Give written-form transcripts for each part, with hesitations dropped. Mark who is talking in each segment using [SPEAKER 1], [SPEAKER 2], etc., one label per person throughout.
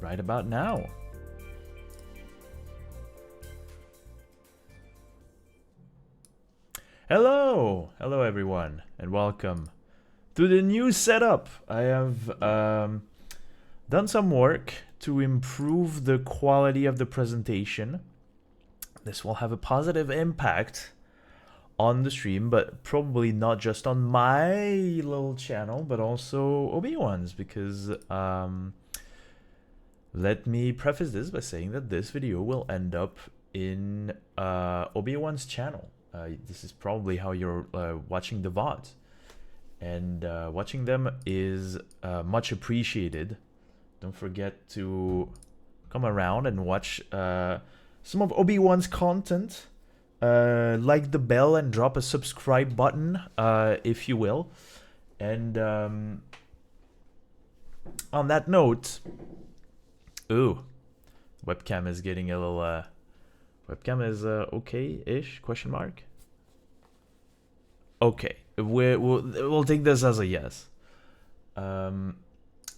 [SPEAKER 1] right about now. Hello everyone, and welcome to the new setup. I have done some work to improve the quality of the presentation. This will have a positive impact on the stream, but probably not just on my little channel, but also Obiiwan's, because let me preface this by saying that this video will end up in Obiiwan's channel. This is probably how you're watching the VODs, and watching them is much appreciated. Don't forget to come around and watch some of Obiiwan's content. Like the bell and drop a subscribe button, if you will. And on that note, ooh, webcam is getting a little. Webcam is okay-ish? Question mark. Okay, we'll take this as a yes. And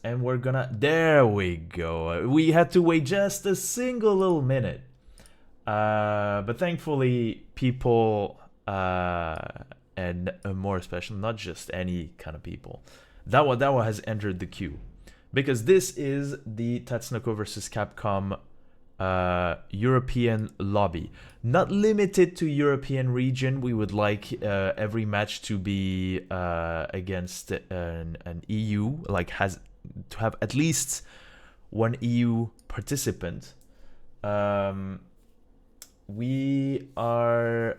[SPEAKER 1] we're gonna. There we go. We had to wait just a single little minute. But thankfully, people, and more especially, not just any kind of people, Dawadawa has entered the queue. Because this is the Tatsunoko VS Capcom European lobby. Not limited to European region. We would like every match to be against an EU, like to have at least one EU participant. We are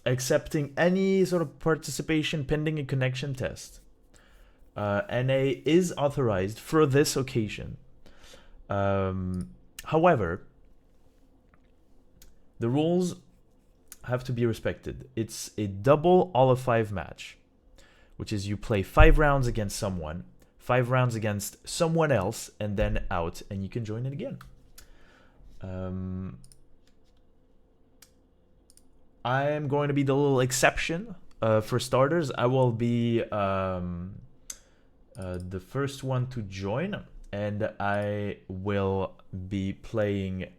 [SPEAKER 1] accepting any sort of participation pending a connection test. NA is authorized for this occasion. However, the rules have to be respected. It's a double all of 5 match, which is you play 5 rounds against someone, 5 rounds against someone else, and then out, and you can join it again. I am going to be the little exception. For starters, I will be the first one to join, and I will be playing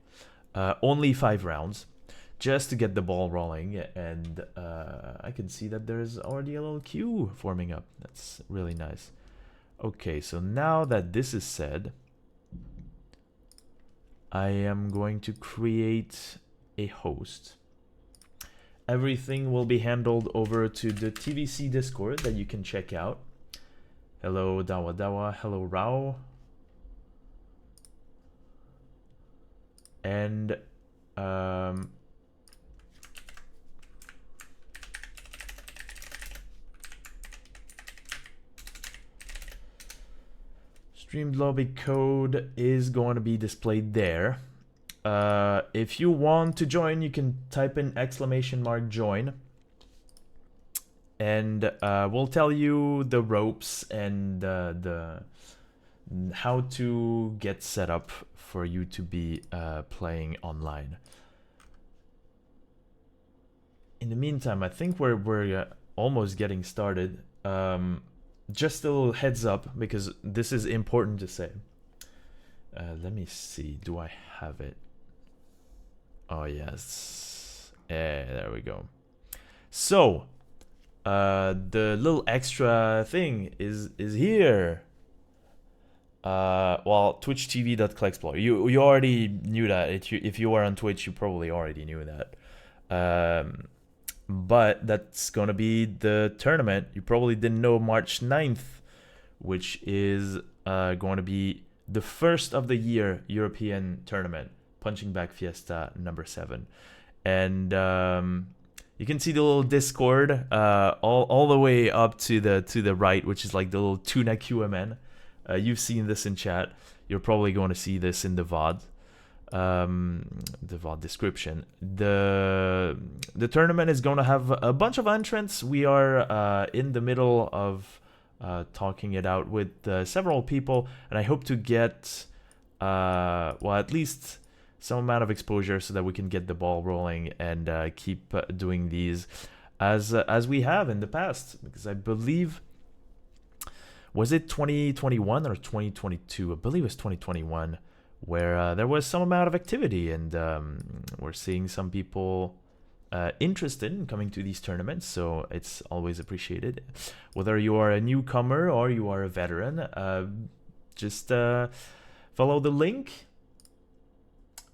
[SPEAKER 1] only 5 rounds just to get the ball rolling. And I can see that there's already a little queue forming up. That's really nice. Okay, so now that this is said, I am going to create a host. Everything will be handled over to the TVC Discord that you can check out. Hello Dawadawa, hello Rao. And streamed lobby code is going to be displayed there. If you want to join, you can type in !join, and we'll tell you the ropes and how to get set up for you to be playing online. In the meantime, I think we're almost getting started. Just a little heads up, because this is important to say. Let me see. Do I have it? Oh, yes. There we go. So, the little extra thing is here. Well, twitch.tv/Qlex. You already knew that. If you were on Twitch, you probably already knew that. But that's gonna be the tournament. You probably didn't know March 9th, which is going to be the first of the year European tournament, Punching Bag Fiesta number 7. And you can see the little Discord all the way up to the right, which is like the little tuna QMN. You've seen this in chat. You're probably going to see this in the VOD. The VOD description. The tournament is going to have a bunch of entrants. We are in the middle of talking it out with several people, and I hope to get well, at least some amount of exposure so that we can get the ball rolling and keep doing these as we have in the past, because I believe Was it 2021 or 2022? I believe it was 2021, where there was some amount of activity, and we're seeing some people interested in coming to these tournaments, so it's always appreciated. Whether you are a newcomer or you are a veteran, just follow the link.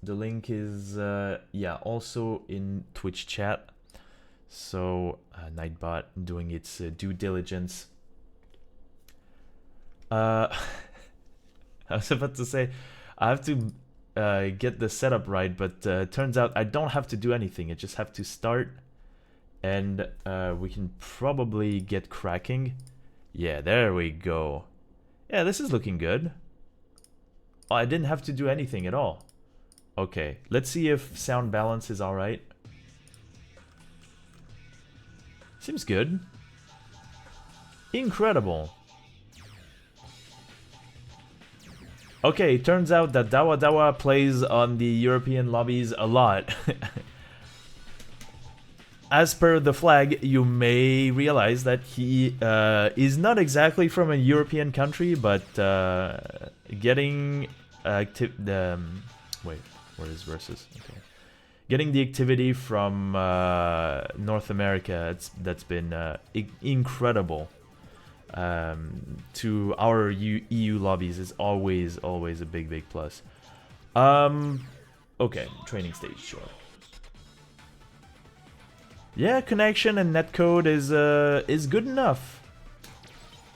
[SPEAKER 1] The link is yeah, also in Twitch chat. So Nightbot doing its due diligence. I was about to say I have to get the setup right, but turns out I don't have to do anything. I just have to start, and we can probably get cracking. Yeah, there we go. Yeah, this is looking good. Oh, I didn't have to do anything at all. Okay, let's see if sound balance is alright. Seems good. Incredible. Okay, turns out that Dawadawa plays on the European lobbies a lot. As per the flag, you may realize that he is not exactly from a European country, but getting wait, where is versus? Okay. Getting the activity from North America, that's been incredible. To our EU lobbies is always a big plus. Okay, training stage, sure. Yeah, connection and netcode is good enough.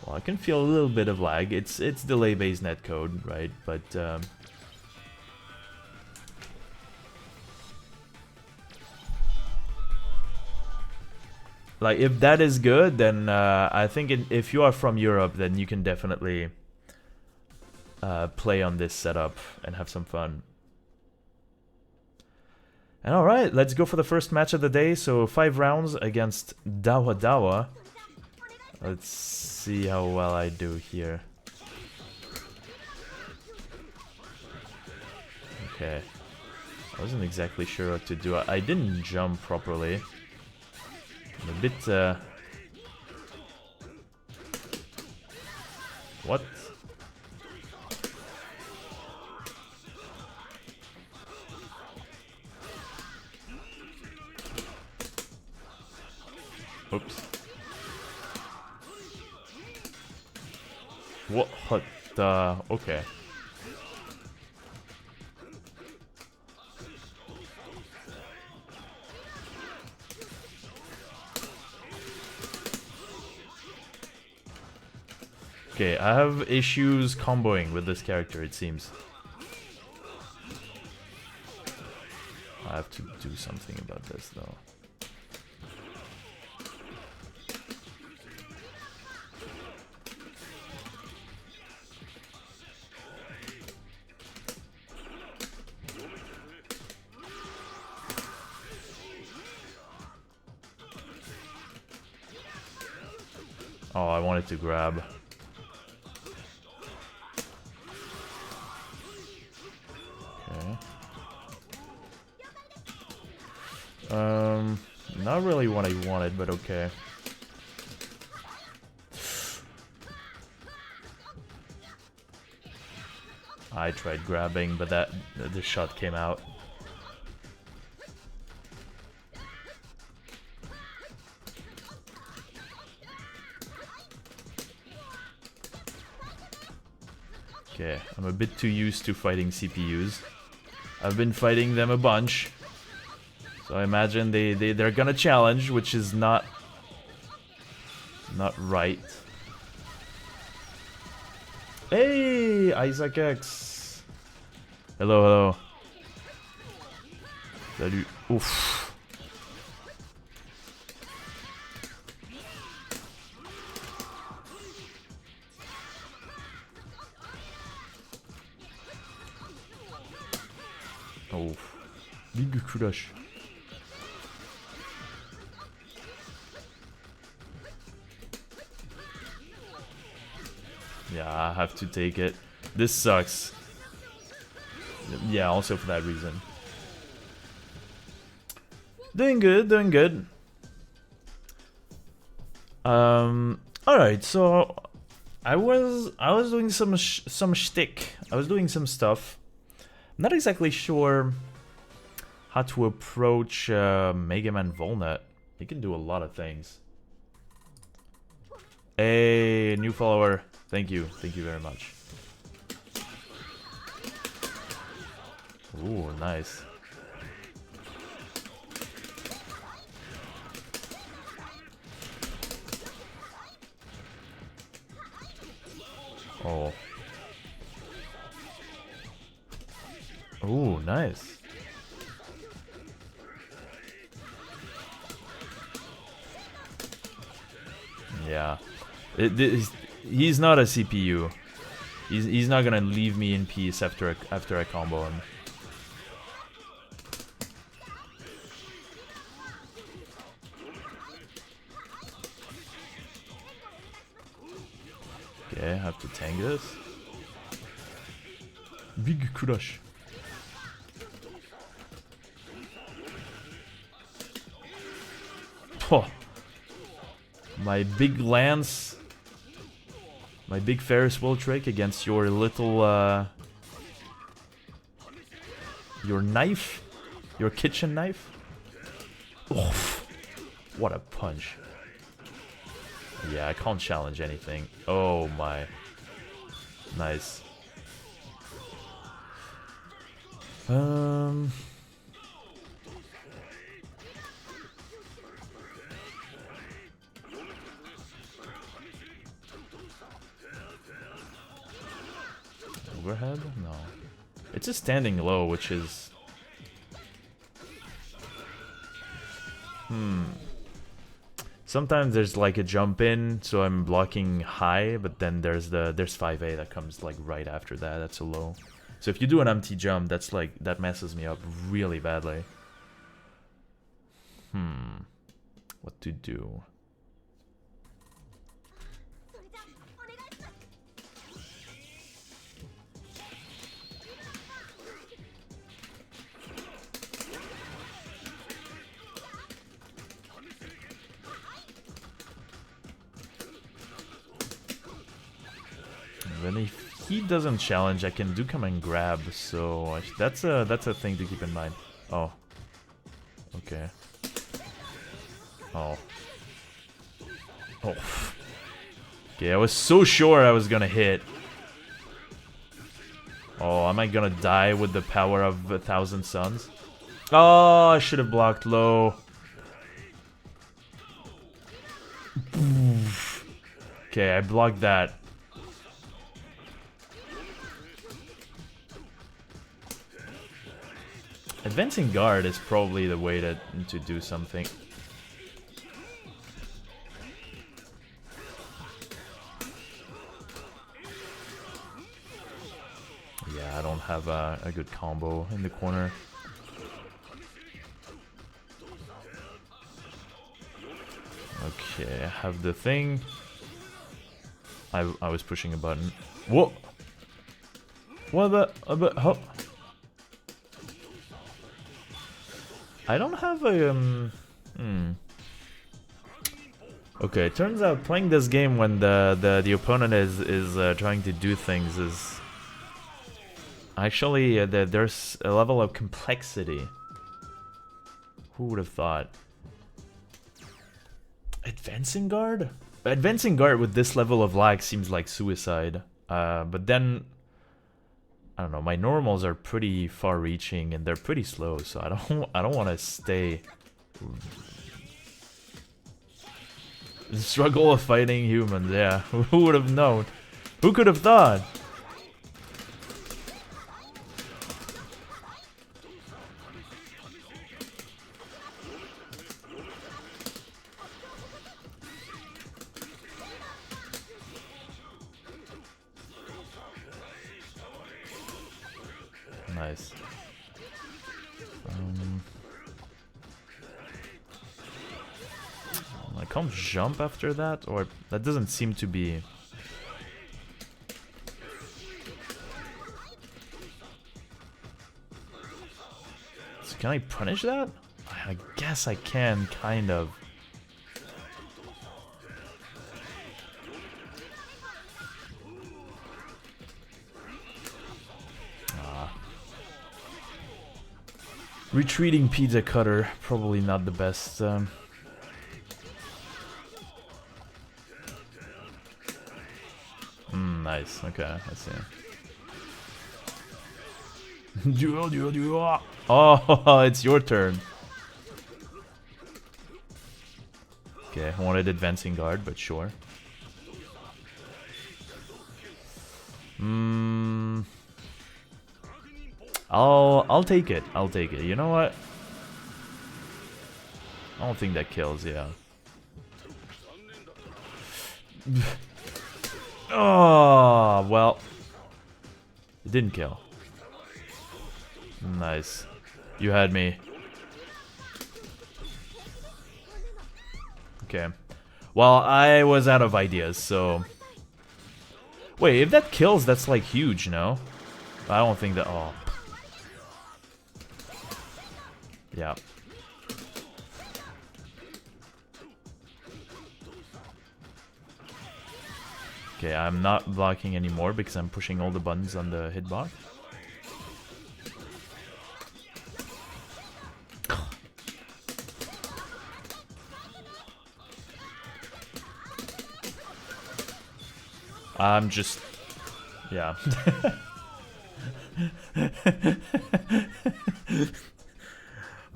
[SPEAKER 1] Well, I can feel a little bit of lag. It's delay-based netcode, right? But like, if that is good, then I think if you are from Europe, then you can definitely play on this setup and have some fun. And alright, let's go for the first match of the day. So 5 rounds against Dawadawa. Let's see how well I do here. Okay. I wasn't exactly sure what to do. I didn't jump properly. I'm a bit, what? Oops. What the? Okay. Okay, I have issues comboing with this character, it seems. I have to do something about this, though. Oh, I wanted to grab. Not really what I wanted, but okay. I tried grabbing, but the shot came out. Okay, I'm a bit too used to fighting CPUs. I've been fighting them a bunch. So I imagine they're gonna challenge, which is not right. Hey, Isaac X. Hello, hello. Salut. Oof. Oh. Big crush. Yeah, I have to take it. This sucks. Yeah, also for that reason. Doing good, doing good. Alright, so I was doing some shtick. I was doing some stuff. I'm not exactly sure how to approach Mega Man Volnet. He can do a lot of things. Hey, new follower. Thank you very much. Ooh, nice. Oh. Ooh, nice. Yeah. He's not a CPU. He's not gonna leave me in peace after I combo him. Okay, I have to tank this. Big crush. Oh. My big lance. My big Ferris wheel trick against your little your knife? Your kitchen knife? Oof. What a punch. Yeah, I can't challenge anything. Oh my. Nice. Overhead? No. It's a standing low, which is... Sometimes there's like a jump in, so I'm blocking high, but then there's 5A that comes like right after that. That's a low. So if you do an empty jump, that's like, that messes me up really badly. What to do? Then if he doesn't challenge, I can do come and grab, so that's a thing to keep in mind. Oh. Okay. Oh. Oh. Okay, I was so sure I was gonna hit. Oh, am I gonna die with the power of 1,000 suns? Oh, I should have blocked low. Okay, I blocked that. Advancing guard is probably the way to do something. Yeah, I don't have a good combo in the corner. Okay, I have the thing. I was pushing a button. Whoa! What the? Oh. I don't have a Okay, it turns out playing this game when the opponent is trying to do things is actually there's a level of complexity. Who would have thought? Advancing guard? Advancing guard with this level of lag seems like suicide. But then I don't know, my normals are pretty far-reaching and they're pretty slow, so I don't want to stay. The struggle of fighting humans, yeah. Who would have known? Who could have thought? Nice. I can't jump after that, or that doesn't seem to be. So can I punish that? I guess I can, kind of. Retreating pizza cutter, probably not the best. Nice. Okay, I see. Oh, it's your turn. Okay, I wanted advancing guard, but sure. I'll take it. I'll take it. You know what? I don't think that kills, yeah. Oh, well. It didn't kill. Nice. You had me. Okay. Well, I was out of ideas, so... Wait, if that kills, that's like huge, no? I don't think that... Oh. Yeah. Okay, I'm not blocking anymore because I'm pushing all the buttons on the hitbox. I'm just... Yeah.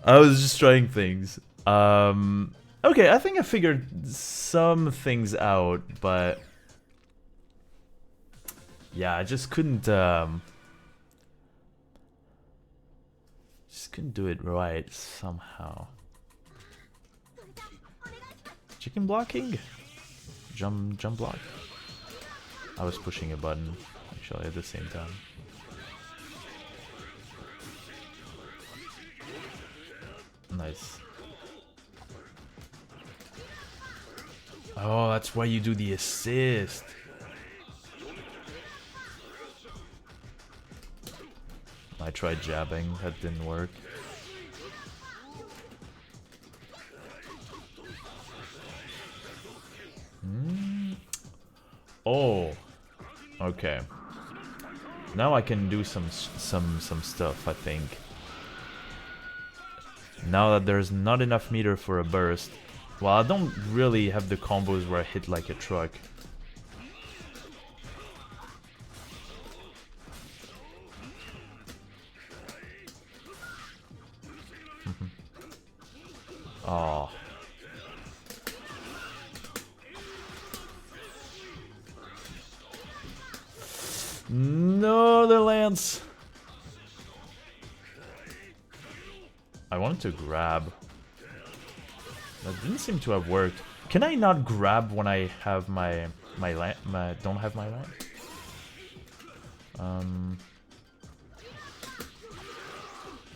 [SPEAKER 1] I was just trying things. Okay, I think I figured some things out, but... Yeah, I just couldn't do it right somehow. Chicken blocking? Jump block? I was pushing a button, actually, at the same time. Nice. Oh, that's why you do the assist. I tried jabbing, that didn't work. Oh, okay. Now I can do some stuff, I think. Now that there's not enough meter for a burst. Well, I don't really have the combos where I hit like a truck. Oh. No, the lance. I wanted to grab. That didn't seem to have worked. Can I not grab when I have my don't have my lance?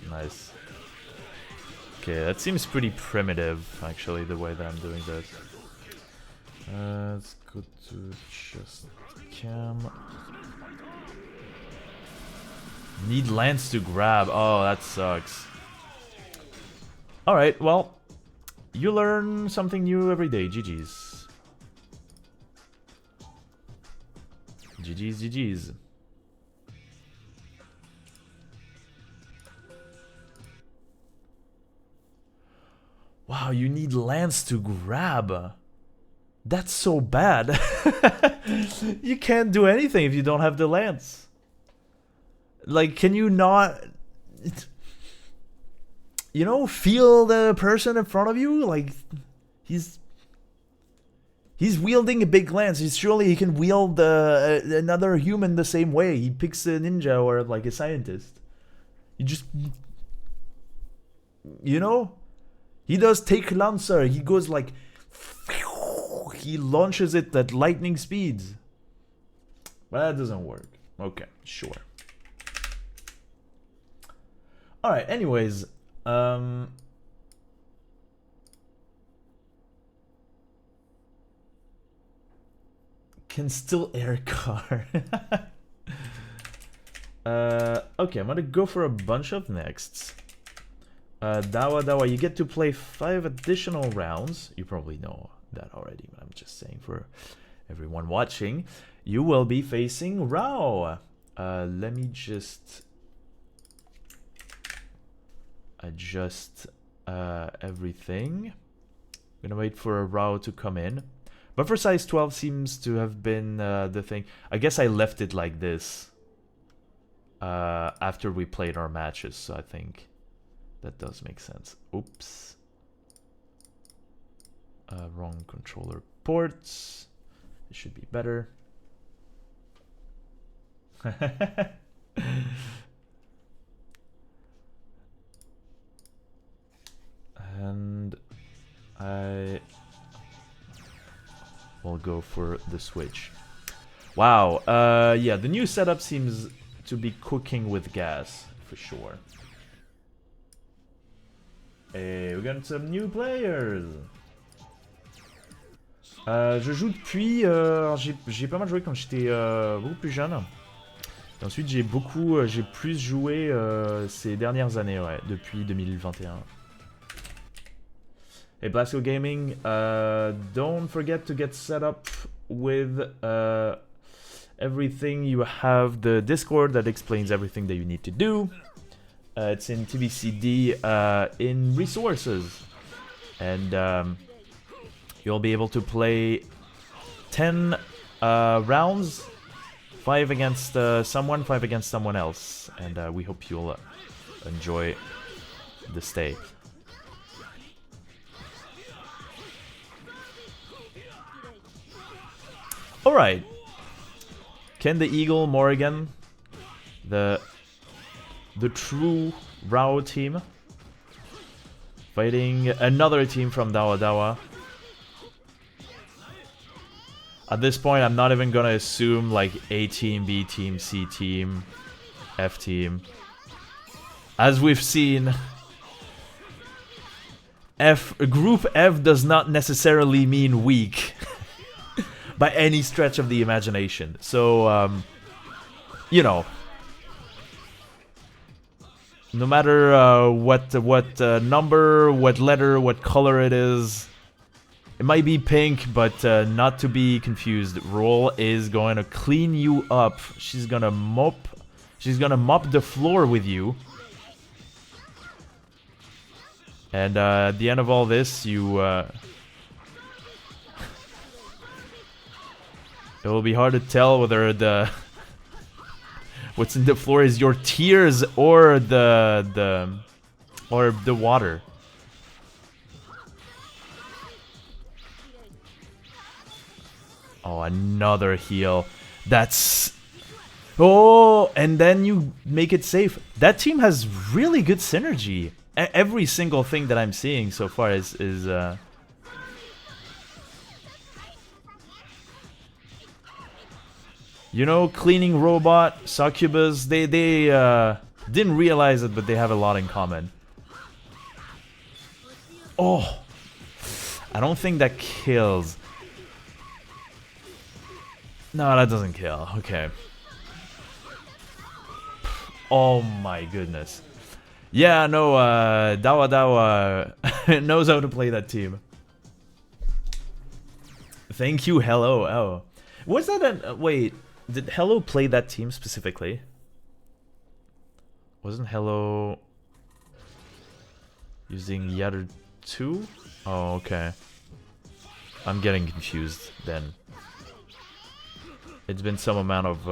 [SPEAKER 1] Nice. Okay, that seems pretty primitive, actually, the way that I'm doing this. Let's go to just cam. Need lance to grab. Oh, that sucks. Alright, well, you learn something new every day. GG's. GG's, GG's. Wow, you need lance to grab. That's so bad. You can't do anything if you don't have the lance. Like, can you not... You know, feel the person in front of you? Like, he's wielding a big lance. Surely he can wield another human the same way. He picks a ninja or like a scientist. You just... You know? He does take Lancer. He goes like... He launches it at lightning speeds. But that doesn't work. Okay, sure. Alright, anyways. Can still air car. Okay, I'm gonna go for a bunch of nexts. Dawadawa, you get to play 5 additional rounds. You probably know that already, but I'm just saying for everyone watching. You will be facing Rao. Let me just... adjust everything. I'm gonna wait for a Rao to come in. Buffer size 12 seems to have been the thing. I guess I left it like this after we played our matches, so I think that does make sense. Oops. Wrong controller ports. It should be better. And I will go for the switch. Wow, yeah, the new setup seems to be cooking with gas, for sure. Hey, we got some new players. Je joue depuis... j'ai pas mal joué quand j'étais beaucoup plus jeune. Et ensuite, j'ai plus joué ces dernières années, ouais, depuis 2021. Hey, Blasco Gaming, don't forget to get set up with everything. You have the Discord that explains everything that you need to do. It's in TBCD in resources. And you'll be able to play 10 rounds, 5 against someone, 5 against someone else. And we hope you'll enjoy the stay. Alright. Ken the Eagle Morrigan, the true Rao team, fighting another team from Dawadawa. At this point, I'm not even gonna assume like A team, B team, C team, F team. As we've seen, Group F does not necessarily mean weak by any stretch of the imagination. So, you know, no matter what number, what letter, what color it is, it might be pink, but not to be confused. Roll is going to clean you up. She's gonna mop the floor with you. And at the end of all this, you it will be hard to tell whether the what's in the floor is your tears or the water. Oh, another heal. That's... Oh, and then you make it safe. That team has really good synergy. Every single thing that I'm seeing so far is you know, cleaning robot, succubus, they didn't realize it, but they have a lot in common. Oh, I don't think that kills. No, that doesn't kill. Okay. Oh my goodness. Yeah, no, Dawadawa knows how to play that team. Thank you, Hello. Oh. Was that an... wait, did Hello play that team specifically? Wasn't Hello using the other two? Oh, okay. I'm getting confused then. It's been some amount of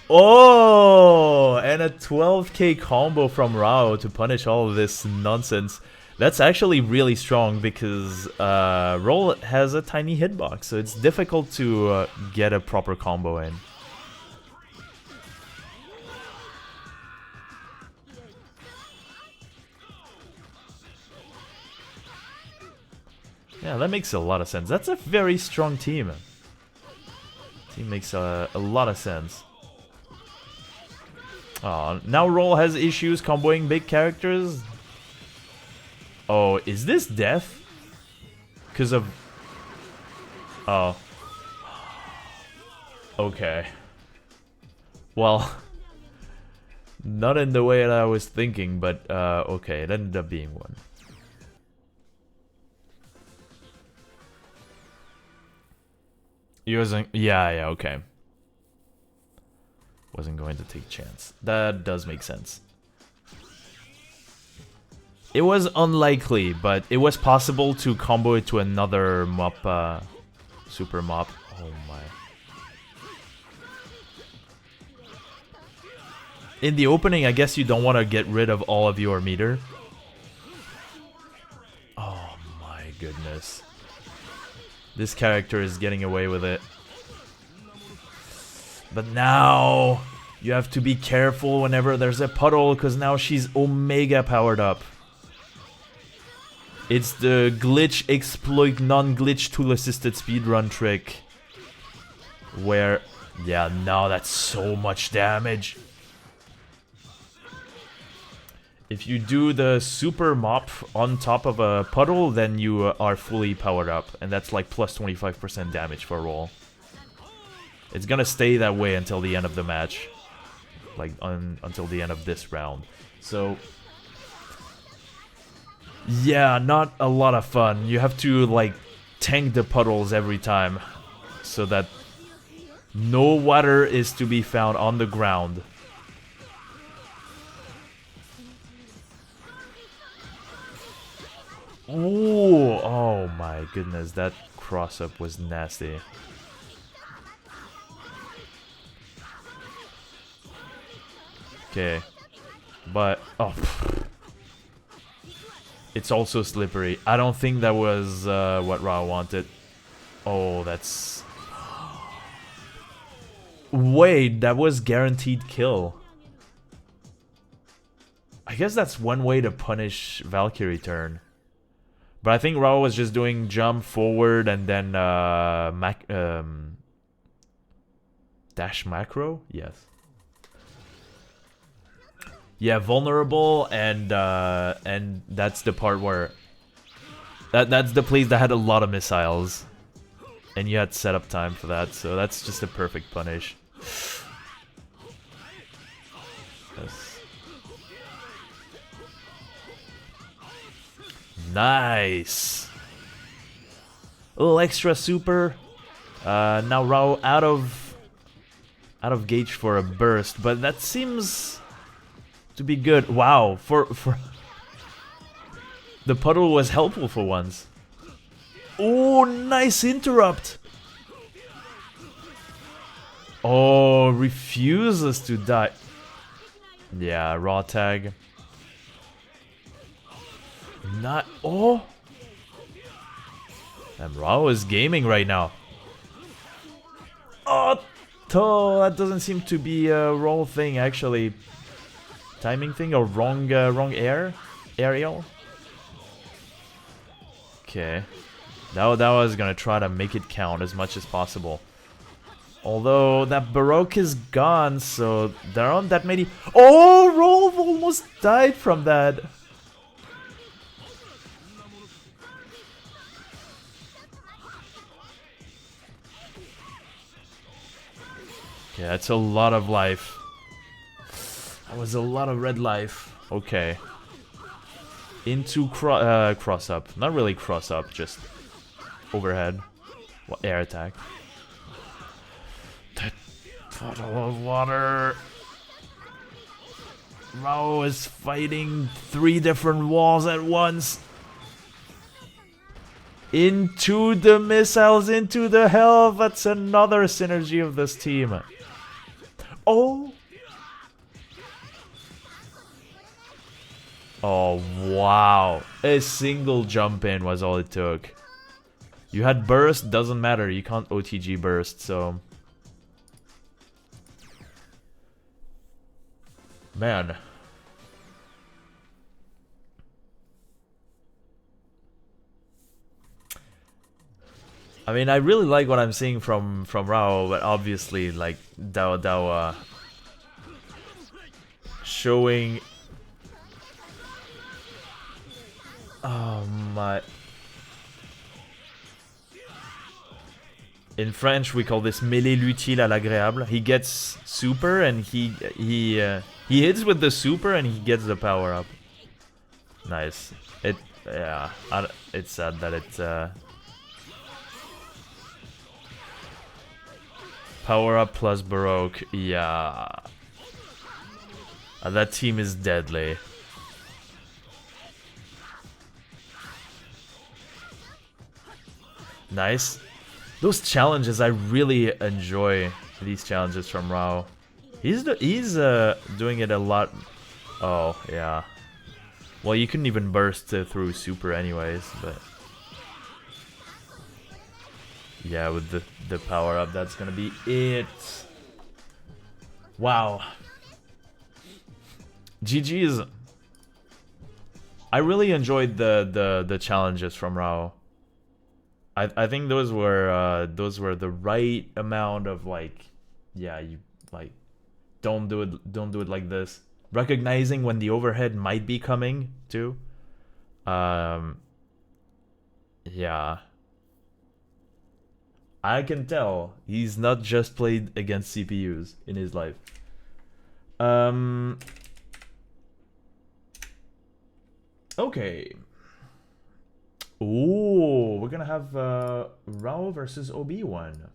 [SPEAKER 1] oh, and a 12k combo from Rao to punish all of this nonsense. That's actually really strong because Roll has a tiny hitbox, so it's difficult to get a proper combo in. Yeah, that makes a lot of sense. That's a very strong team. Team makes a lot of sense. Oh, now Roll has issues comboing big characters. Oh, is this death? Because of... oh. Okay. Well, not in the way that I was thinking, but okay, it ended up being one. Using... yeah, okay. Wasn't going to take a chance. That does make sense. It was unlikely, but it was possible to combo it to another mop, super mop. Oh my. In the opening, I guess you don't want to get rid of all of your meter. Oh my goodness. This character is getting away with it. But now, you have to be careful whenever there's a puddle, because now she's Omega powered up. It's the glitch exploit non-glitch tool assisted speedrun trick. Where, yeah, now that's so much damage. If you do the super mop on top of a puddle, then you are fully powered up. And that's like plus 25% damage for a roll. It's gonna stay that way until the end of the match. Like, until the end of this round. So, yeah, not a lot of fun. You have to, like, tank the puddles every time. So that no water is to be found on the ground. Ooh, oh my goodness, that cross-up was nasty. Okay, but, oh, it's also slippery. I don't think that was what Rao wanted. Oh, that's... Wait, that was guaranteed kill. I guess that's one way to punish Valkyrie turn. But I think Rao was just doing jump forward and then dash macro? Yes. Yeah, vulnerable, and that's the part where that's the place that had a lot of missiles, and you had setup time for that, so that's just a perfect punish. Yes. Nice. A little extra super. Now Rao out of gauge for a burst, but that seems to be good. Wow, for the puddle was helpful for once. Oh, nice interrupt. Oh, refuses to die. Yeah, raw tag. Not. Oh, and Rao is gaming right now. Oh, that doesn't seem to be a roll thing actually. Timing thing or wrong aerial. Okay, Dawadawa is gonna try to make it count as much as possible. Although that Baroque is gone, so there aren't that many. Oh, Rolf almost died from that. Okay, that's a lot of life. That was a lot of red life. Okay. Into cross up. Not really cross up, just overhead. Air attack. That puddle of water. Rao is fighting 3 different walls at once. Into the missiles, into the health. That's another synergy of this team. Oh. Oh, wow. A single jump in was all it took. You had burst, doesn't matter. You can't OTG burst, so... Man. I mean, I really like what I'm seeing from Rao, but obviously, like, Dawadawa showing... Oh my... In French, we call this mêler l'utile à l'agréable. He gets super and he hits with the super and he gets the power up. Nice. Yeah. It's sad that it power up plus Baroque. Yeah. That team is deadly. Nice. Those challenges, I really enjoy these challenges from Rao. He's doing it a lot. Oh, yeah. Well, you couldn't even burst through super anyways, but... Yeah, with the power-up, that's gonna be it. Wow. GG's. I really enjoyed the challenges from Rao. I think those were the right amount of like, yeah, you like don't do it like this. Recognizing when the overhead might be coming too. Yeah. I can tell he's not just played against CPUs in his life. Okay. Ooh, we're gonna have Rao versus Obiiwan.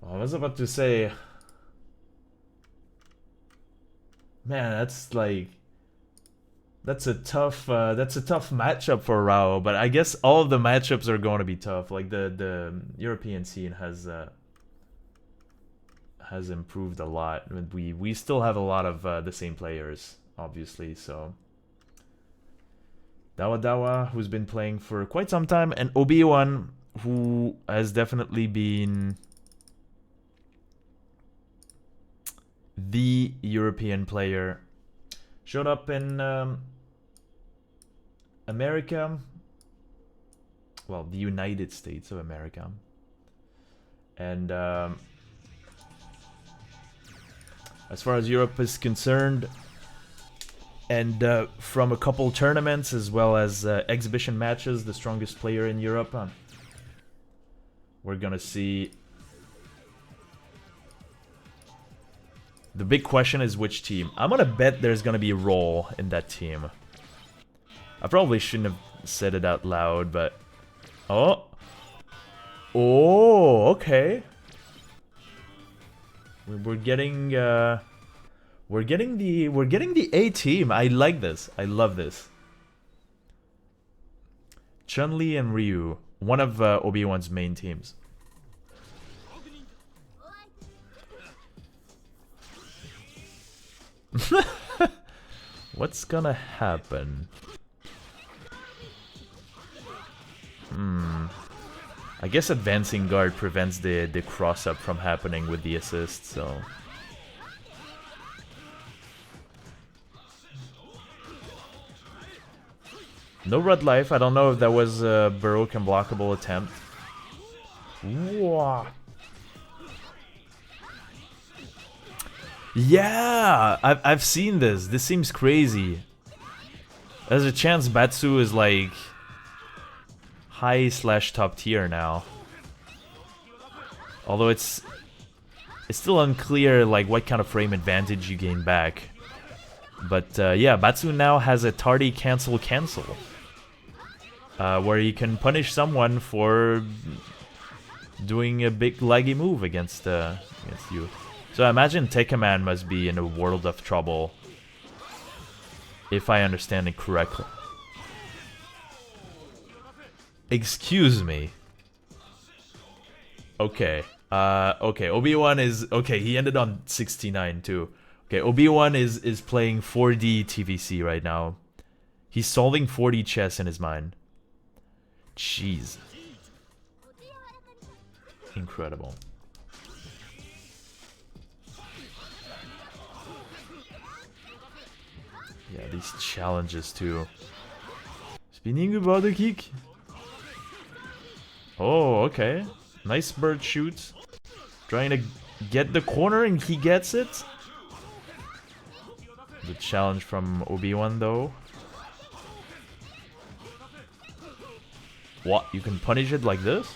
[SPEAKER 1] I was about to say, man, that's a tough matchup for Rao. But I guess all of the matchups are going to be tough. Like the European scene has improved a lot. We still have a lot of the same players, obviously. So. Dawadawa, who's been playing for quite some time, and Obiiwan, who has definitely been the European player. Showed up in America, well, the United States of America. And as far as Europe is concerned, and from a couple tournaments as well as exhibition matches, the strongest player in Europe. We're gonna see. The big question is which team. I'm gonna bet there's gonna be a role in that team. I probably shouldn't have said it out loud, but oh, okay. We're getting the A team. I like this. I love this. Chun-Li and Ryu, one of Obiiwan's main teams. What's gonna happen? I guess advancing guard prevents the cross-up from happening with the assist, so... No red life. I don't know if that was a Baroque and blockable attempt. Wow. Yeah, I've seen this. This seems crazy. There's a chance Batsu is like high/top tier now. Although it's still unclear like what kind of frame advantage you gain back. But yeah, Batsu now has a tardy cancel. Where you can punish someone for doing a big laggy move against you. So I imagine Teikaman must be in a world of trouble, if I understand it correctly. Excuse me. Okay. Okay, Obiiwan is... Okay, he ended on 69 too. Okay, Obiiwan is playing 4D TVC right now. He's solving 4D chess in his mind. Jeez. Incredible. Yeah, these challenges too. Spinning about the kick. Oh, okay. Nice bird shoot. Trying to get the corner and he gets it. The challenge from Obiiwan though. What? You can punish it like this?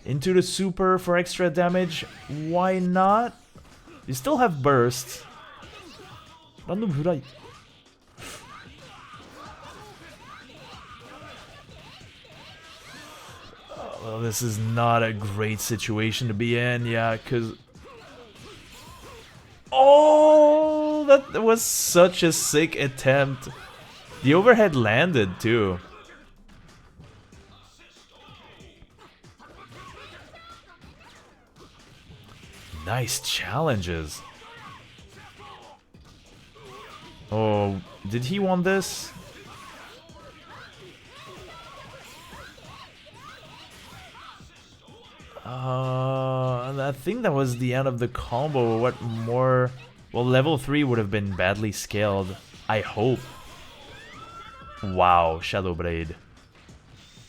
[SPEAKER 1] Into the super for extra damage. Why not? You still have burst. Random Hurai. Well, this is not a great situation to be in, yeah, because... Oh, that was such a sick attempt. The overhead landed, too. Nice challenges. Oh, did he want this? I think that was the end of the combo. What more? Well, level 3 would have been badly scaled. I hope. Wow, Shadow Blade.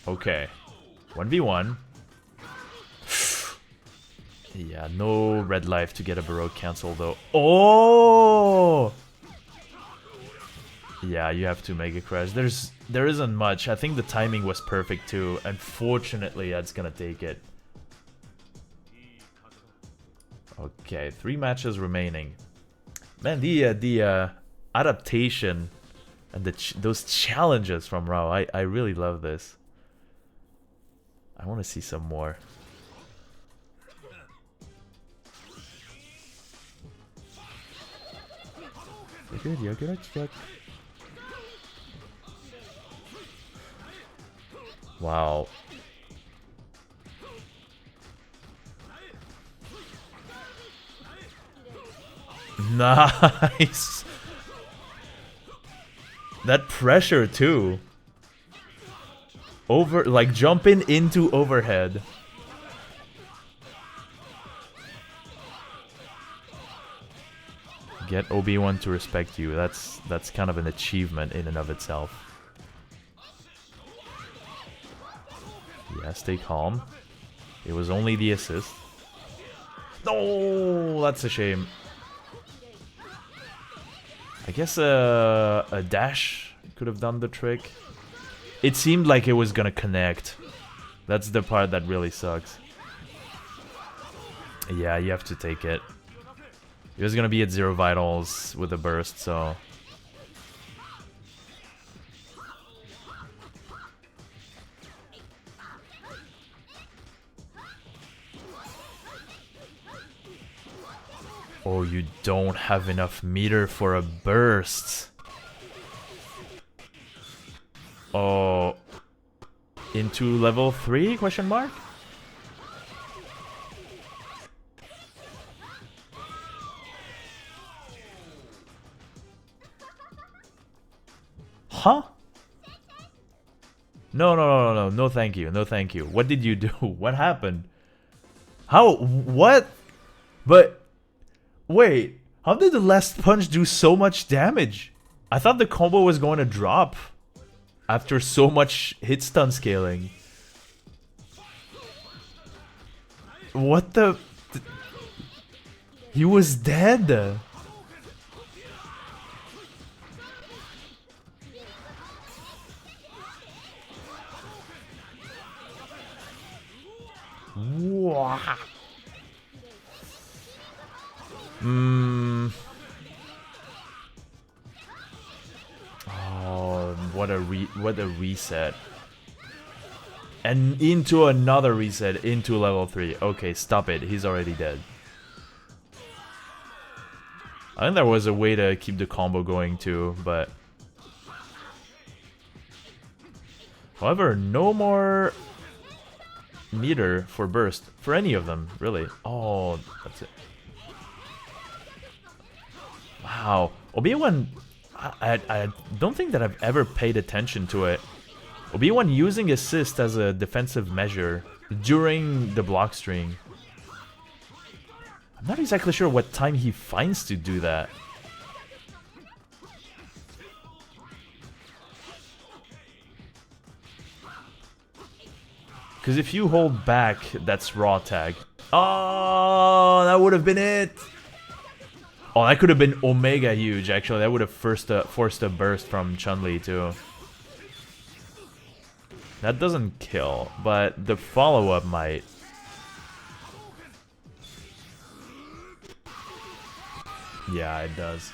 [SPEAKER 1] Okay. 1v1. Yeah, no red life to get a Baroque cancel though. Oh! Yeah, you have to Mega Crash. There isn't much. I think the timing was perfect too. Unfortunately, that's gonna take it. Okay, 3 matches remaining. Man, the adaptation and those challenges from Rao, I really love this. I want to see some more. You're good. Wow. Nice. That pressure too. Like jumping into overhead. Get Obiiwan to respect you. That's kind of an achievement in and of itself. Yeah, stay calm. It was only the assist. No, that's a shame. I guess a dash could have done the trick. It seemed like it was gonna connect. That's the part that really sucks. Yeah, you have to take it. He was gonna be at 0 vitals with a burst, so... Oh, you don't have enough meter for a burst. Oh. Into level 3? Question mark? Huh? No, thank you, no thank you. What did you do? What happened? How? What? But... Wait, how did the last punch do so much damage? I thought the combo was going to drop after so much hit stun scaling. What the... He was dead. Wow. Oh, what a reset. And into another reset into level 3. Okay, stop it. He's already dead. I think there was a way to keep the combo going too, but... However, no more meter for burst. For any of them, really. Oh, that's it. Wow. Obiiwan, I don't think that I've ever paid attention to it. Obiiwan using assist as a defensive measure during the block string. I'm not exactly sure what time he finds to do that. Because if you hold back, that's raw tag. Oh, that would have been it. Oh, that could have been omega huge, actually. That would have forced a burst from Chun-Li, too. That doesn't kill, but the follow-up might. Yeah, it does.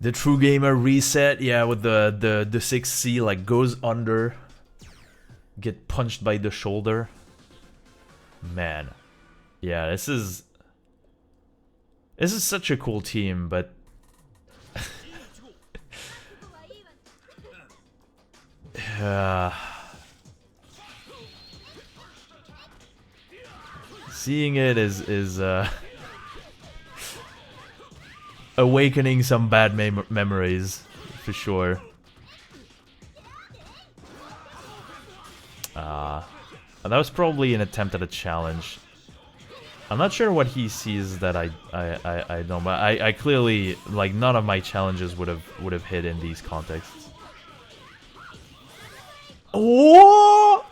[SPEAKER 1] The True Gamer reset, yeah, with the 6C, like, goes under. get punched by the shoulder. Man. Yeah, this is such a cool team, but seeing it is awakening some bad memories for sure. That was probably an attempt at a challenge. I'm not sure what he sees that I don't, but I clearly, like, none of my challenges would have hit in these contexts. Oh!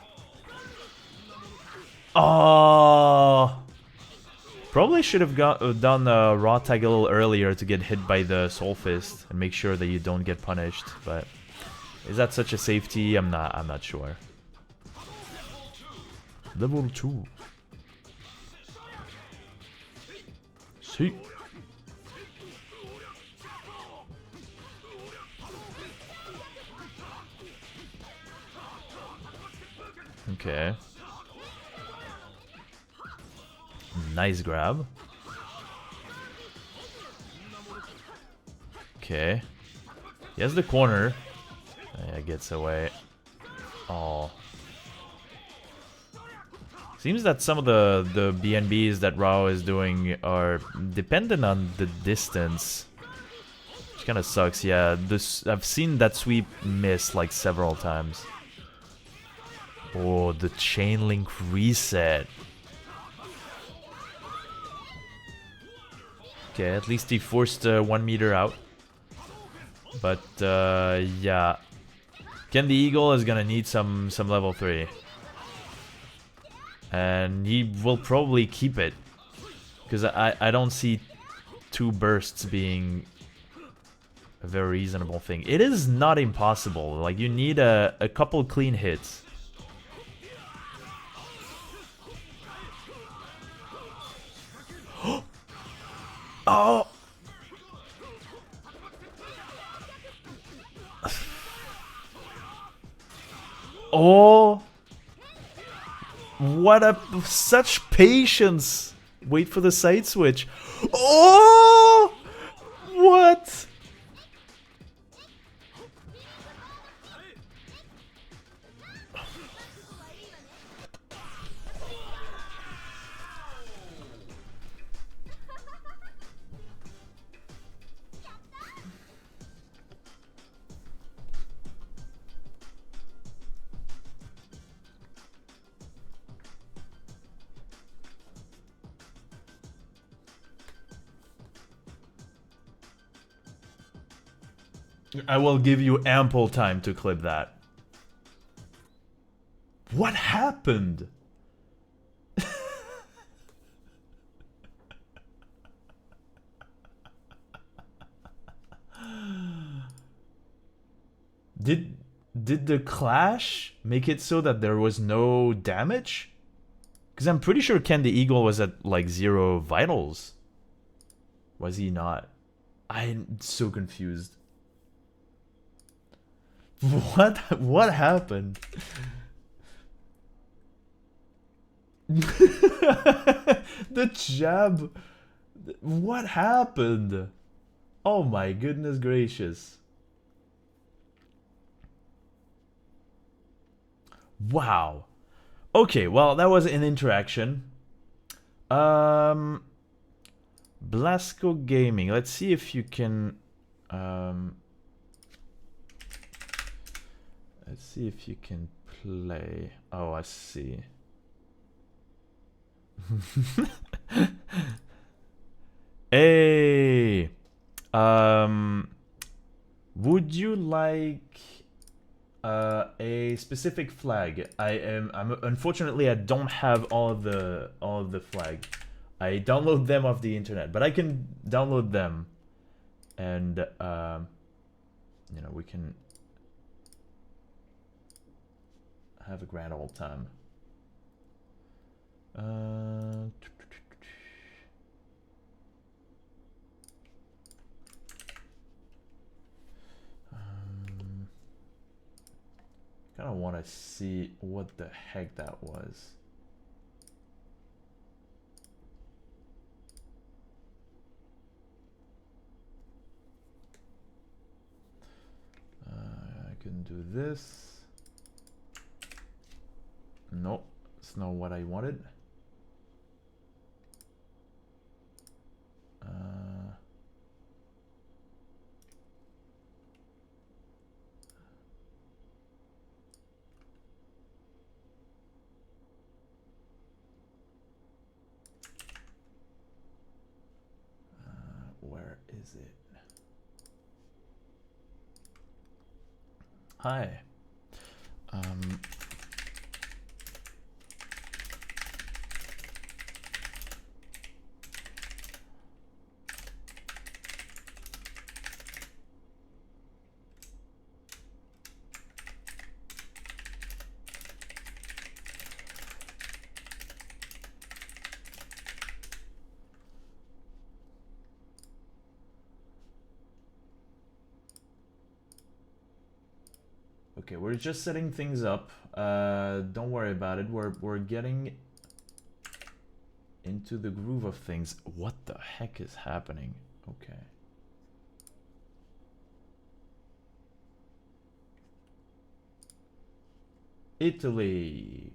[SPEAKER 1] Oh! Probably should have done raw tag a little earlier to get hit by the Soul Fist and make sure that you don't get punished. But is that such a safety? I'm not sure. Level 2. See. Okay. Nice grab. Okay. He has the corner. Yeah, gets away. Oh. Seems that some of the BNBs that Rao is doing are dependent on the distance. Which kind of sucks, yeah. I've seen that sweep miss like several times. Oh, the chain link reset. Okay, at least he forced 1 meter out. But yeah. Ken the Eagle is gonna need some level 3. And he will probably keep it. Because I don't see 2 bursts being a very reasonable thing. It is not impossible. Like, you need a couple clean hits. Oh! Oh! What a... such patience! Wait for the side switch. Oh! What? I will give you ample time to clip that. What happened? Did the clash make it so that there was no damage? Because I'm pretty sure Ken the Eagle was at like 0 vitals. Was he not? I'm so confused. What happened? The jab. What happened? Oh my goodness gracious. Wow. Okay, well, that was an interaction. Blasco Gaming. Let's see if you can let's see if you can play. Oh, I see. Hey. Would you like a specific flag? Unfortunately I don't have all of the flag. I download them off the internet, but I can download them and you know, we can have a grand old time. Kind kind of want to see what the heck that was. I can do this. Nope, it's not what I wanted. Where is it? Hi. Okay, we're just setting things up. Don't worry about it. We're getting into the groove of things. What the heck is happening? Okay. Italy.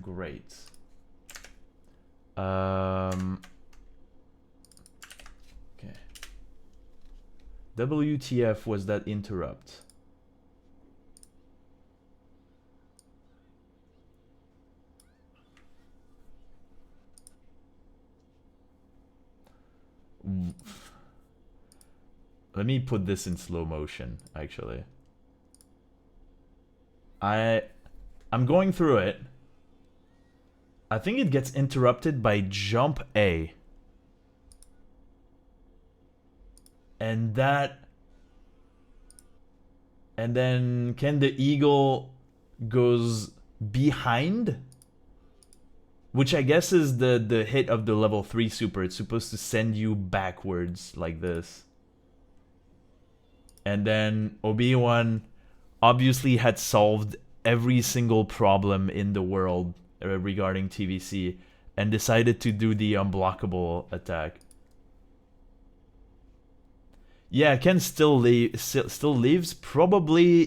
[SPEAKER 1] Great. Okay. WTF was that interrupt? Let me put this in slow motion, actually. I'm going through it. I think it gets interrupted by jump A. And then can the eagle goes behind? Which I guess is the hit of the level 3 super. It's supposed to send you backwards like this. And then Obiiwan obviously had solved every single problem in the world regarding TVC and decided to do the unblockable attack. Yeah, Ken still lives. Probably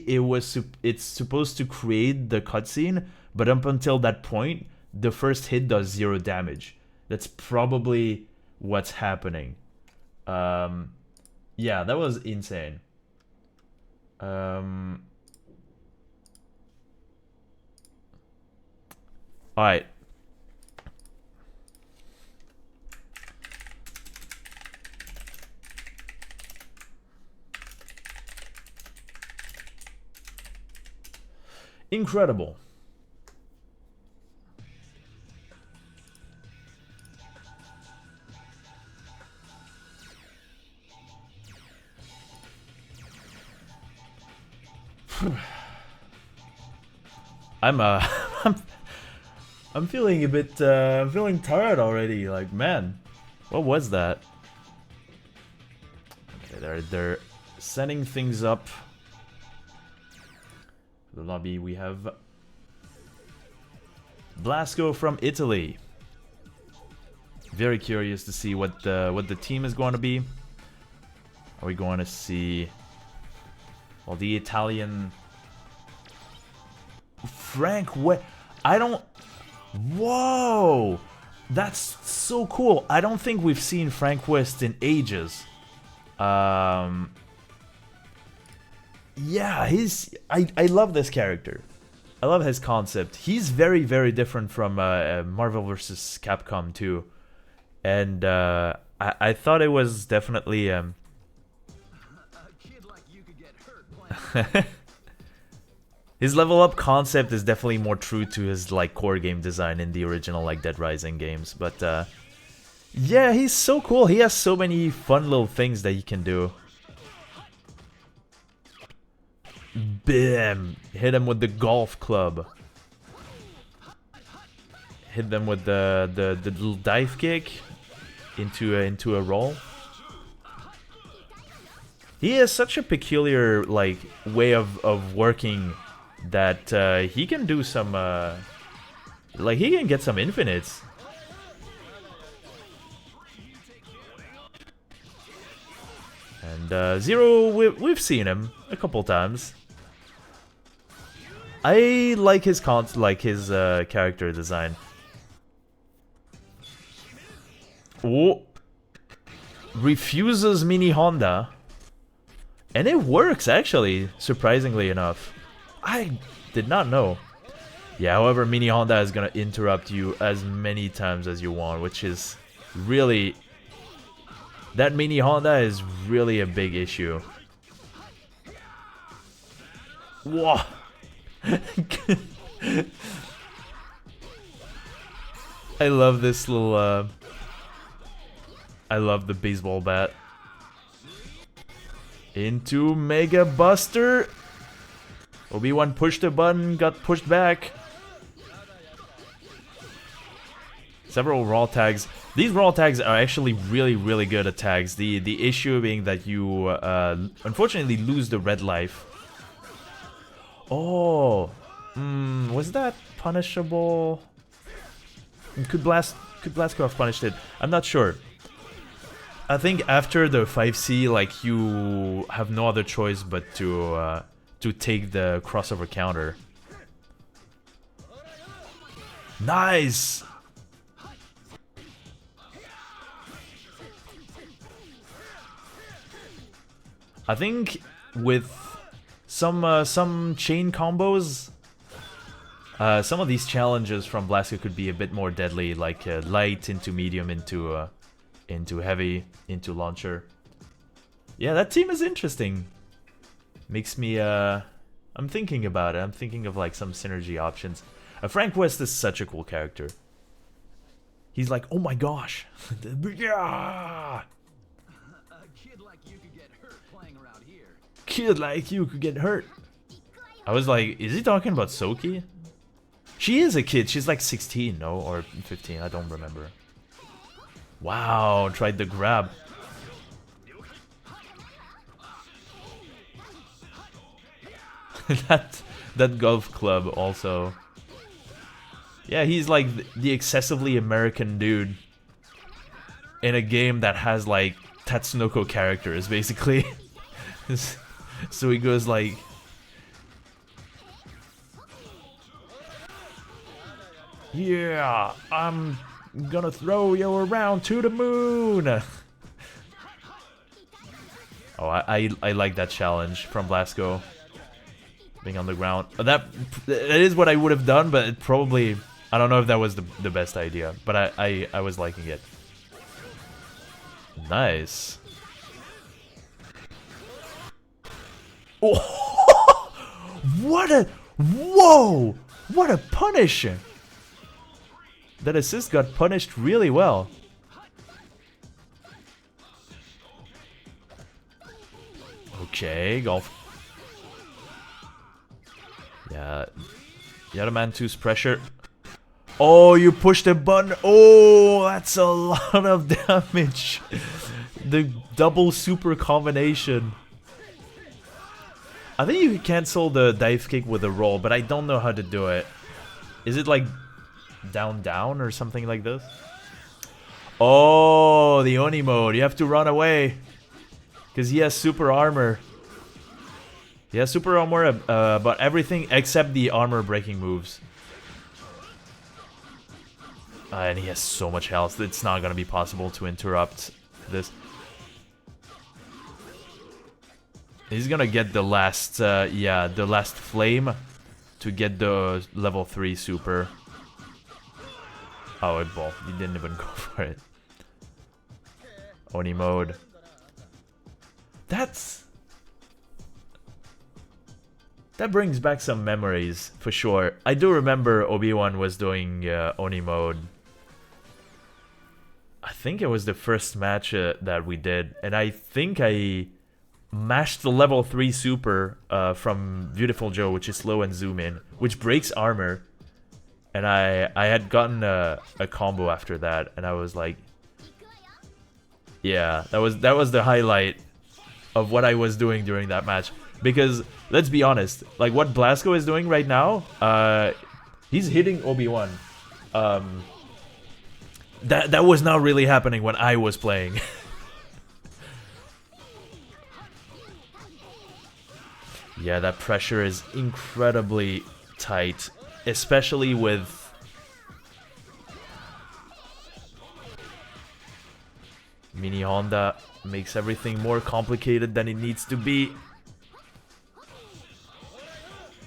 [SPEAKER 1] it's supposed to create the cutscene, but up until that point, the first hit does 0 damage. That's probably what's happening. Yeah, that was insane. Alright. Incredible. I'm feeling a bit I'm feeling tired already. Like, man, what was that? Okay, they're setting things up. The lobby, we have Blasco from Italy. Very curious to see what the team is going to be. Are we going to see, well, the Italian Frank I don't. Whoa, that's so cool. I don't think we've seen Frank West in ages. Yeah, I love this character. I love his concept. He's very, very different from Marvel vs. Capcom too. And I thought it was definitely his level up concept is definitely more true to his like core game design in the original like Dead Rising games. But yeah, he's so cool. He has so many fun little things that he can do. Bam! Hit him with the golf club. Hit them with the little dive kick into a roll. He has such a peculiar like way of working that he can do some like he can get some infinites. And Zero, we've seen him a couple times. I like his character design. Oh, refuses Mini Honda, and it works actually, surprisingly enough. I did not know. Yeah, however, Mini Honda is gonna interrupt you as many times as you want, which is really... That Mini Honda is really a big issue. Whoa! I love this little... I love the baseball bat. Into Mega Buster! Obiiwan pushed the button, got pushed back. Several raw tags. These raw tags are actually really good at tags. The issue being that you unfortunately lose the red life. Oh, was that punishable? Could Blasco have punished it? I'm not sure. I think after the 5C, like, you have no other choice but to take the crossover counter. Nice! I think with some chain combos, some of these challenges from Blasco could be a bit more deadly, like light into medium into heavy into launcher. Yeah, that team is interesting. Makes me I'm thinking about it. I'm thinking of like some synergy options. Frank West is such a cool character. He's like, oh my gosh, yeah. Kid like you could get hurt. I was like, is he talking about Soki? She is a kid. She's like 16, no? Or 15, I don't remember. Wow, tried the grab. that golf club also. Yeah, he's like the excessively American dude in a game that has like Tatsunoko characters, basically. So he goes like... Yeah, I'm gonna throw you around to the moon! Oh, I like that challenge from Blasco. Being on the ground. That is what I would have done, but it probably... I don't know if that was the best idea, but I was liking it. Nice. Oh, what a... Whoa! What a punish! That assist got punished really well. Okay, golf. Yeah. The other man two's pressure. Oh, you pushed the button. Oh, that's a lot of damage. The double super combination. I think you can cancel the dive kick with a roll, but I don't know how to do it. Is it like down down or something like this? Oh, the Oni mode. You have to run away. Because he has super armor. He has super armor, but everything except the armor breaking moves. And he has so much health, it's not going to be possible to interrupt this. He's gonna get the last, yeah, the last flame to get the level 3 super. Oh, well, he didn't even go for it. Oni mode. That brings back some memories, for sure. I do remember Obiiwan was doing Oni mode. I think it was the first match that we did, and I think I mashed the level 3 super from Beautiful Joe, which is slow and zoom in, which breaks armor. And I had gotten a combo after that, and I was like, yeah, that was the highlight of what I was doing during that match. Because let's be honest, like what Blasco is doing right now, he's hitting Obiiwan. That was not really happening when I was playing. Yeah, that pressure is incredibly tight, especially with Mini Honda. Makes everything more complicated than it needs to be.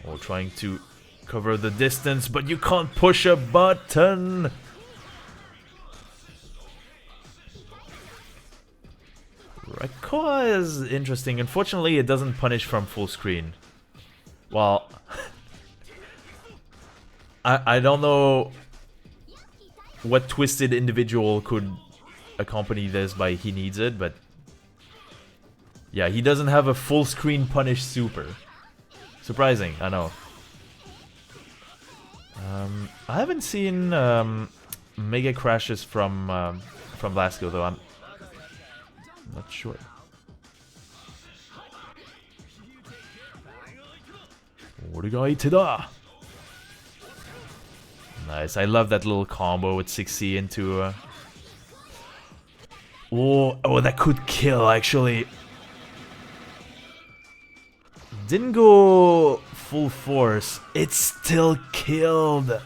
[SPEAKER 1] Oh, trying to cover the distance, but you can't push a button. Rakoa is interesting. Unfortunately, it doesn't punish from full screen. Well, I don't know what twisted individual could accompany this by he needs it, but yeah, he doesn't have a full screen punish super. Surprising, I know. I haven't seen mega crashes from Blasco though. I'm not sure. Nice, I love that little combo with 6C into oh, that could kill actually. Didn't go full force. It still killed.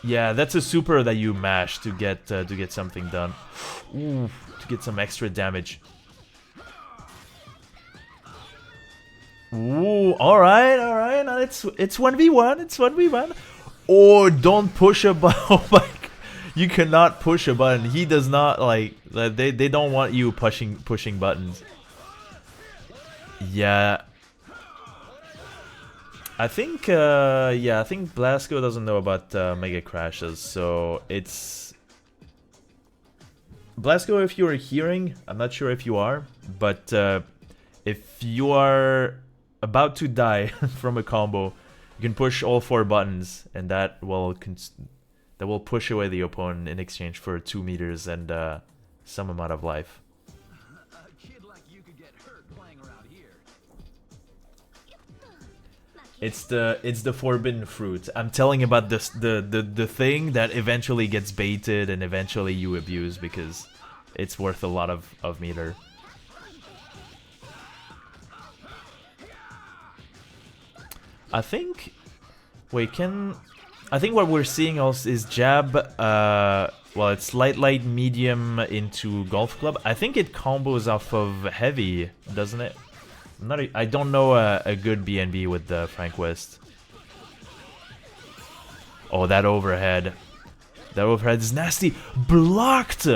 [SPEAKER 1] Yeah, that's a super that you mash to get something done. Ooh, to get some extra damage. Ooh, all right. Now it's 1v1. It's 1v1. Or don't push a button. Oh my! You cannot push a button. He does not like. They don't want you pushing buttons. Yeah. I think Blasco doesn't know about mega crashes, so it's Blasco. If you are hearing, I'm not sure if you are, but if you are about to die from a combo, you can push all 4 buttons, and that will push away the opponent in exchange for 2 meters and some amount of life. It's the forbidden fruit. I'm telling about this the thing that eventually gets baited and eventually you abuse because it's worth a lot of meter. I think I think what we're seeing also is jab, well, it's light, medium into golf club. I think it combos off of heavy, doesn't it? I don't know a good BNB with the Frank West. Oh, that overhead. That overhead is nasty. Blocked!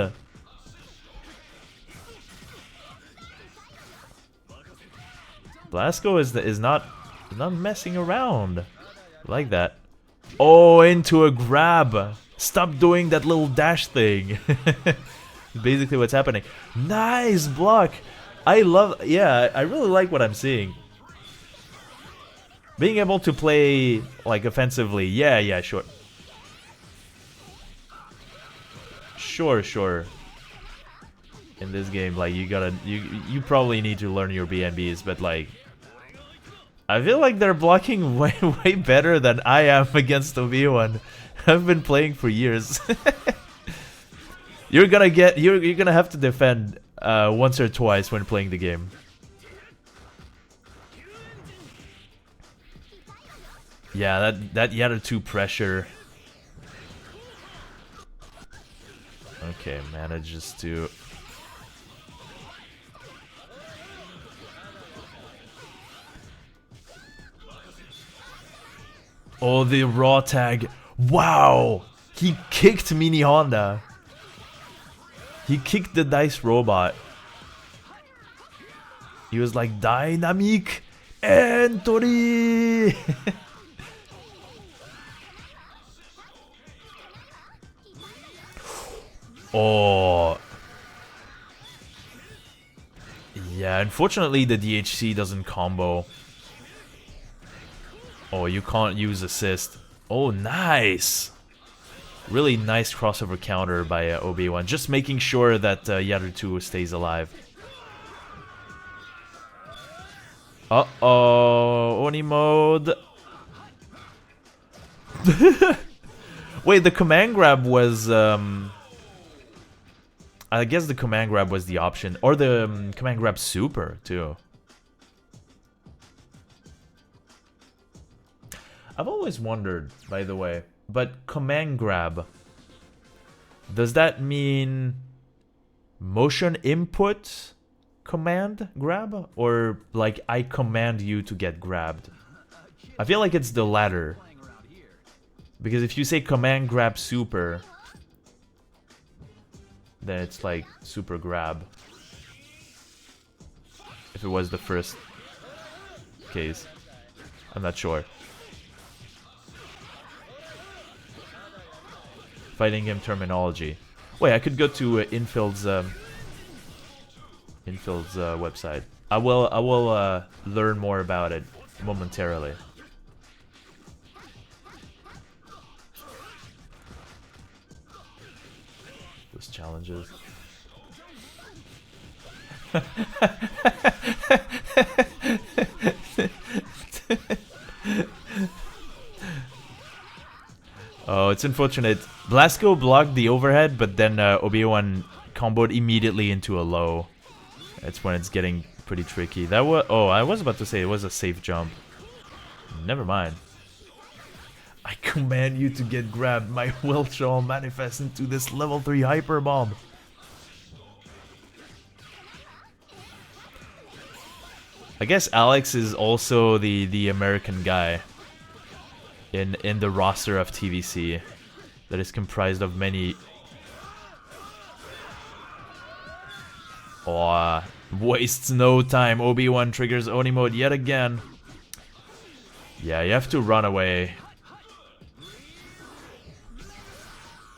[SPEAKER 1] Blasco is not messing around. I like that. Oh, into a grab. Stop doing that little dash thing. Basically what's happening. Nice block. I really like what I'm seeing. Being able to play like offensively. Yeah, sure. Sure. In this game, like you probably need to learn your BNBs, but like I feel like they're blocking way better than I am against Obiiwan. I've been playing for years. You're gonna have to defend once or twice when playing the game. Yeah, that Yada2 pressure. Okay, manages to. Oh, the raw tag. Wow! He kicked Mini Honda. He kicked the dice robot. He was like, dynamic entry! Oh. Yeah, unfortunately the DHC doesn't combo. Oh, you can't use assist. Oh, nice! Really nice crossover counter by Obiiwan. Just making sure that Yada2 stays alive. Uh-oh, Oni mode. Wait, the command grab was, I guess the command grab was the option. Or the command grab super, too. I've always wondered, by the way, but command grab, does that mean motion input command grab? Or like I command you to get grabbed? I feel like it's the latter. Because if you say command grab super, then it's like super grab. If it was the first case. I'm not sure. Fighting game terminology. Wait, I could go to Infield's website. I will learn more about it momentarily. Those challenges. Oh, it's unfortunate. Blasco blocked the overhead, but then Obiiwan comboed immediately into a low. That's when it's getting pretty tricky. That was... Oh, I was about to say it was a safe jump. Never mind. I command you to get grabbed. My will shall manifest into this level 3 hyper bomb. I guess Alex is also the American guy in the roster of TVC that is comprised of many. Oh, wastes no time. Obiiwan triggers Oni mode yet again. Yeah, you have to run away.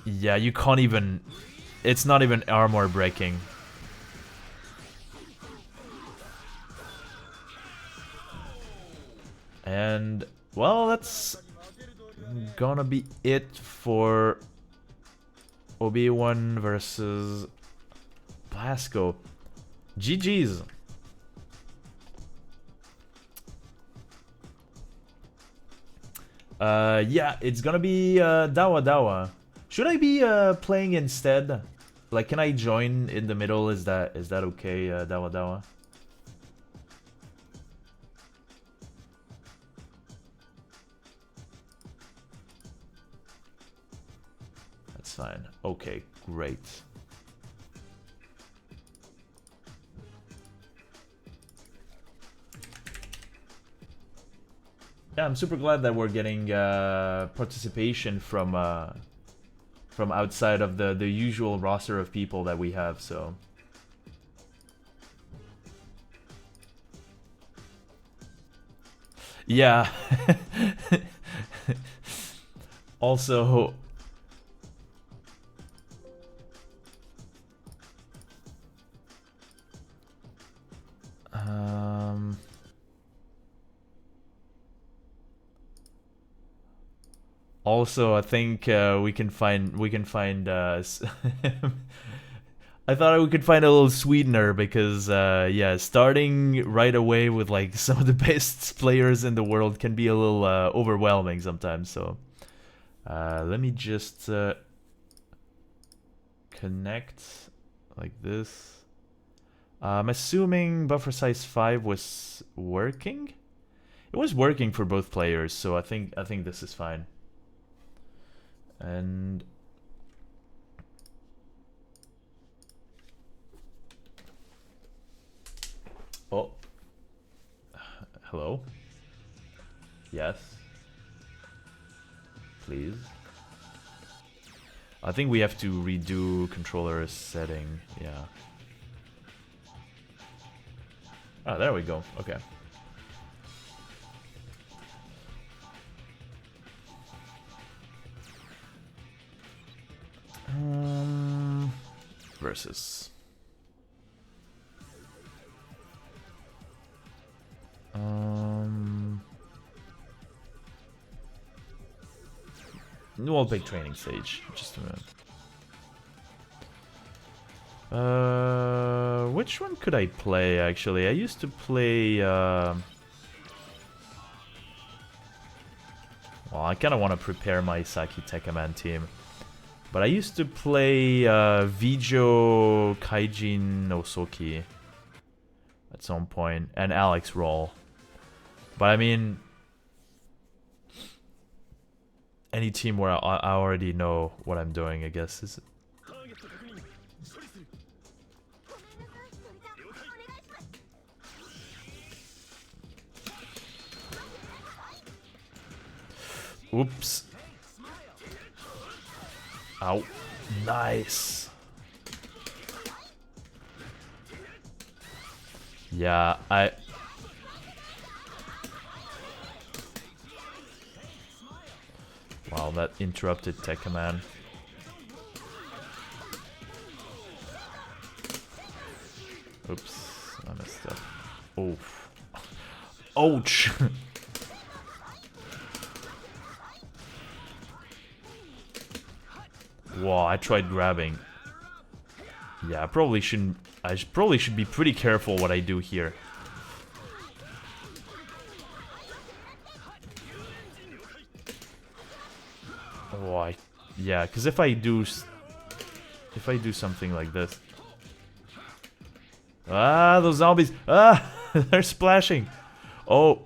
[SPEAKER 1] Yeah, you can't even... It's not even armor breaking. And, well, that's gonna be it for Obiiwan versus Blasco. GG's. Yeah, it's gonna be Dawadawa. Should I be playing instead? Like, can I join in the middle? Is that okay, Dawadawa? That's fine. Okay, great. Yeah, I'm super glad that we're getting participation from outside of the usual roster of people that we have, so... Yeah. Also... Also, I think we can find I thought we could find a little sweetener because yeah, starting right away with like some of the best players in the world can be a little overwhelming sometimes. So let me just connect like this. I'm assuming buffer size 5 was working. It was working for both players, so I think this is fine. And oh, hello. Yes, please. I think we have to redo controller setting. Yeah. Ah, there we go. Okay. Versus. We'll pick training stage. Just a minute. Which one could I play? Actually, I used to play I kind of want to prepare my Saki Tekkaman team. But I used to play Vijo Kaijin Osoki at some point, and Alex Roll. But I mean, any team where I already know what I'm doing, I guess. Is Oops. Ow. Nice. Yeah, Wow, that interrupted Tekkaman. Oops, I messed up. Oof. Ouch! Whoa, I tried grabbing. Yeah, I probably shouldn't. Probably should be pretty careful what I do here. Oh, yeah, because if I do something like this, those zombies, they're splashing. Oh.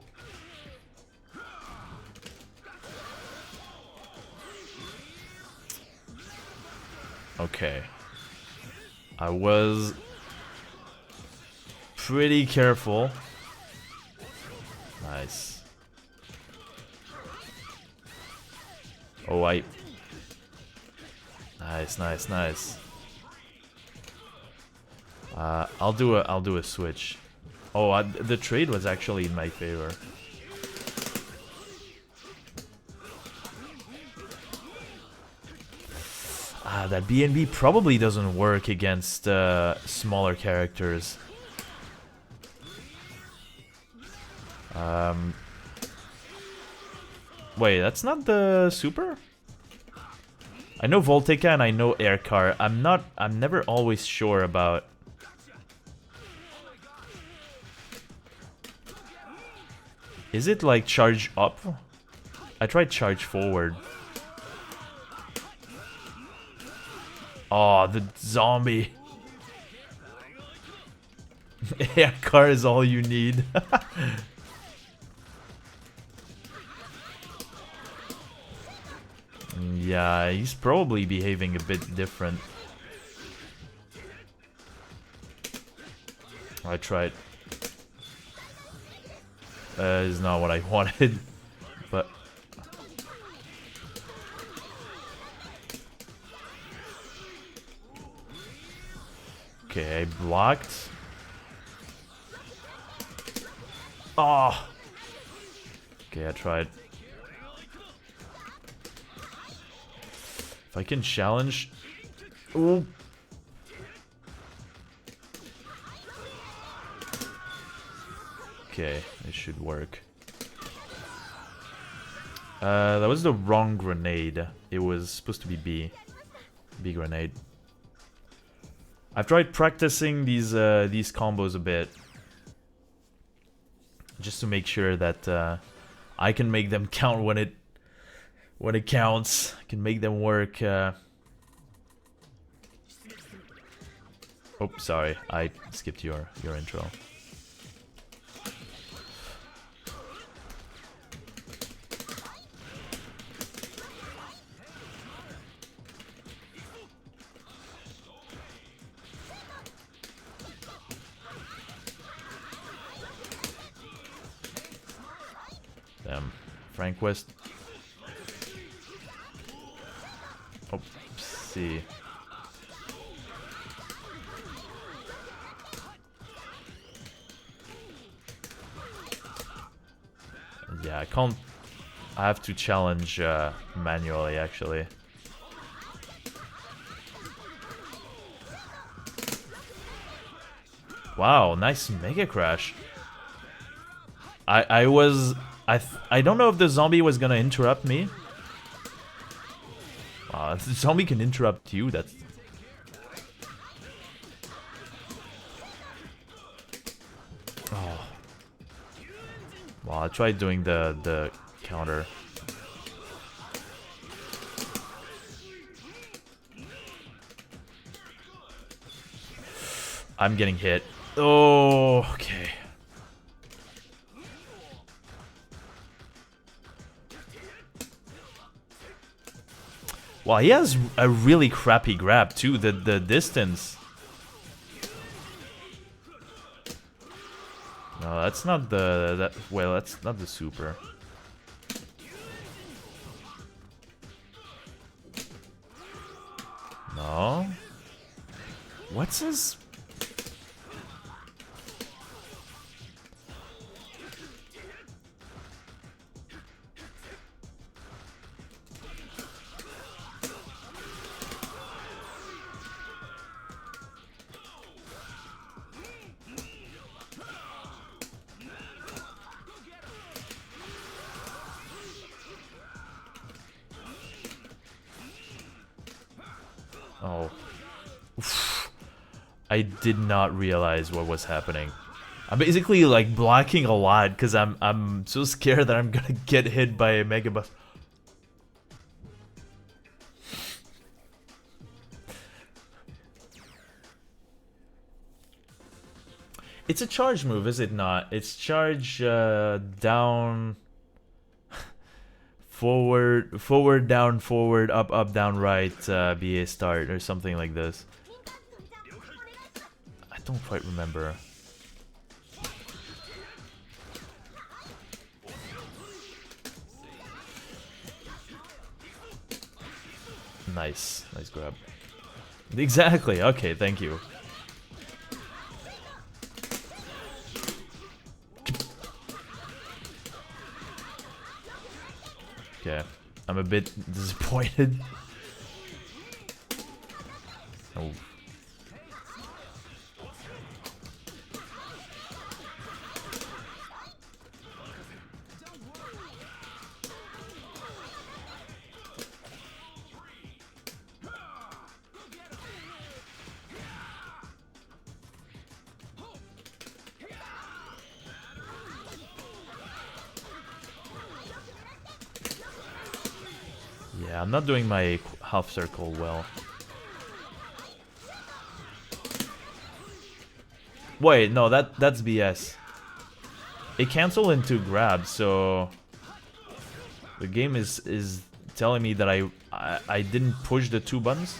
[SPEAKER 1] Okay. I was pretty careful. Nice. Oh, nice, nice, nice. I'll do a switch. Oh, the trade was actually in my favor. That BNB probably doesn't work against smaller characters. Wait, that's not the super? I know Voltica and I know Aircar. I'm never always sure about. Is it like charge up? I tried charge forward. Oh, the zombie. Aircar is all you need. Yeah, he's probably behaving a bit different. I tried. Is not what I wanted, but okay, I blocked. Oh. Okay, I tried. If I can challenge. Ooh. Okay, it should work. That was the wrong grenade. It was supposed to be B. B grenade. I've tried practicing these combos a bit. Just to make sure that I can make them count when it counts. I can make them work. Oh, sorry. I skipped your intro. Damn. Frank West. Oopsie. Yeah, I can't. I have to challenge manually, actually. Wow, nice Mega Crash. I don't know if the zombie was gonna interrupt me. If the zombie can interrupt you, that's... Oh. Well, I tried doing the counter. I'm getting hit. Oh, okay. Well, he has a really crappy grab too. The distance. No, that's not the well, that's not the super. No. What's his? Oh. Oof. I did not realize what was happening. I'm basically like blocking a lot because I'm so scared that I'm gonna get hit by a Mega Buff. It's a charge move, is it not? It's charge down, forward, down, forward, up, down, right, BA start, or something like this. I don't quite remember. Nice grab. Exactly, okay, thank you. Okay, I'm a bit disappointed. Oh. Yeah, I'm not doing my half circle well. Wait, no, that's BS. It canceled into grab, so the game is telling me that I didn't push the 2 buttons.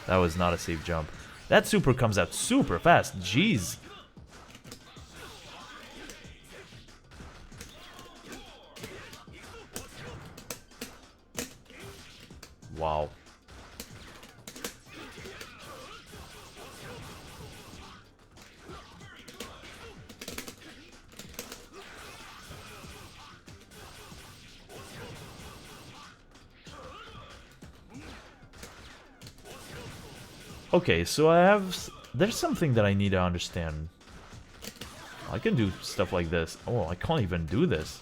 [SPEAKER 1] That was not a safe jump. That super comes out super fast. Jeez. Wow. Okay, so there's something that I need to understand. I can do stuff like this. Oh, I can't even do this.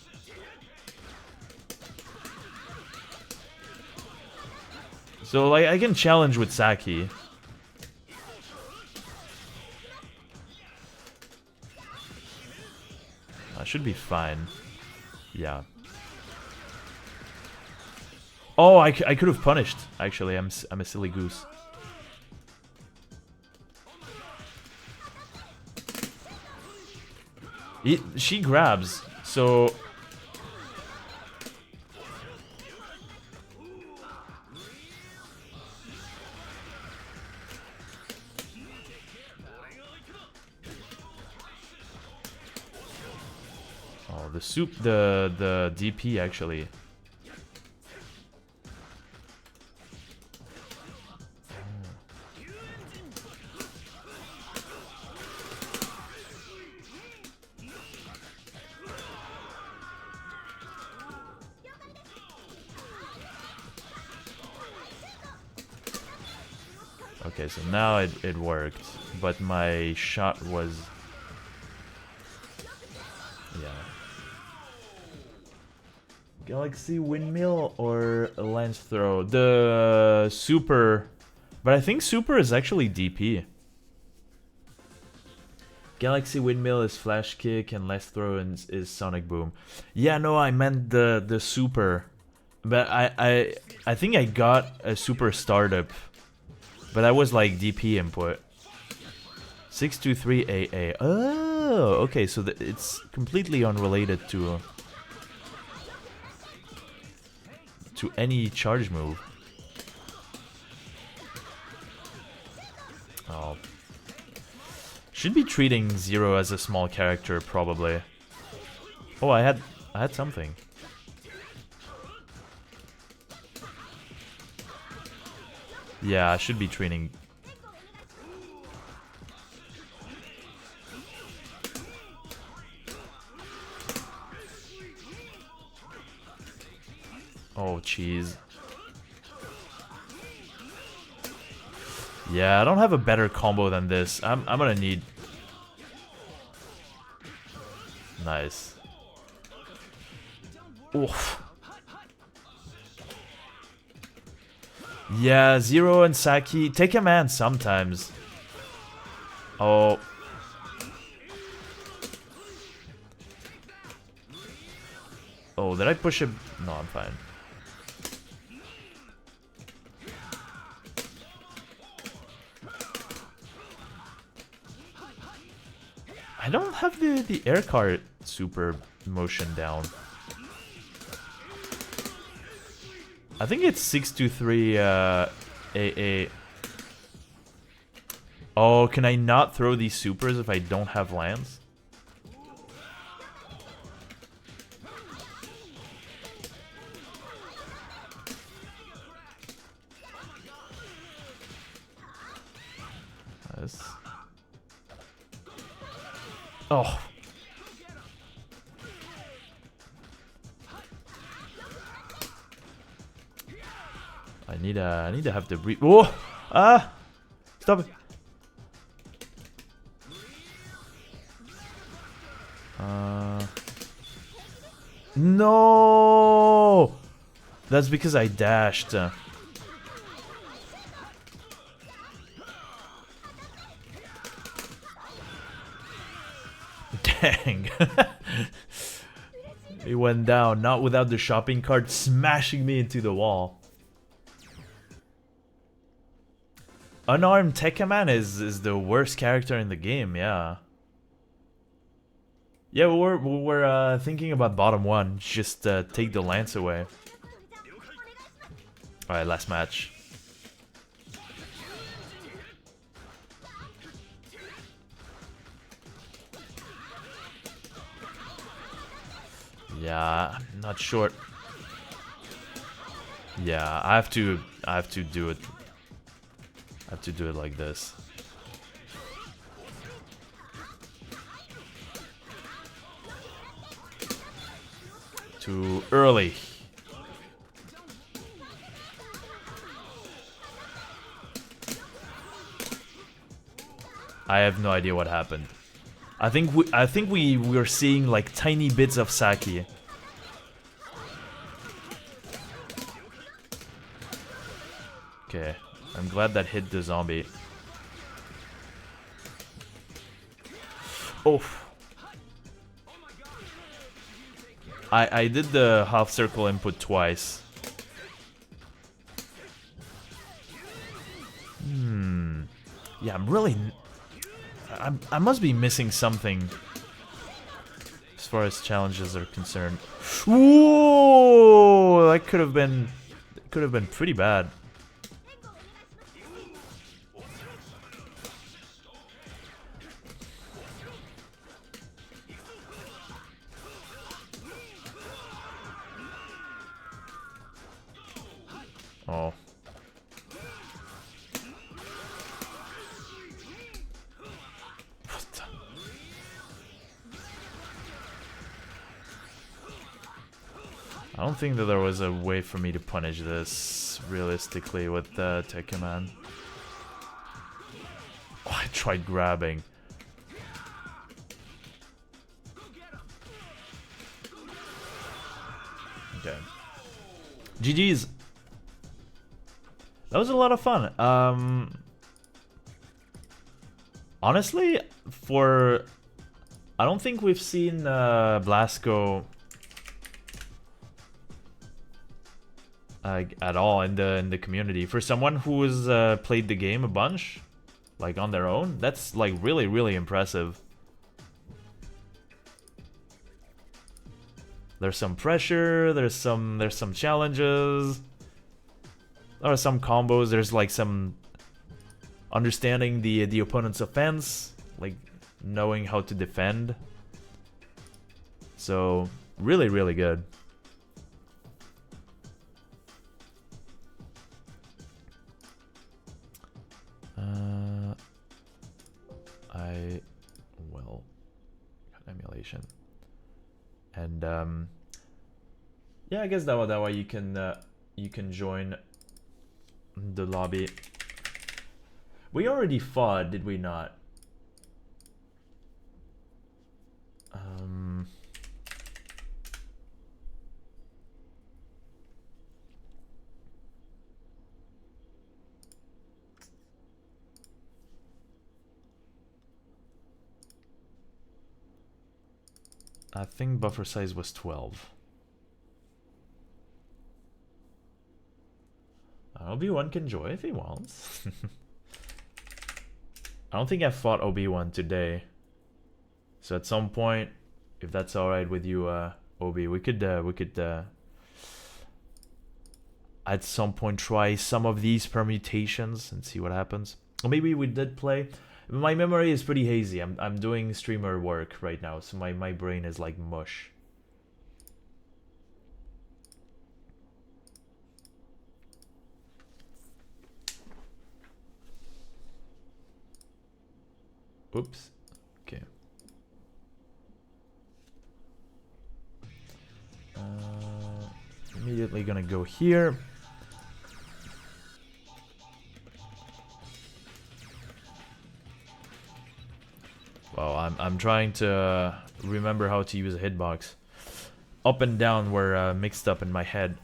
[SPEAKER 1] So, like, I can challenge with Saki. I should be fine. Yeah. Oh, I could have punished. Actually, I'm a silly goose. She grabs, so... Oh, the DP actually. Okay, so now it worked, but my shot was... Yeah. Galaxy Windmill or a Lance Throw? The Super... But I think Super is actually DP. Galaxy Windmill is Flash Kick and Lance Throw is Sonic Boom. Yeah, no, I meant the Super. But I think I got a Super Startup. But that was like DP input. 623 AA. Oh, okay, so it's completely unrelated to any charge move. Oh. Should be treating Zero as a small character, probably. Oh, I had something. Yeah, I should be treating. Oh, jeez. Yeah, I don't have a better combo than this. I'm gonna need. Nice. Oof. Yeah, Zero and Saki take a man sometimes. Oh. Oh, did I push him? No, I'm fine. I don't have the air cart super motion down. I think it's 623 AA. Oh, can I not throw these supers if I don't have lands? Nice. Oh. I need to have the breathe. Oh! Ah! Stop it. No! That's because I dashed. Dang. He went down, not without the shopping cart smashing me into the wall. Unarmed Tekkaman is the worst character in the game, yeah. Yeah, we're thinking about bottom one. Just take the lance away. Alright, last match. Yeah, I'm not sure. Yeah, I have to do it. I have to do it like this. Too early. I have no idea what happened. I think we were seeing like tiny bits of Saki. Okay, I'm glad that hit the zombie. Oh. I did the half circle input twice. Yeah, I'm really. I must be missing something as far as challenges are concerned. Whoa! That could have been pretty bad. Oh. What the? I don't think that there was a way for me to punish this realistically with the Tekkaman. Oh, I tried grabbing. Okay. GG's. That was a lot of fun. Honestly, I don't think we've seen Blasco at all in the community. For someone who has played the game a bunch, like on their own. That's like really, really impressive. There's some pressure, there's some challenges. There are some combos, there's like some understanding the opponent's offense, like knowing how to defend. So really, really good. Well, emulation. And yeah, I guess Dawadawa, you can join the lobby. We already fought, did we not? I think buffer size was 12. Obiiwan can join if he wants. I don't think I fought Obiiwan today. So at some point, if that's alright with you, Obi, we could at some point try some of these permutations and see what happens. Or maybe we did play. My memory is pretty hazy. I'm doing streamer work right now, so my brain is like mush. Oops. Okay. Immediately gonna go here. Well, I'm trying to remember how to use a hitbox. Up and down were mixed up in my head.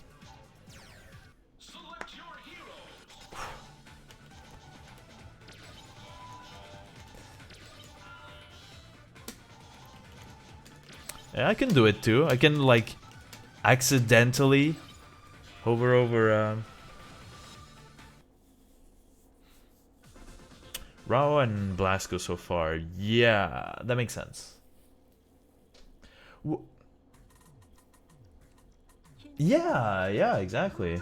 [SPEAKER 1] Yeah, I can do it too. I can like accidentally hover over Rao and Blasco so far. Yeah, that makes sense. Yeah, exactly.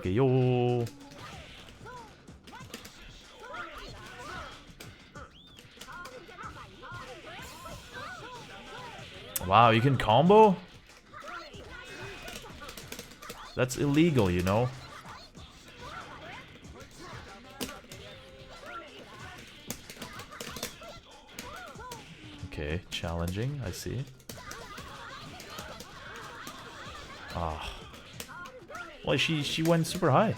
[SPEAKER 1] Yo. Wow, you can combo? That's illegal, you know? Okay, challenging, I see. Ah. Well, she went super high.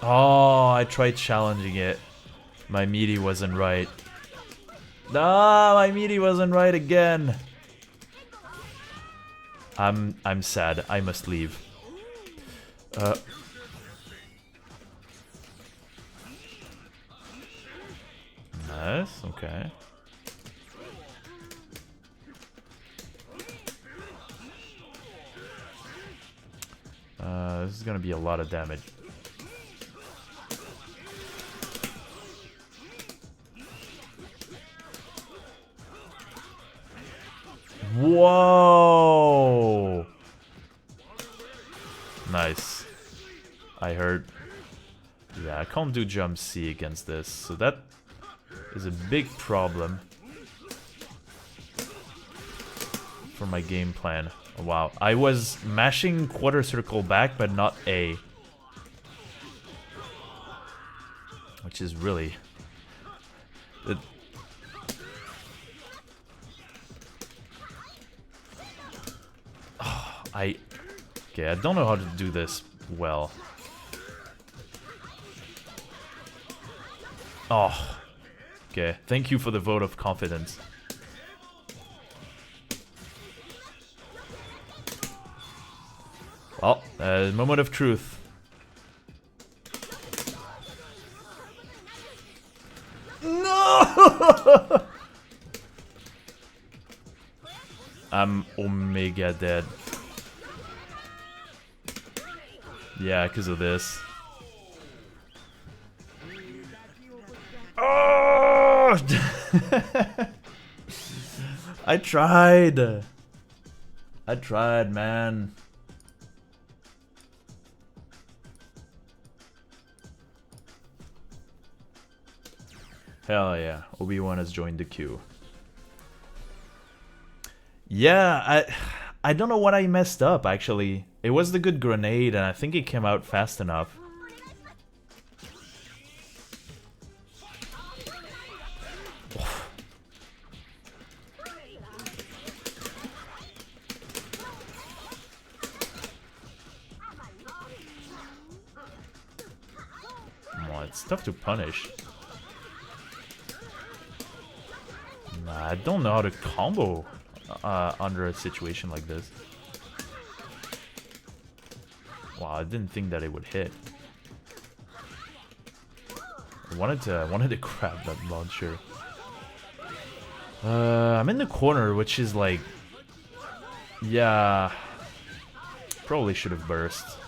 [SPEAKER 1] Oh, I tried challenging it. My meaty wasn't right. Ah, my meaty wasn't right again. I'm sad. I must leave. Nice. Okay. This is gonna be a lot of damage. Whoa! Nice. I heard. Yeah, I can't do jump C against this, so that is a big problem for my game plan. Oh, wow, I was mashing quarter circle back, but not A, which is really. Okay, I don't know how to do this well. Oh. Okay, thank you for the vote of confidence. Oh, moment of truth. No! I'm omega dead. Yeah, because of this. Oh! I tried. I tried, man. Hell yeah, Obiiwan has joined the queue. Yeah, I don't know what I messed up, actually. It was the good grenade, and I think it came out fast enough. Well, it's tough to punish. Nah, I don't know how to combo under a situation like this. Wow, I didn't think that it would hit. I wanted to grab that launcher. I'm in the corner, which is like, yeah, probably should have burst.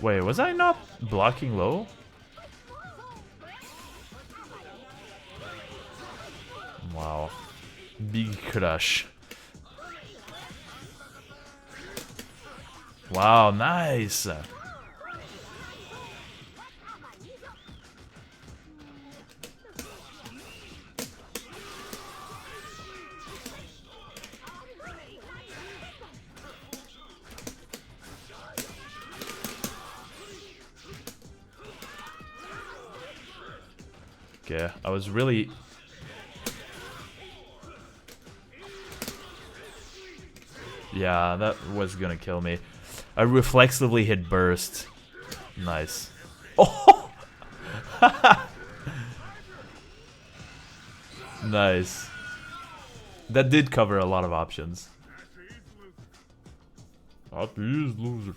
[SPEAKER 1] Wait, was I not blocking low? Wow. Big crush. Wow, nice. Okay, I was really... Yeah, that was gonna kill me. I reflexively hit burst. Nice. Oh! Nice. That did cover a lot of options. Happy is loser.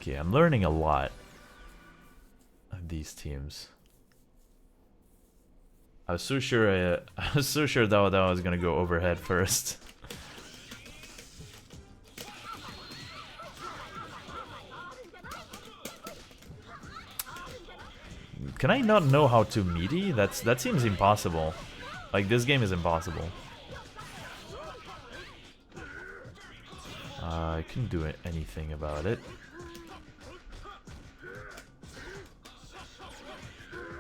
[SPEAKER 1] Okay, I'm learning a lot of these teams. I was so sure Dawadawa was gonna go overhead first. Can I not know how to meaty? That seems impossible. Like, this game is impossible. I couldn't do anything about it.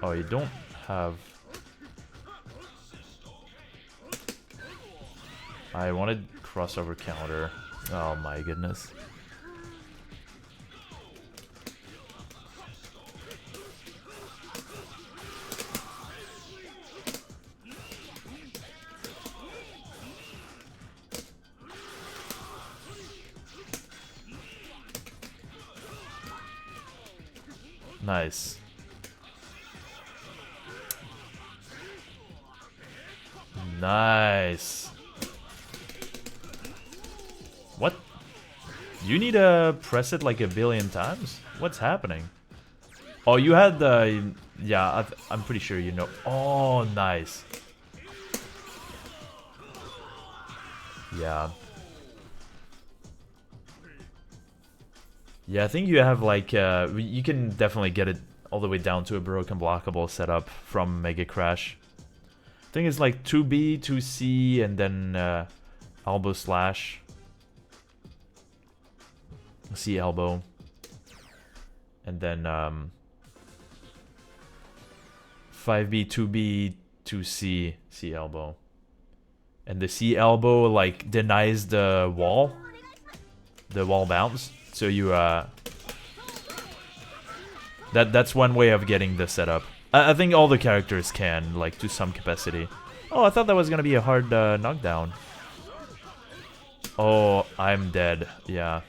[SPEAKER 1] Oh, you don't have... I wanted crossover counter. Oh my goodness. Nice. Nice. What? You need to press it like a billion times? What's happening? Oh, you had the... Yeah, I'm pretty sure you know. Oh, nice. Yeah. Yeah, I think you have like... you can definitely get it all the way down to a broken blockable setup from Mega Crash. I think it's like 2B, 2C, and then elbow slash. C elbow. And then 5B, 2B, 2C, C elbow. And the C elbow like denies the wall bounce. So you that's one way of getting the setup. I think all the characters can, like, to some capacity. Oh, I thought that was gonna be a hard knockdown. Oh, I'm dead. Yeah.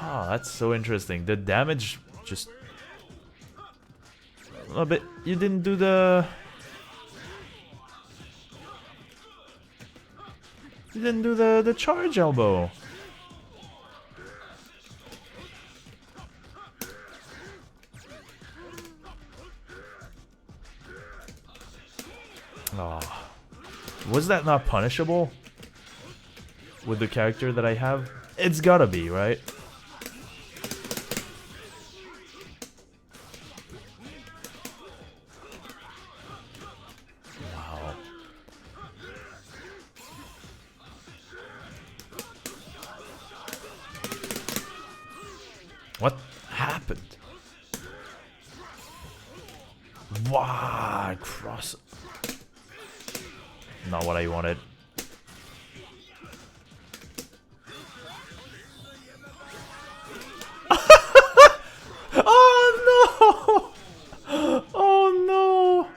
[SPEAKER 1] Oh, that's so interesting. The damage just... a little bit... You didn't do the... You didn't do the charge elbow. Oh. Was that not punishable? With the character that I have? It's gotta be, right? Wow. What happened? Wow, cross. Not what I wanted. Oh no! Oh no!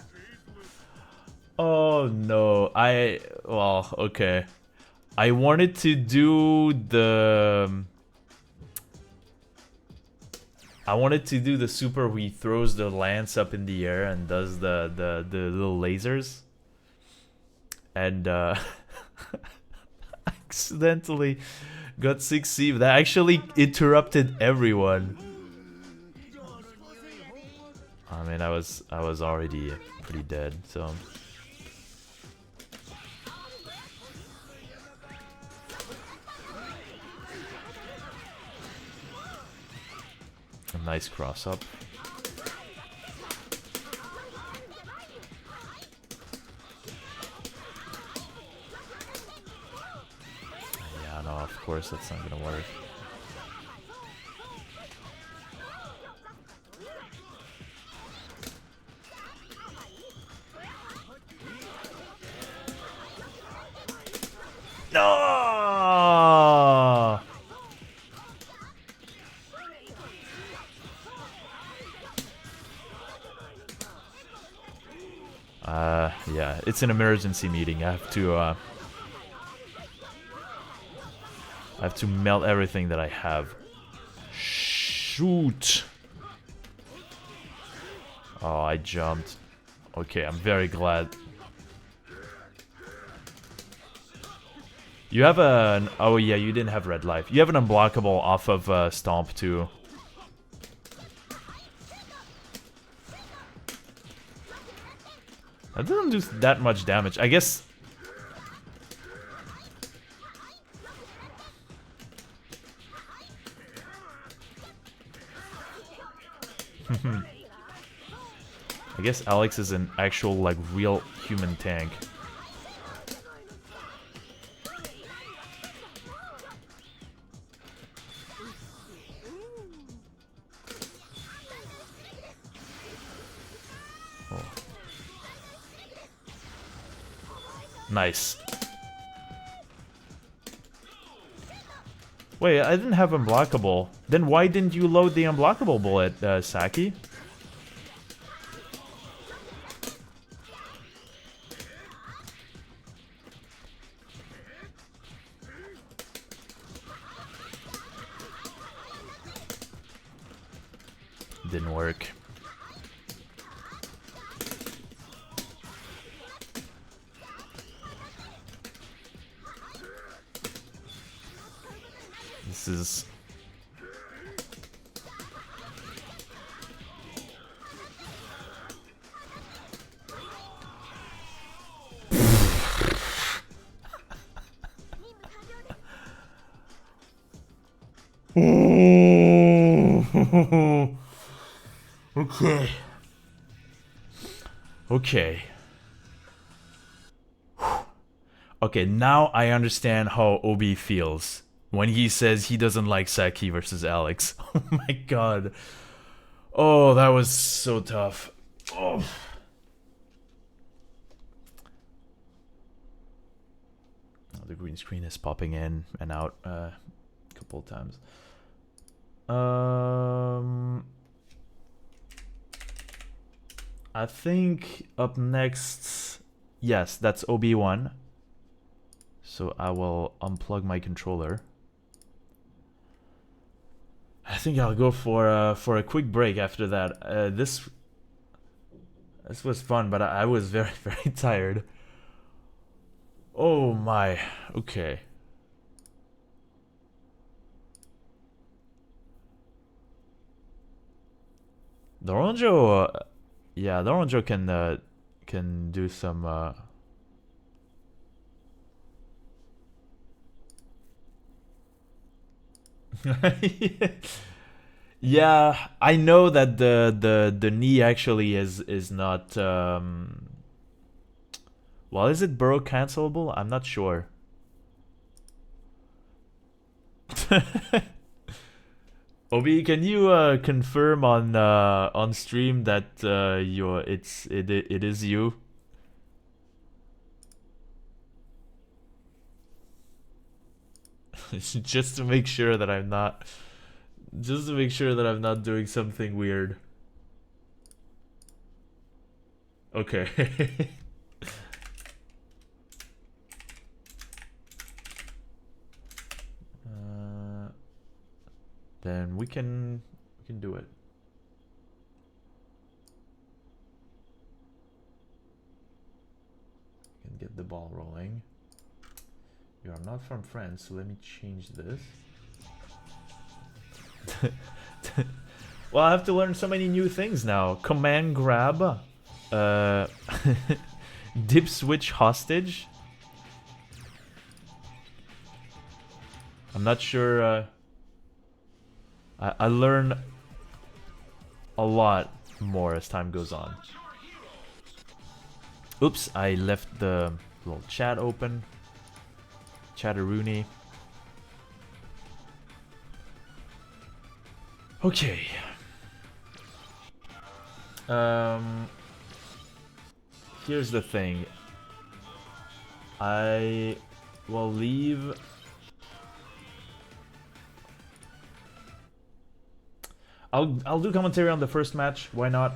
[SPEAKER 1] Oh no! Well, okay. I wanted to do the... I wanted to do the super where he throws the lance up in the air and does the little lasers. And accidentally got 6C. That actually interrupted everyone. I mean, I was already pretty dead, so... A nice cross up. Yeah, no, of course that's not gonna work. No! Yeah, it's an emergency meeting. I have to melt everything that I have. Shoot! Oh, I jumped. Okay, I'm very glad. You have an... Oh yeah, you didn't have red life. You have an unblockable off of Stomp too. That doesn't do that much damage. I guess... I guess Alex is an actual, like, real human tank. Oh. Nice. Wait, I didn't have unblockable. Then why didn't you load the unblockable bullet, Saki? Didn't work. This is... Okay. Okay. Okay, now I understand how Obi feels when he says he doesn't like Saki versus Alex. Oh my god. Oh, that was so tough. Oh. The green screen is popping in and out a couple of times. I think up next, yes, that's Obiiwan. So I will unplug my controller. I think I'll go for a quick break after that. This was fun, but I was very, very tired. Oh my, okay. Doronjo, yeah, Doronjo can do some. Yeah, I know that the knee actually is not. Well, is it burrow cancelable? I'm not sure. Obi, can you confirm on stream that it is you? Just to make sure that I'm not doing something weird. Okay. Then we can do it. We can get the ball rolling. You are not from France, so let me change this. Well, I have to learn so many new things now. Command grab, dip switch hostage. I'm not sure. I learn a lot more as time goes on. Oops, I left the little chat open. Chatteroony. Okay. Here's the thing. I will leave. I'll do commentary on the first match. Why not?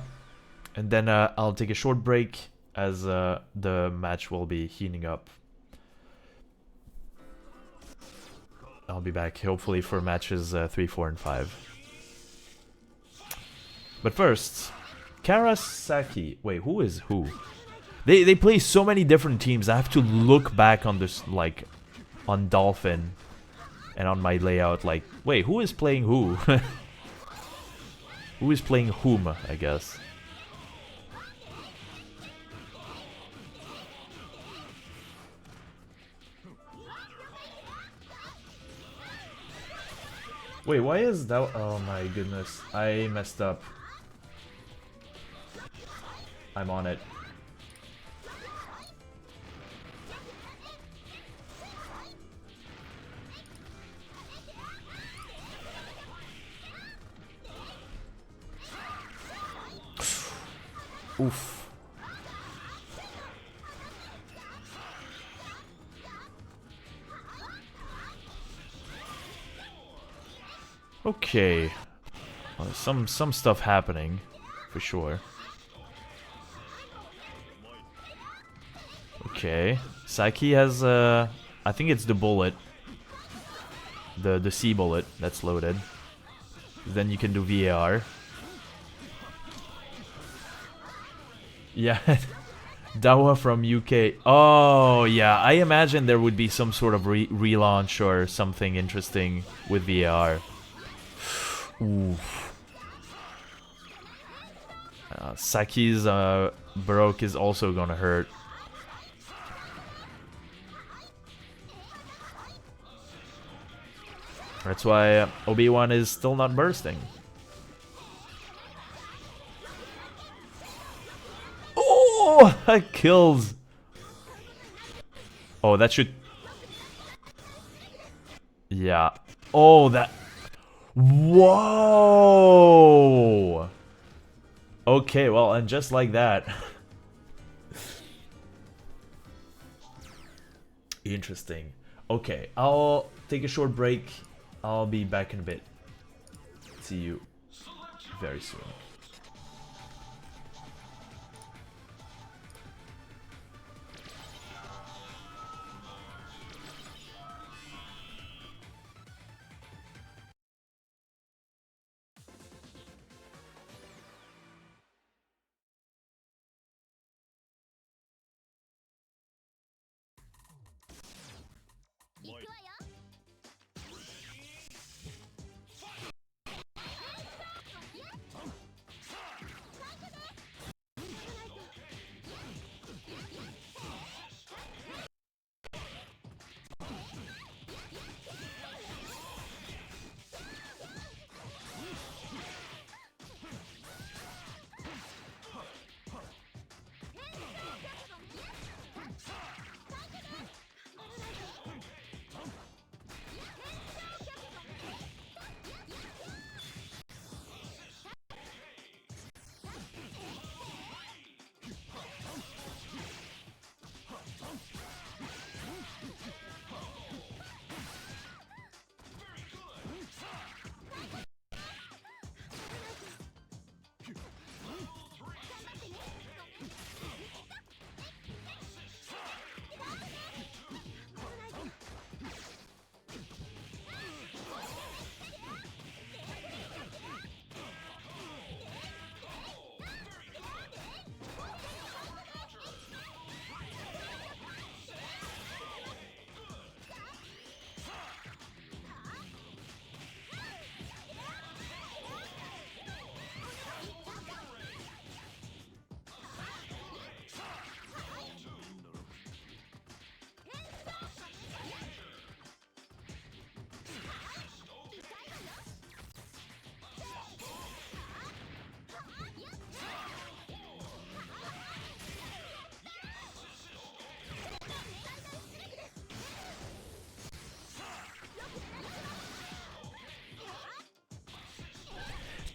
[SPEAKER 1] And then I'll take a short break as the match will be heating up. I'll be back hopefully for matches 3, 4, and 5. But first, Karasaki. Wait, who is who? They play so many different teams. I have to look back on this, like, on Dolphin and on my layout. Like, wait, who is playing who? Who is playing whom, I guess. Wait, why is that? Oh my goodness, I messed up. I'm on it. Oof. Okay. Well, some stuff happening, for sure. Okay. Saki has I think it's the bullet. The C bullet that's loaded. Then you can do VAR. Yeah. Dawa from UK. Oh, yeah. I imagine there would be some sort of relaunch or something interesting with VAR. Oof. Saki's Baroque is also gonna hurt. That's why Obiiwan is still not bursting. Oh, that kills. Oh, that should... Yeah. Oh, that... Whoa! Okay, well, and just like that... Interesting. Okay, I'll take a short break. I'll be back in a bit. See you very soon.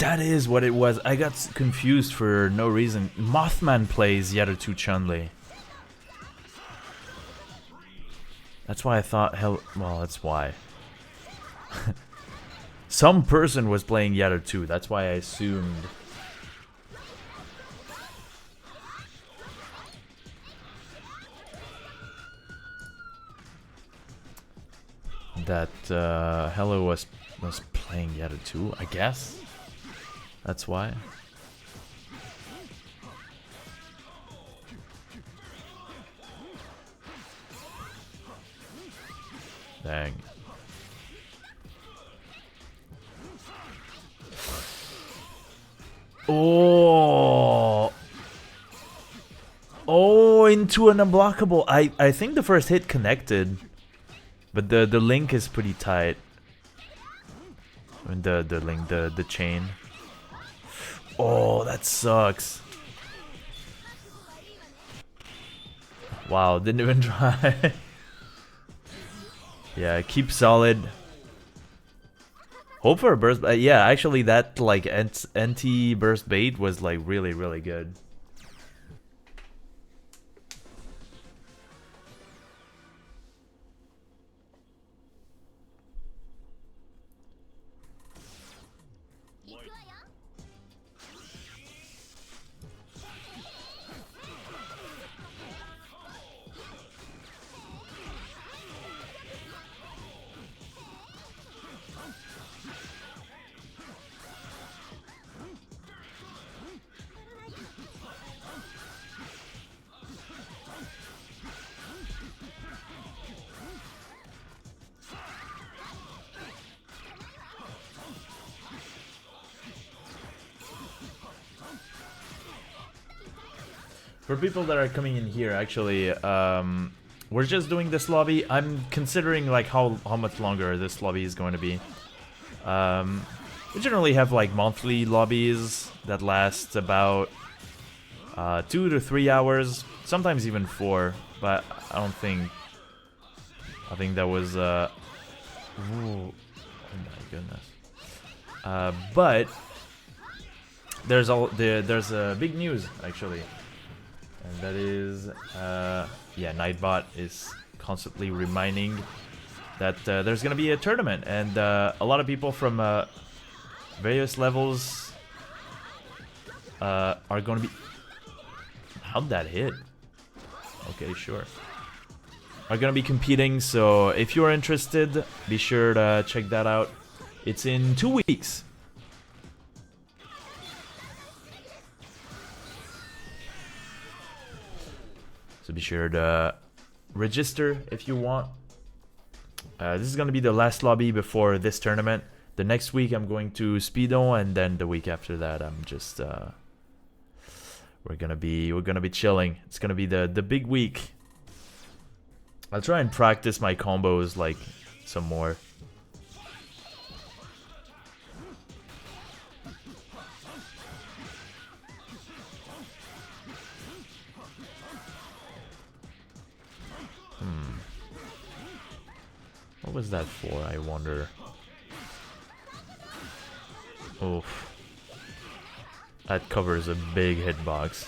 [SPEAKER 1] That is what it was. I got confused for no reason. Mothman plays Yarutu Chun-Li. That's why I thought, well, that's why. Some person was playing Yarutu. That's why I assumed. That Hello was playing Yarutu, I guess. That's why. Dang. Oh. Oh, into an unblockable. I think the first hit connected. But the link is pretty tight. I mean, the link, the chain. Oh, that sucks. Wow, didn't even try. Yeah, keep solid. Hope for a burst. Yeah, actually, that like anti-burst bait was like really, really good. For people that are coming in here, actually, we're just doing this lobby. I'm considering like how much longer this lobby is going to be. We generally have like monthly lobbies that last about 2 to 3 hours, sometimes even 4. But I don't think. I think that was. Ooh, oh my goodness. But there's a big news actually. And that is, yeah, Nightbot is constantly reminding that there's gonna be a tournament, and a lot of people from various levels are gonna be. How'd that hit? Okay, sure. Are gonna be competing, so if you're interested, be sure to check that out. It's in 2 weeks. So be sure to register if you want. This is going to be the last lobby before this tournament. The next week I'm going to Speedo, and then the week after that I'm just we're gonna be chilling. It's gonna be the big week. I'll try and practice my combos like some more. What was that for, I wonder? Oof. That covers a big hitbox.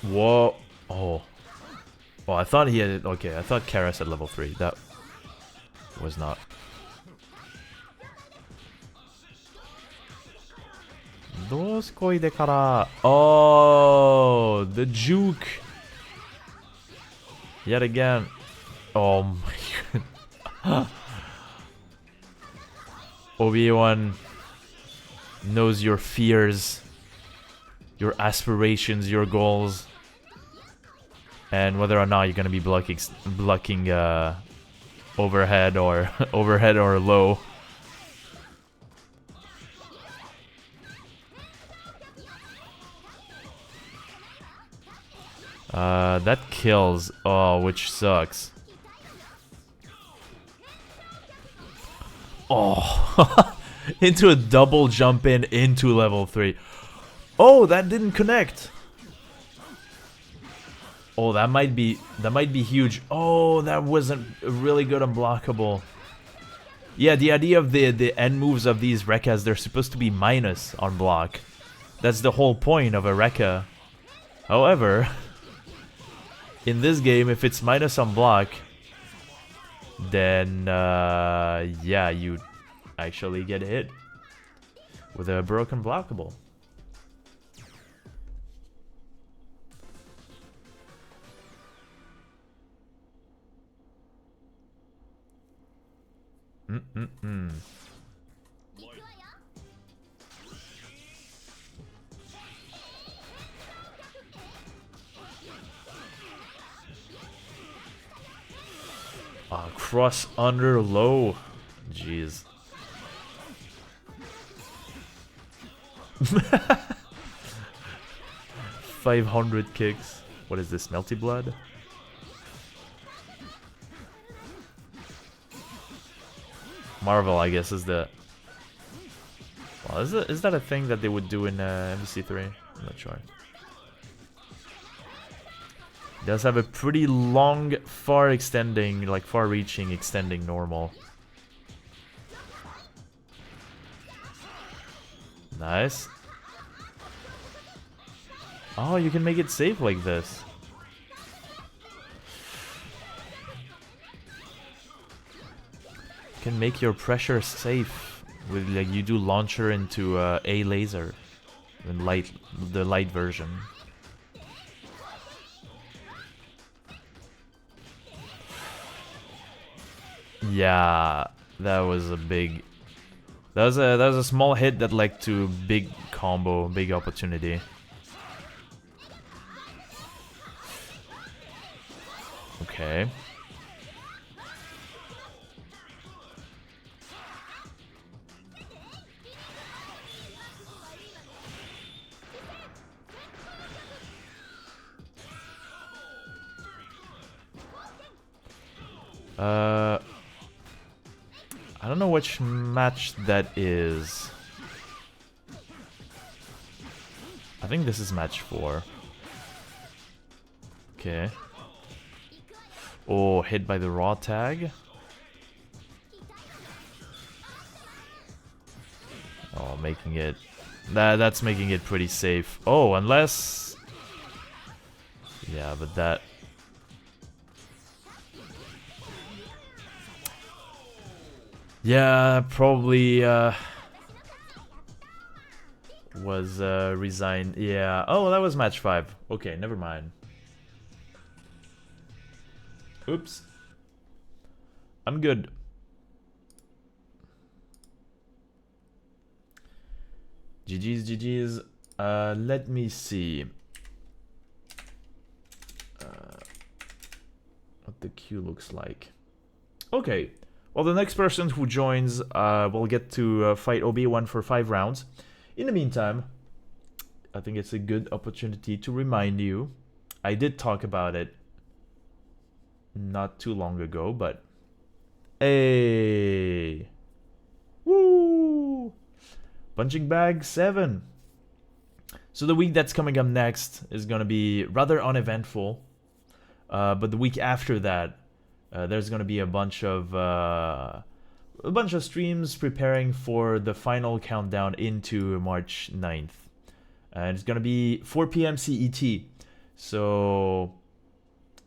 [SPEAKER 1] Whoa. Oh. Oh, I thought he had it. Okay, I thought Karas at level 3. That was not. Oh, the juke. Yet again. Oh my god. Obiiwan knows your fears, your aspirations, your goals, and whether or not you're gonna be blocking overhead or overhead or low. That kills. Oh, which sucks. Oh, into a double jump in into level 3. Oh, that didn't connect. Oh, that might be huge. Oh, that wasn't really good unblockable. Yeah, the idea of the end moves of these Rekkas, they're supposed to be minus on block. That's the whole point of a Rekka. However, in this game, if it's minus on block, then yeah, you actually get hit with a broken blockable. Cross under low. Jeez. 500 kicks. What is this, Melty Blood? Marvel, I guess, is the... Well, is that a thing that they would do in MVC3? I'm not sure. It does have a pretty long, far-extending, like far-reaching, extending normal. Nice. Oh, you can make it safe like this. You can make your pressure safe with, like, you do launcher into A laser in the light version. Yeah, that was a big... That was a small hit that led to big combo, big opportunity. Okay. I don't know which match that is. I think this is match 4. Okay. Oh, hit by the raw tag. Oh, making it... That's making it pretty safe. Oh, unless... Yeah, but that... Yeah, probably was resigned. Yeah. Oh, that was match 5. Okay, never mind. Oops. I'm good. GG's, GG's. Let me see. What the queue looks like. Okay. Well, the next person who joins will get to fight Obiiwan for 5 rounds. In the meantime, I think it's a good opportunity to remind you. I did talk about it not too long ago, but... Hey! Woo! Punching Bag 7. So the week that's coming up next is going to be rather uneventful. But the week after that, there's going to be a bunch of streams preparing for the final countdown into March 9th. And it's going to be 4 p.m. CET. So,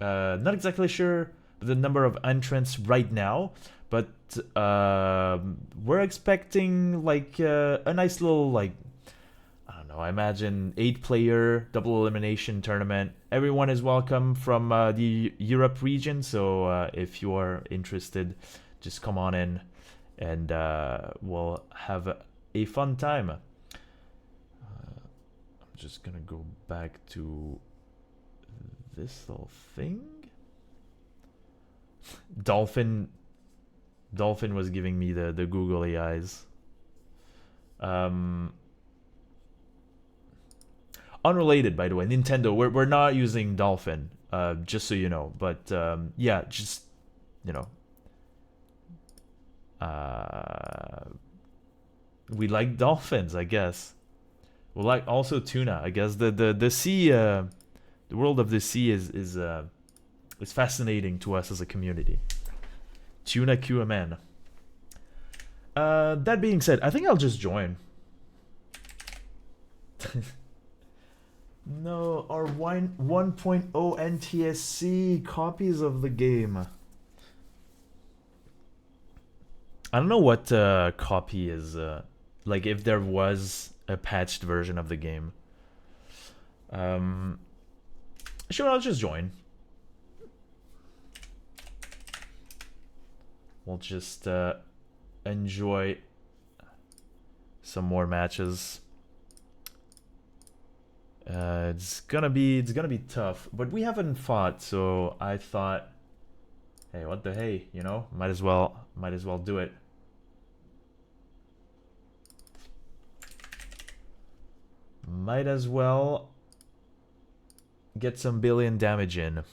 [SPEAKER 1] not exactly sure the number of entrants right now, but we're expecting like a nice little, like, I don't know, I imagine 8-player double elimination tournament. Everyone is welcome from the Europe region, so if you are interested, just come on in and we'll have a fun time. I'm just gonna go back to this little thing. Dolphin was giving me the googly eyes. Unrelated, by the way, Nintendo, we're not using Dolphin, just so you know. But yeah, just, you know, we like dolphins, I guess. We like also tuna, I guess. The The world of the sea is fascinating to us as a community. Tuna QMN. That being said, I think I'll just join. No, our 1.0 NTSC copies of the game. I don't know what copy is, like if there was a patched version of the game. Sure, I'll just join. We'll just enjoy some more matches. It's gonna be tough, but we haven't fought, so I thought, hey, what the hey, you know, might as well do it. Might as well get some billion damage in.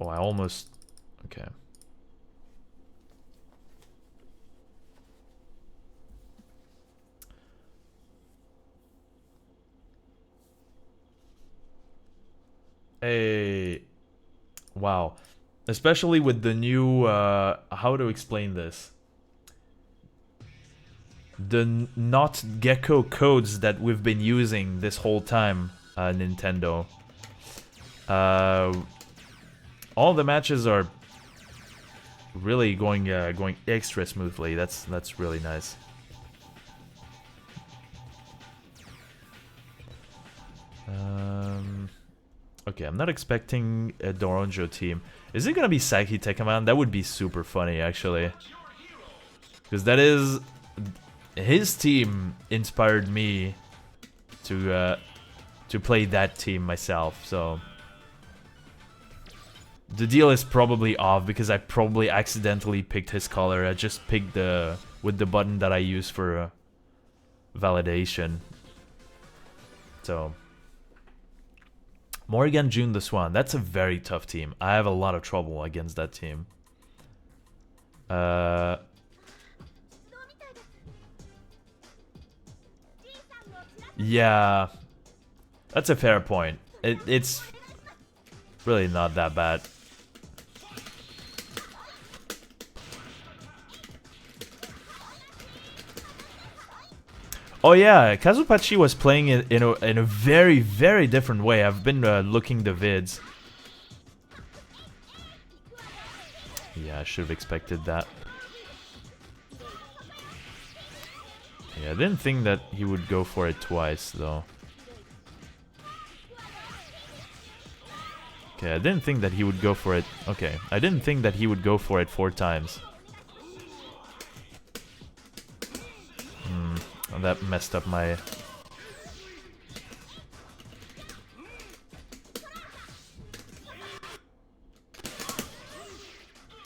[SPEAKER 1] Oh, I almost... Okay. Hey. Wow. Especially with the new... how to explain this? The not gecko codes that we've been using this whole time, Nintendo. All the matches are really going extra smoothly. That's really nice. Okay, I'm not expecting a Doronjo team. Is it gonna be Saki Tekkaman? That would be super funny, actually. Because that is... His team inspired me to play that team myself, so... The deal is probably off because I probably accidentally picked his color. I just picked with the button that I use for validation. So... Morrigan June the Swan. That's a very tough team. I have a lot of trouble against that team. Yeah. That's a fair point. It's really not that bad. Oh yeah, Kazupachi was playing it in a very, very different way. I've been looking the vids. Yeah, I should have expected that. Yeah, I didn't think that he would go for it twice, though. Okay, I didn't think that he would go for it. Okay, I didn't think that he would go for it 4 times. That messed up my...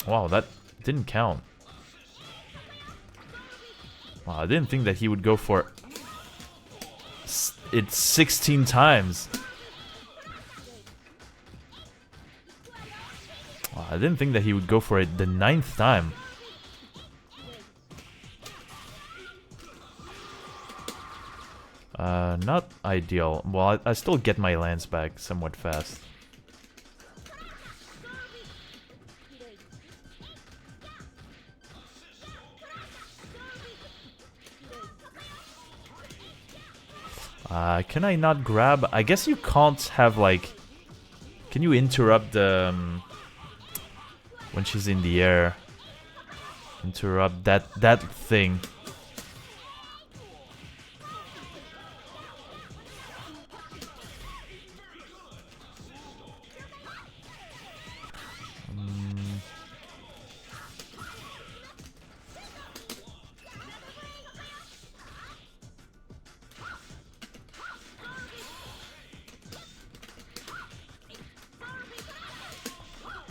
[SPEAKER 1] Wow, that didn't count. Wow, I didn't think that he would go for it 16 times. Wow, I didn't think that he would go for it the 9th time. Not ideal. Well, I still get my lands back somewhat fast. Can I not grab? I guess you can't have, like... Can you interrupt the... when she's in the air? Interrupt that thing.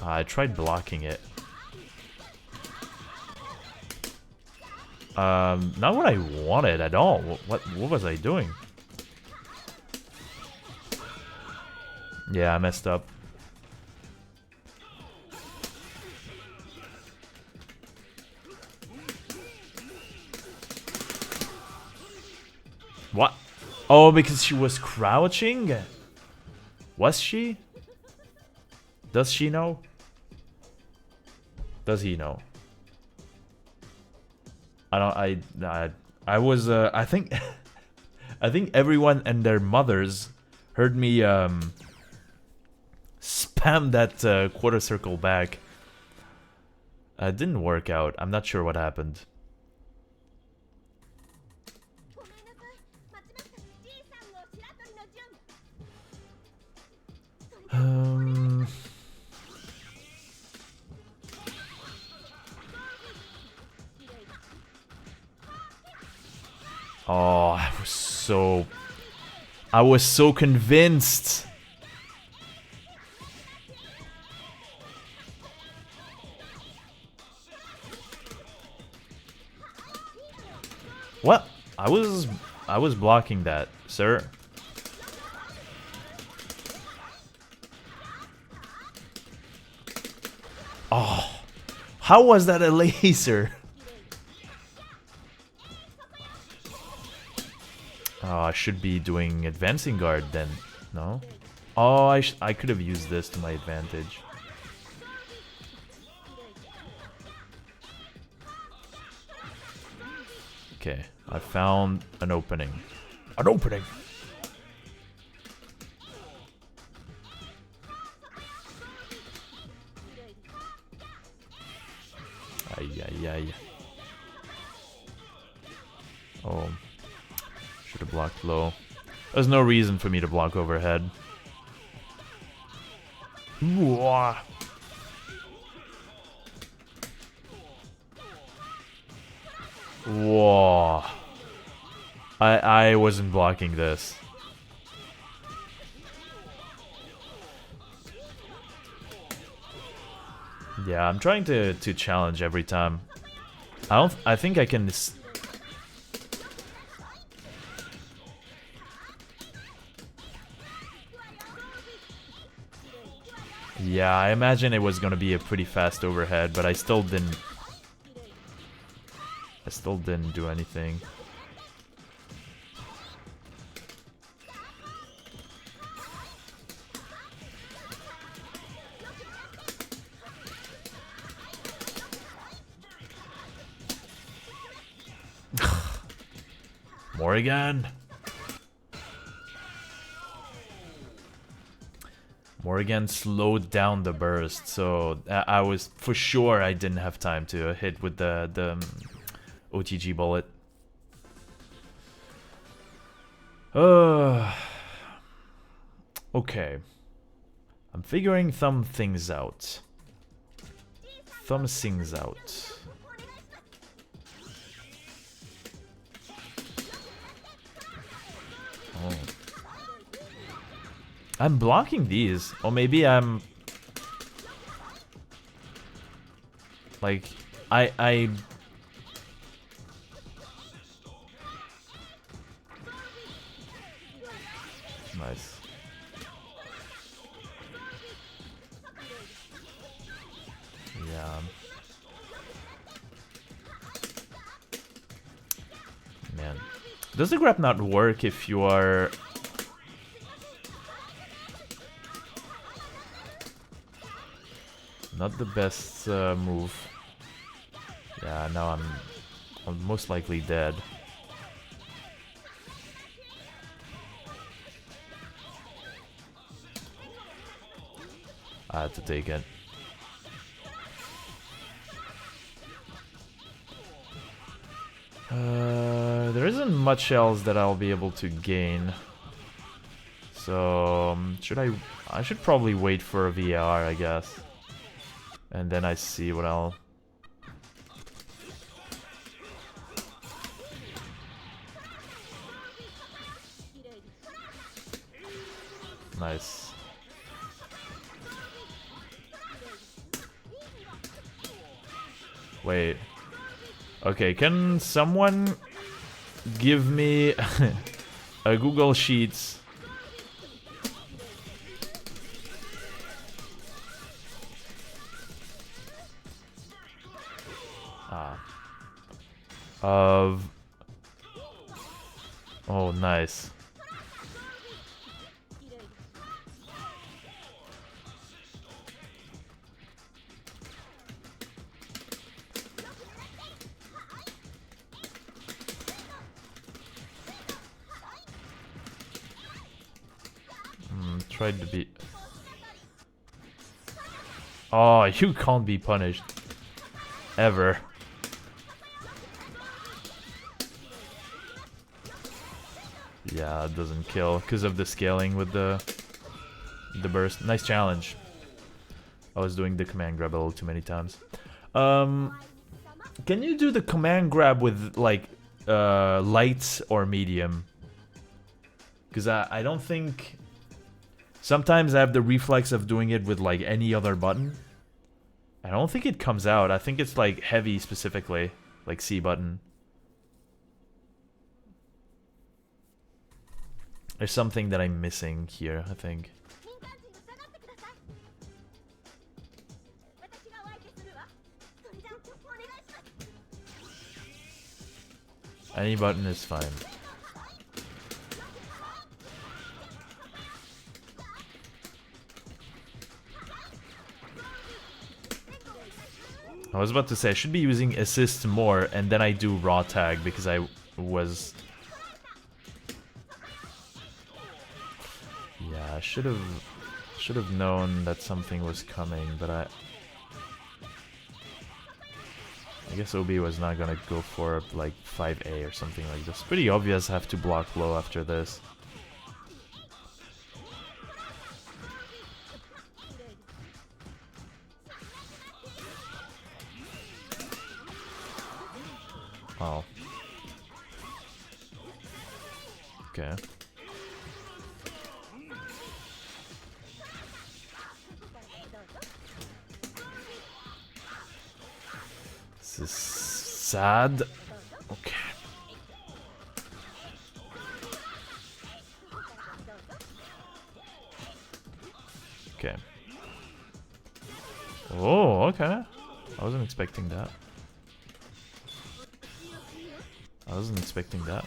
[SPEAKER 1] I tried blocking it. Not what I wanted at all. What was I doing? Yeah, I messed up. What? Oh, because she was crouching? Was she? Does she know? Does he know? I don't. I was. I think. I think everyone and their mothers heard me spam that quarter circle back. It didn't work out. I'm not sure what happened. Oh, I was so convinced. What? I was blocking that, sir. Oh, how was that a laser? Oh, I should be doing advancing guard then, no? Oh, I could have used this to my advantage. Okay, I found an opening. An opening! Ay, ay, ay. Oh. Should have blocked low. There's no reason for me to block overhead. Whoa. Whoa. I wasn't blocking this. Yeah, I'm trying to challenge every time. I think I can. Yeah, I imagine it was gonna be a pretty fast overhead, but I still didn't do anything. Morrigan. Morrigan slowed down the burst, so I was for sure I didn't have time to hit with the OTG bullet. Okay. I'm figuring some things out. Some things out. Oh. I'm blocking these. Or maybe I'm... Like, I... Nice. Yeah. Man. Does the grab not work if you are... Not the best move. Yeah, now I'm most likely dead. I had to take it. There isn't much else that I'll be able to gain. So, I should probably wait for a VAR, I guess. And then I see what I'll... Nice. Wait. Okay, can someone give me a Google Sheets? Of... Oh, nice. tried to be... Oh, you can't be punished. Ever. Yeah, it doesn't kill because of the scaling with the burst. Nice challenge. I was doing the command grab a little too many times. Can you do the command grab with like light or medium? Because I don't think... Sometimes I have the reflex of doing it with like any other button. I don't think it comes out. I think it's like heavy specifically, like C button. There's something that I'm missing here, I think. Any button is fine. I was about to say I should be using assist more and then I do raw tag because I was... Yeah, I should have known that something was coming, but I guess Obi was not gonna go for like 5A or something like this. Pretty obvious I have to block low after this. Oh. Okay. This is sad. Okay. Okay. Oh, okay. I wasn't expecting that. I wasn't expecting that.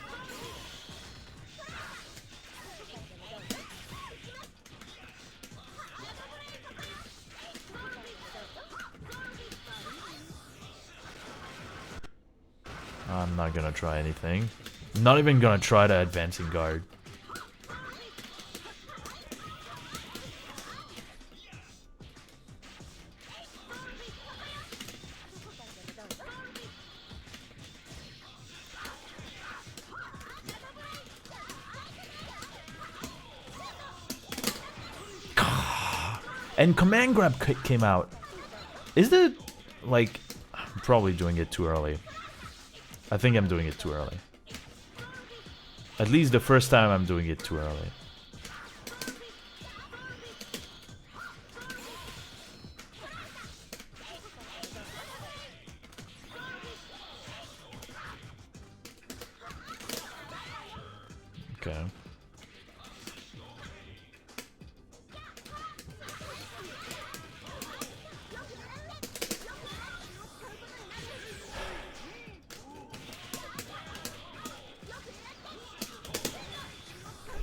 [SPEAKER 1] I'm not gonna try anything. I'm not even gonna try to advancing guard. And command grab came out. Is it like... I'm probably doing it too early. I think I'm doing it too early. At least the first time I'm doing it too early. Okay.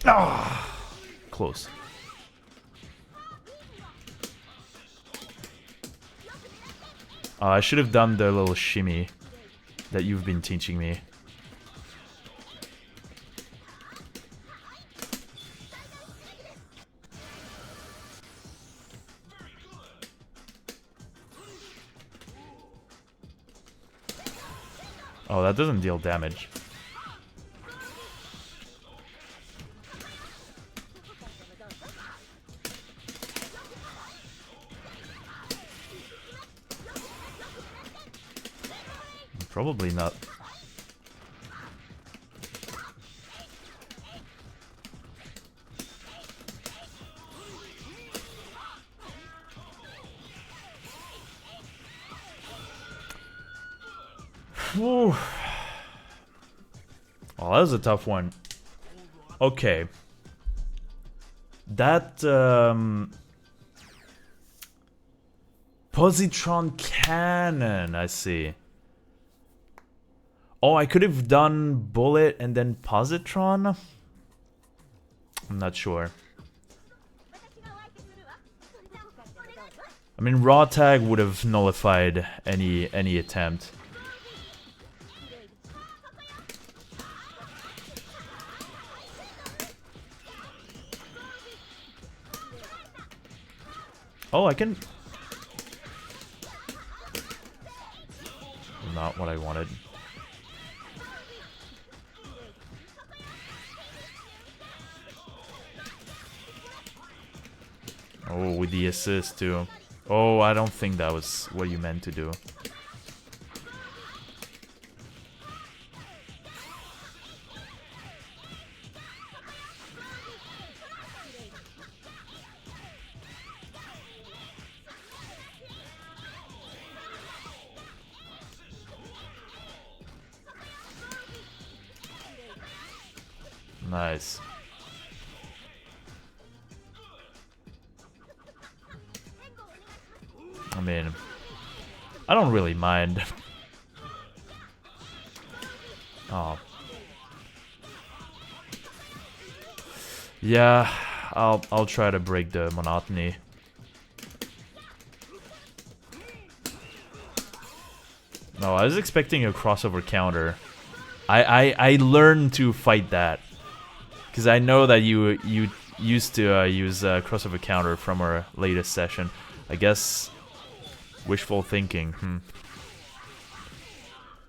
[SPEAKER 1] Ah, close. I should have done the little shimmy that you've been teaching me. Oh, that doesn't deal damage. Probably not. Whew. Oh, that was a tough one. Okay. That positron cannon, I see. Oh, I could have done bullet and then positron? I'm not sure. I mean, raw tag would have nullified any attempt. Oh, I can... Not what I wanted. Oh, with the assist too. Oh, I don't think that was what you meant to do. Nice. I mean, I don't really mind. Oh. Yeah, I'll try to break the monotony. No, I was expecting a crossover counter. I learned to fight that. Because I know that you used to use crossover counter from our latest session. I guess wishful thinking.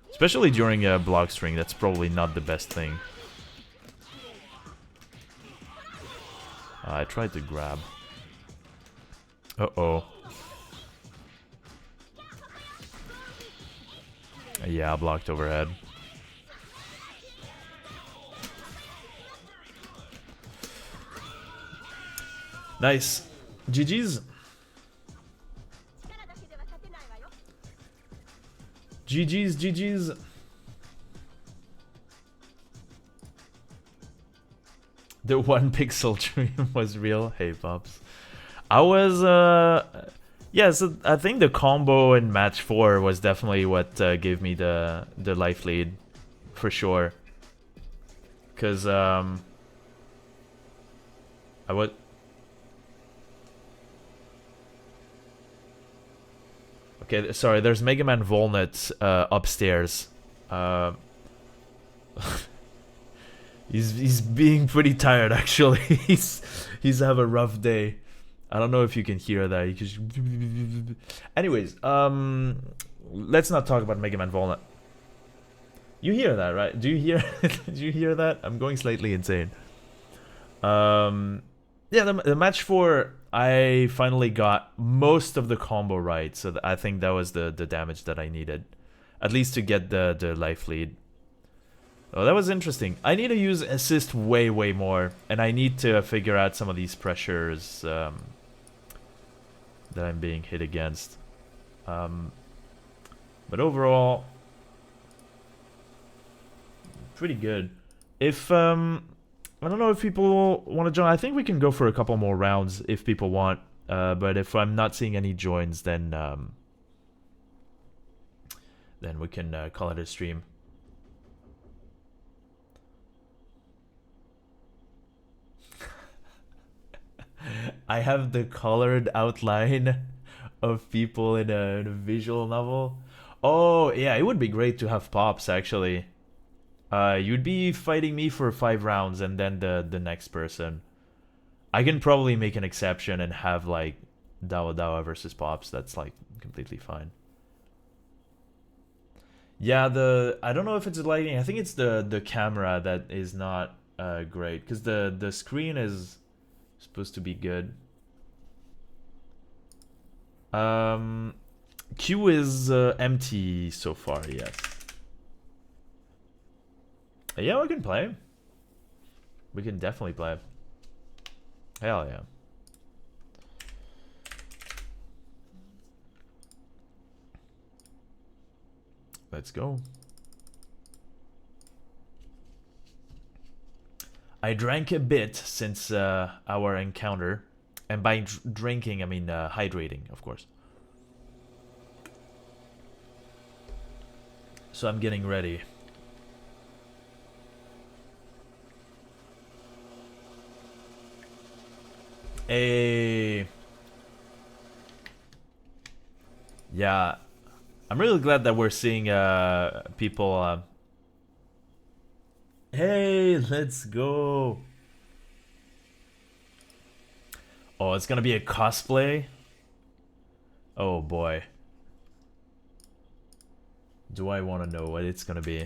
[SPEAKER 1] Especially during a block string, that's probably not the best thing. I tried to grab. Uh-oh. Yeah, blocked overhead. Nice. GG's. GG's, GG's. The 1 pixel dream was real. Hey, Pops. I was, yeah, so I think the combo in match 4 was definitely what gave me the life lead. For sure. Because, I would... Okay, sorry, there's Mega Man Volnut upstairs. He's being pretty tired actually. he's have a rough day. I don't know if you can hear that. Anyways, let's not talk about Mega Man Volnut. You hear that, right? Do you hear do you hear that? I'm going slightly insane. Yeah, the match 4, I finally got most of the combo right, so I think that was the damage that I needed, at least to get the life lead. Oh, that was interesting. I need to use assist way more, and I need to figure out some of these pressures that I'm being hit against. But overall, pretty good. If I don't know if people want to join. I think we can go for a couple more rounds if people want. But if I'm not seeing any joins, then we can call it a stream. I have the colored outline of people in a visual novel. Oh, yeah, it would be great to have Pops, actually. You'd be fighting me for 5 rounds and then the next person. I can probably make an exception and have, like, Dawadawa versus Pops. That's, like, completely fine. Yeah, I don't know if it's the lighting. I think it's the camera that is not great. Because the screen is supposed to be good. Q is empty so far, yes. Yeah, we can play. We can definitely play. Hell yeah. Let's go. I drank a bit since our encounter. And by drinking, I mean hydrating, of course. So I'm getting ready. Hey. Yeah. I'm really glad that we're seeing people... Hey, let's go. Oh, it's gonna be a cosplay? Oh boy. Do I want to know what it's gonna be?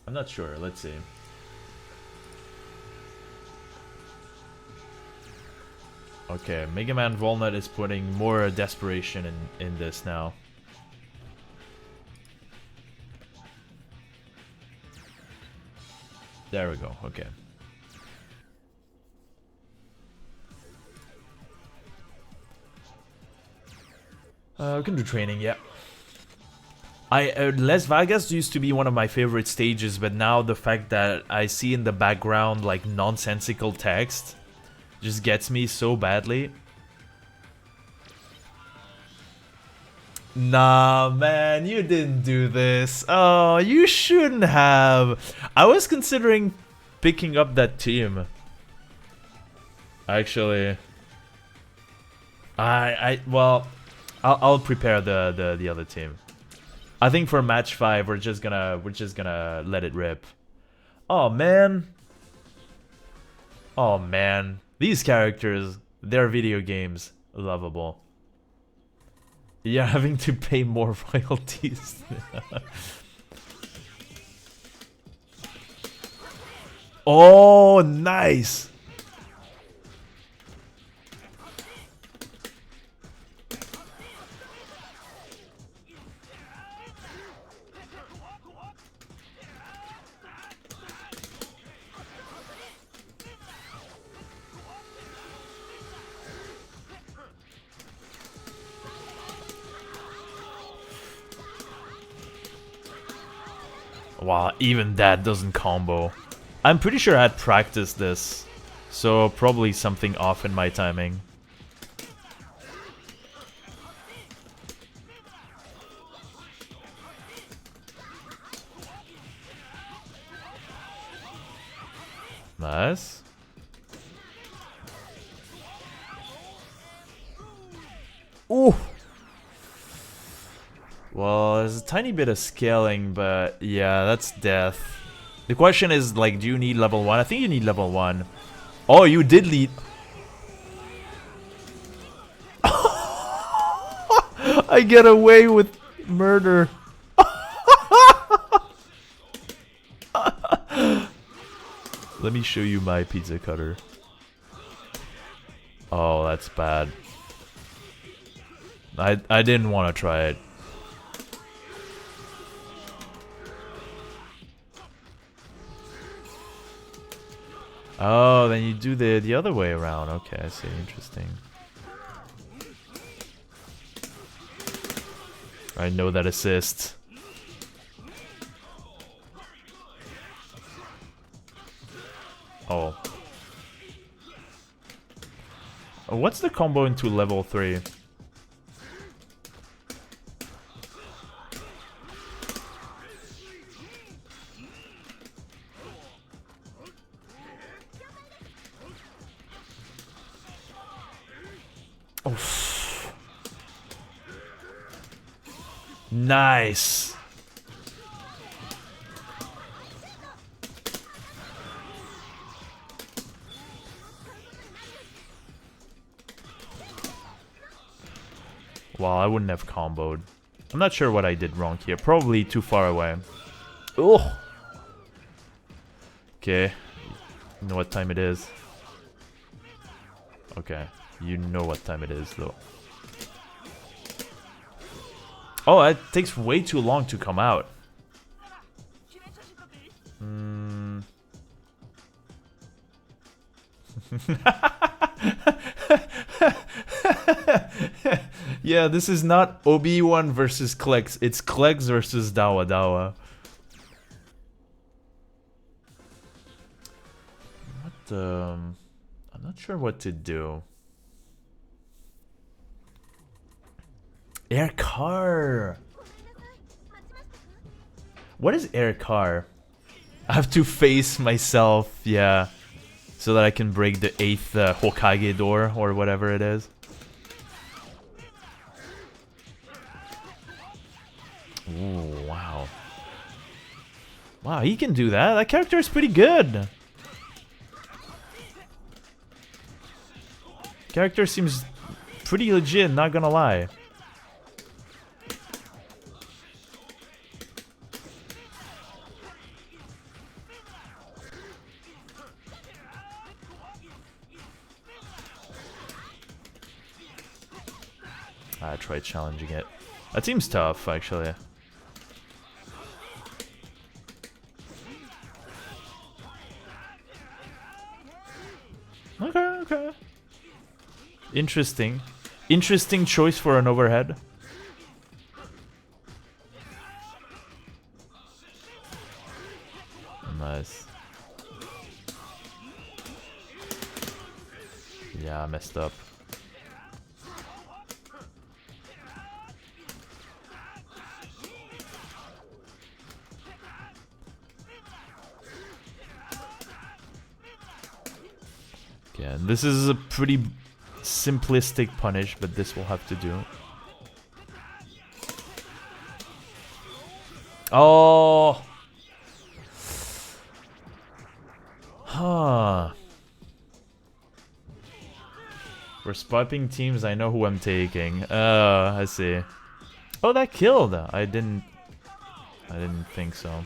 [SPEAKER 1] I'm not sure. Let's see. Okay, Mega Man Walnut is putting more desperation in this now. There we go. Okay. We can do training, yeah. Les Vegas used to be one of my favorite stages, but now the fact that I see in the background like nonsensical text just gets me so badly. Nah, man, you didn't do this. Oh, you shouldn't have. I was considering picking up that team. Actually, well, I'll prepare the other team. I think for match 5 we're just gonna let it rip. Oh man. Oh man. These characters, they're video games. Lovable. You're having to pay more royalties. Oh, nice. Wow, even that doesn't combo. I'm pretty sure I had practiced this, so probably something off in my timing. Nice. Ooh. Well, there's a tiny bit of scaling, but yeah, that's death. The question is, like, do you need level 1? I think you need level 1. Oh, you did lead. I get away with murder. Let me show you my pizza cutter. Oh, that's bad. I didn't want to try it. Oh, then you do the other way around. Okay, I see. Interesting. I know that assist. Oh. What's the combo into level 3? Oof. Nice. Well, I wouldn't have comboed. I'm not sure what I did wrong here. Probably too far away. Oh. Okay. You know what time it is. Okay. You know what time it is, though. Oh, it takes way too long to come out. Yeah, this is not Obiiwan versus Qlex. It's Qlex versus Dawadawa. What, I'm not sure what to do. Air car. What is air car? I have to face myself, yeah, so that I can break the 8th Hokage door or whatever it is. Ooh, wow. Wow, he can do that. That character is pretty good. Character seems pretty legit, not gonna lie. I tried challenging it. That seems tough, actually. Okay, okay. Interesting. Interesting choice for an overhead. Nice. Yeah, I messed up. Yeah, this is a pretty simplistic punish, but this will have to do. Oh! Huh. For swiping teams, I know who I'm taking. I see. Oh, that killed! I didn't think so.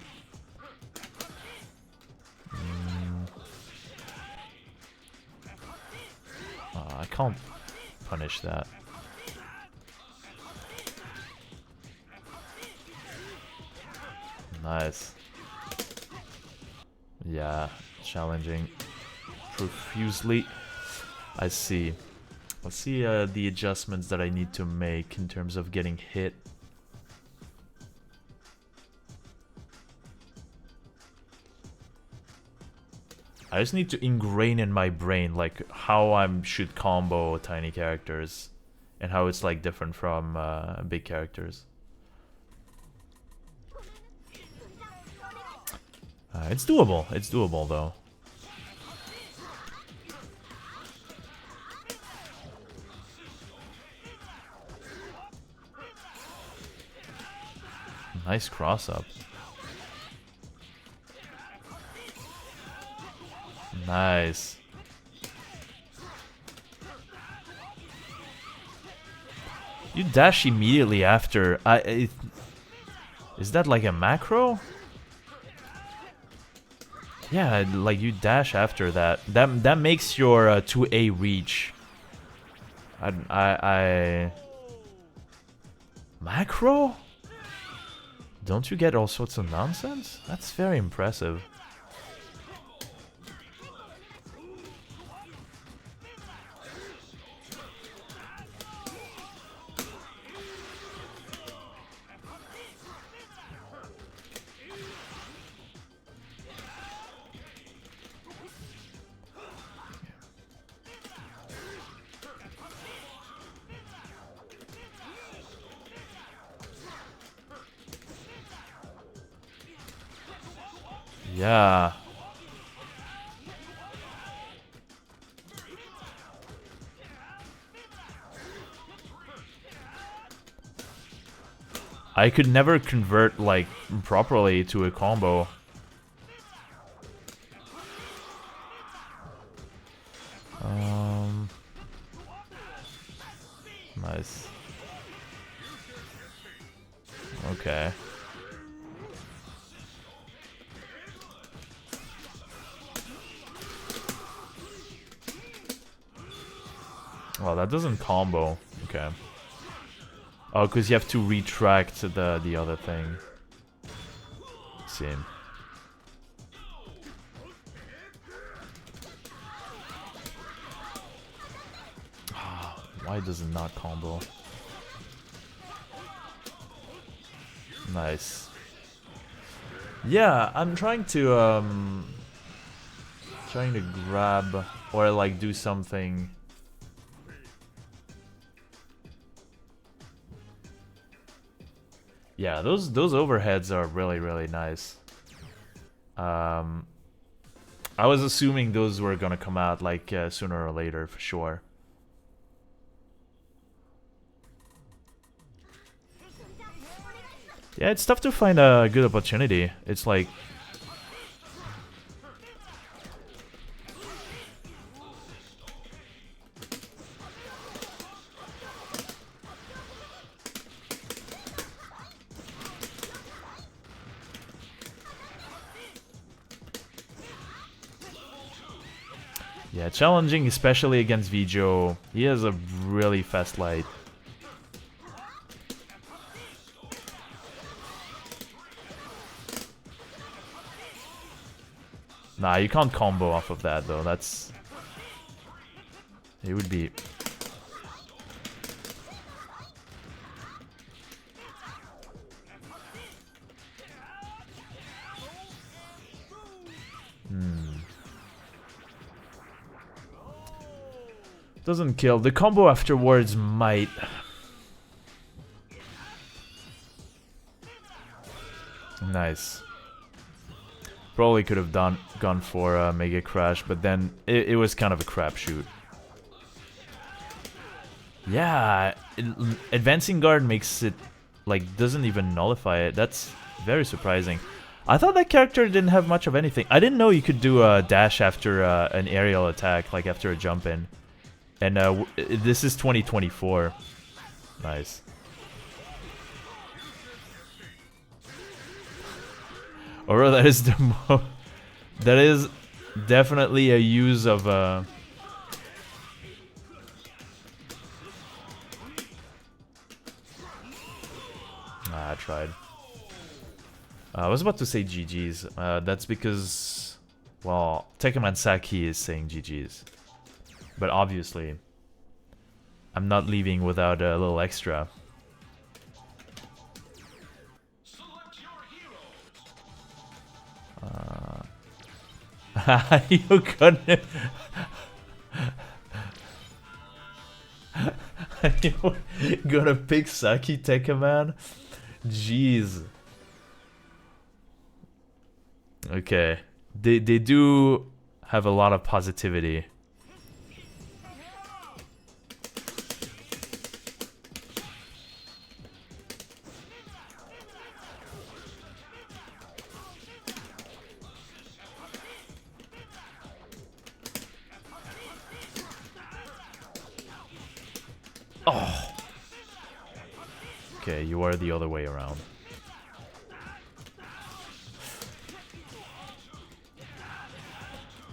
[SPEAKER 1] I can't punish that. Nice. Yeah, challenging profusely. I see. Let's see the adjustments that I need to make in terms of getting hit. I just need to ingrain in my brain like how I should combo tiny characters and how it's like different from big characters. It's doable. It's doable though. Nice cross up. Nice. You dash immediately after. Is that like a macro? Yeah, like you dash after that. That makes your 2A reach. Macro? Don't you get all sorts of nonsense? That's very impressive. Yeah. I could never convert like properly to a combo. Nice. Okay. Well, that doesn't combo. Okay. Oh, because you have to retract the other thing. Same. Why does it not combo? Nice. Yeah, I'm trying to grab or like do something. Yeah, those overheads are really nice. I was assuming those were gonna come out like sooner or later for sure. Yeah, it's tough to find a good opportunity. It's like Yeah, challenging, especially against Vijo. He has a really fast light. Nah, you can't combo off of that though. That's... It would be... Doesn't kill. The combo afterwards might. Nice. Probably could have gone for Mega Crash, but then it was kind of a crapshoot. Yeah, advancing guard makes it like doesn't even nullify it. That's very surprising. I thought that character didn't have much of anything. I didn't know you could do a dash after an aerial attack, like after a jump in. And this is 2024. Nice. Or that is the that is definitely a use of I tried. I was about to say GG's. That's because, well, Tekken Saki is saying GG's. But obviously, I'm not leaving without a little extra. You couldn't. You're gonna pick Saki Tekken Man? Jeez. Okay. They do have a lot of positivity. Oh. Okay, you are the other way around.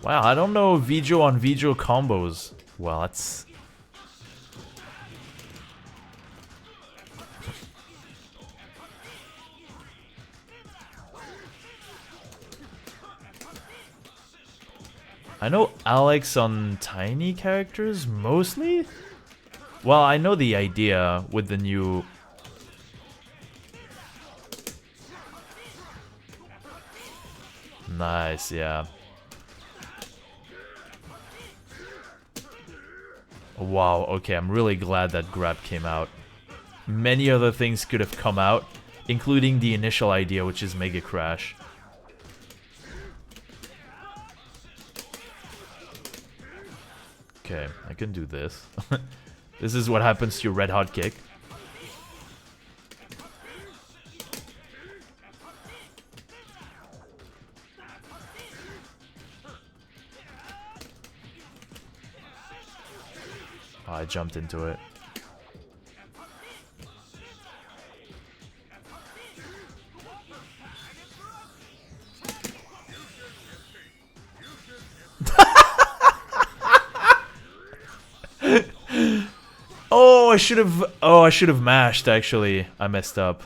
[SPEAKER 1] Wow, I don't know Vijo on Vijo combos. Well, that's... I know Alex on tiny characters, mostly? Well, I know the idea with the new... Nice, yeah. Wow, okay, I'm really glad that grab came out. Many other things could have come out, including the initial idea, which is Mega Crash. Okay, I can do this. This is what happens to your red hot kick. Oh, I jumped into it. Oh, I should have mashed actually. I messed up.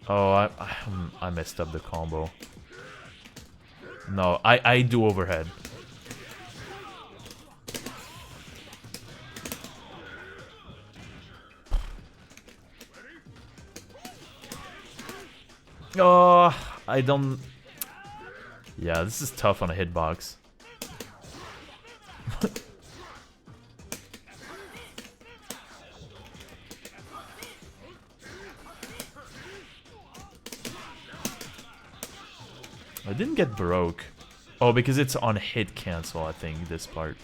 [SPEAKER 1] Oh, I messed up the combo. No, I do overhead. Oh, I don't... Yeah, this is tough on a hitbox. I didn't get broke. Oh, because it's on hit cancel, I think, this part.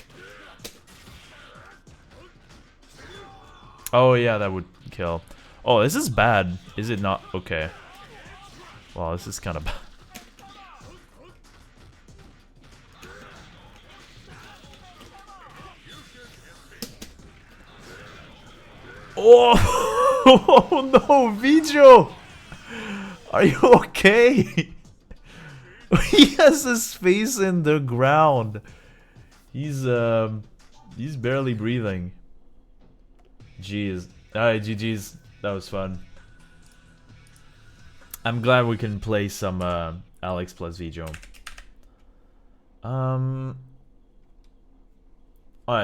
[SPEAKER 1] Oh, yeah, that would kill. Oh, this is bad. Is it not? Okay. Wow, this is kind of bad. Oh, oh no, Vijo! Are you okay? He has his face in the ground. He's barely breathing. Jeez. Alright, GG's. That was fun. I'm glad we can play some Alex plus Vijo. Alright,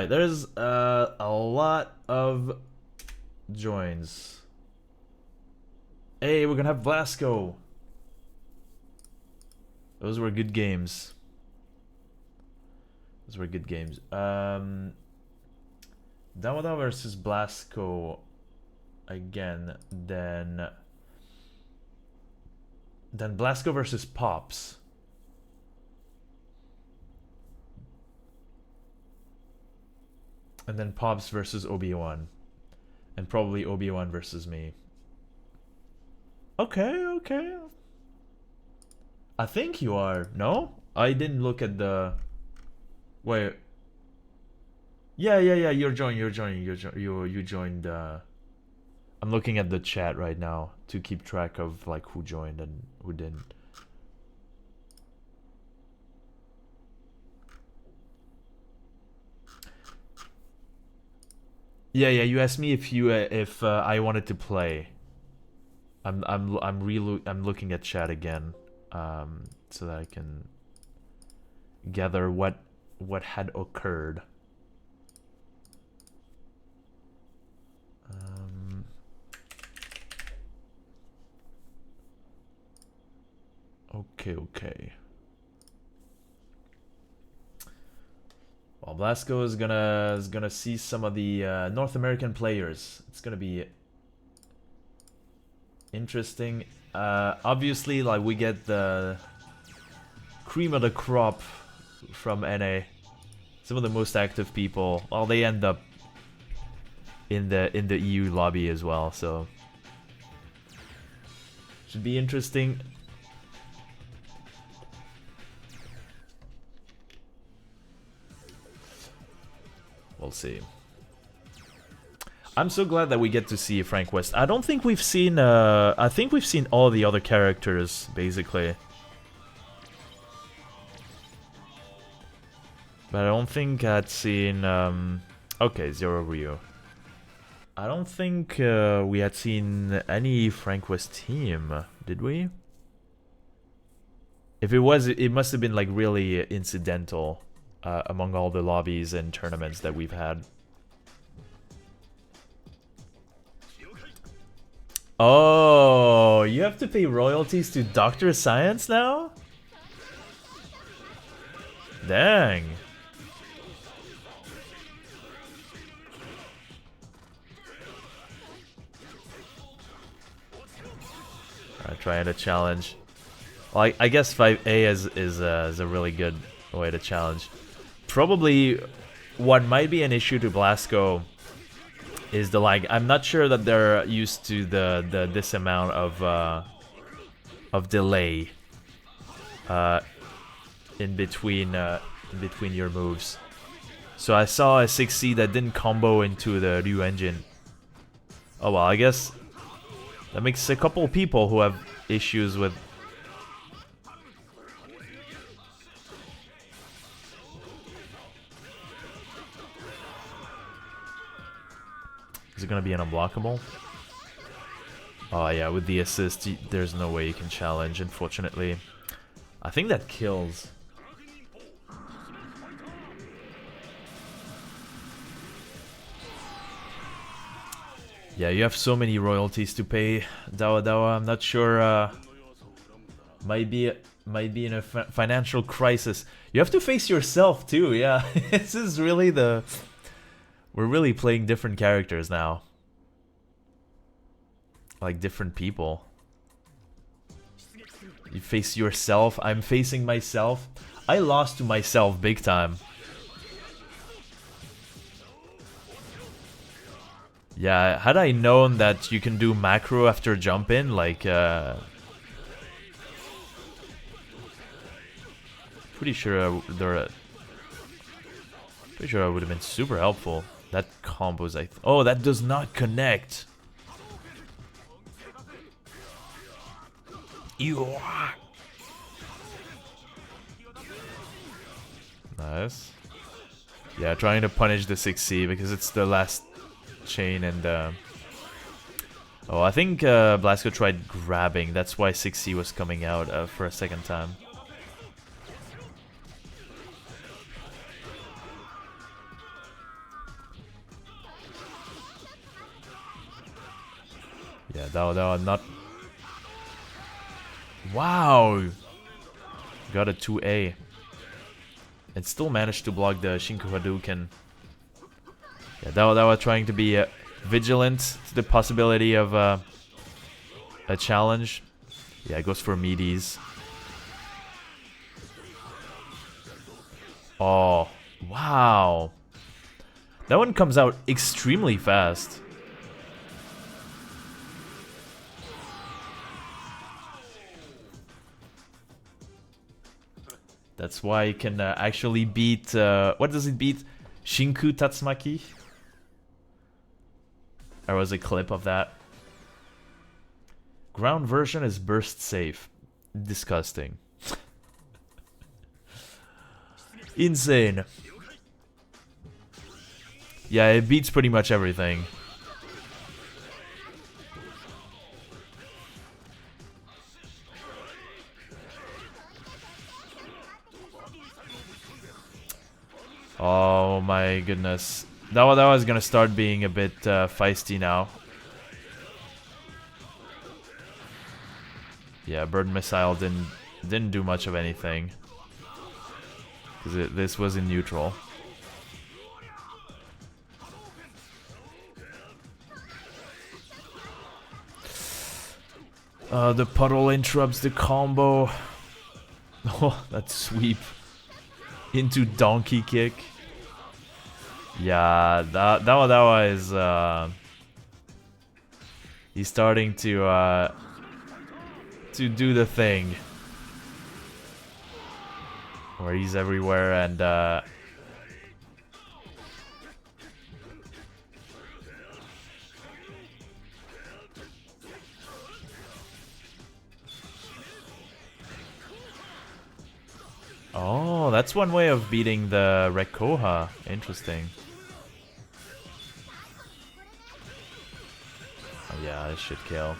[SPEAKER 1] there's a lot of joins. Hey, we're gonna have Blasco. Those were good games. Those were good games. Dawadawa versus Blasco again. Then Blasco versus Pops. And then Pops versus Obiiwan. And probably Obiiwan versus me. Okay, okay. I think you are. No? I didn't look at the... Wait. Yeah, you're joining, you joined, I'm looking at the chat right now to keep track of, like, who joined and who didn't. Yeah, you asked me if I wanted to play. I'm looking at chat again, so that I can gather what had occurred. Okay. Well, Blasco is gonna see some of the North American players. It's gonna be interesting. Obviously, like, we get the cream of the crop from NA. Some of the most active people. Well, they end up in the EU lobby as well, so should be interesting. We'll see. I'm so glad that we get to see Frank West. I don't think we've seen, I think we've seen all the other characters, basically. But I don't think I'd seen, okay, Zero Ryu. I don't think we had seen any Frank West team, did we? If it was, it must have been, like, really incidental among all the lobbies and tournaments that we've had. Oh, you have to pay royalties to Dr. Science now? Dang. Alright, trying to challenge. Well, I guess 5A is a really good way to challenge. Probably what might be an issue to Blasco is the lag. I'm not sure that they're used to this amount of delay in between your moves. So I saw a 6C that didn't combo into the Ryu engine. Oh well, I guess that makes a couple people who have issues with. Is it gonna be an unblockable? Oh yeah, with the assist, there's no way you can challenge, unfortunately. I think that kills. Yeah, you have so many royalties to pay, Dawadawa. I'm not sure. Might be in a financial crisis. You have to face yourself too. Yeah, this is really the. We're really playing different characters now. Like different people. You face yourself. I'm facing myself. I lost to myself big time. Yeah, had I known that you can do macro after jump in, like, pretty sure I would have been super helpful. That combo's like, oh, that does not connect. Nice. Yeah, trying to punish the 6C because it's the last chain and oh, I think Blasco tried grabbing. That's why 6C was coming out for a second time. Yeah, Dawadawa not. Wow! Got a 2A. And still managed to block the Shinku Hadouken. Yeah, Dawadawa trying to be vigilant to the possibility of a challenge. Yeah, it goes for meaties. Oh, wow. That one comes out extremely fast. That's why you can actually beat... what does it beat? Shinku Tatsumaki? There was a clip of that. Ground version is burst safe. Disgusting. Insane. Yeah, it beats pretty much everything. Oh my goodness. Dawadawa is gonna start being a bit feisty now. Yeah, Bird Missile didn't do much of anything. Because this was in neutral. The puddle interrupts the combo. Oh, that sweep. Into donkey kick. Yeah, Dawadawa is he's starting to do the thing where he's everywhere and oh, that's one way of beating the Rekoha. Interesting. Oh yeah, this should kill.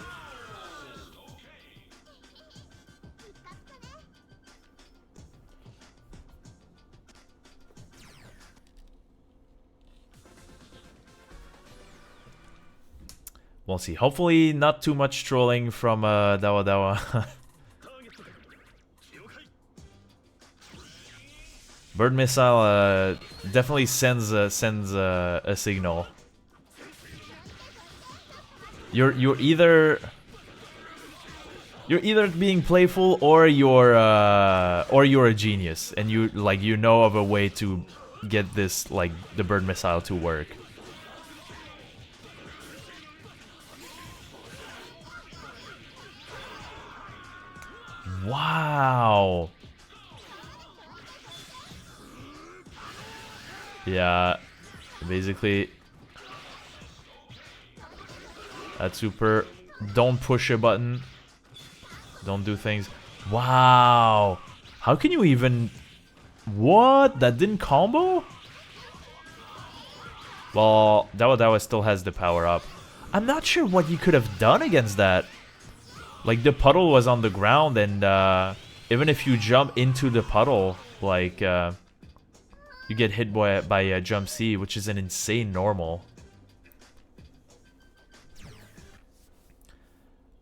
[SPEAKER 1] We'll see. Hopefully not too much trolling from Dawadawa. Bird Missile definitely sends a signal. You're either being playful or you're a genius, and you know of a way to get this, like, the Bird Missile to work. Wow. Yeah, basically that's super. Don't push a button. Don't do things. Wow. How can you even... What? That didn't combo? Well, Dawadawa still has the power up. I'm not sure what you could have done against that. Like, the puddle was on the ground, and even if you jump into the puddle, like, you get hit by jump C, which is an insane normal.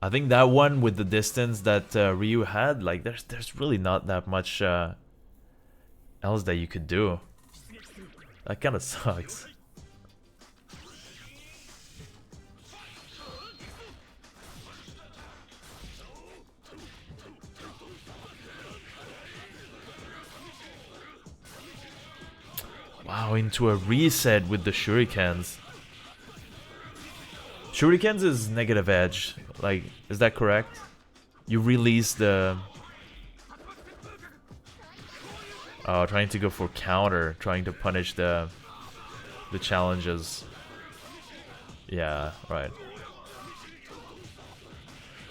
[SPEAKER 1] I think that one with the distance that Ryu had, like, there's really not that much else that you could do. That kind of sucks. Wow, into a reset with the shurikens. Shurikens is negative edge. Like, is that correct? You release the... Oh, trying to go for counter, trying to punish the challenges. Yeah, right.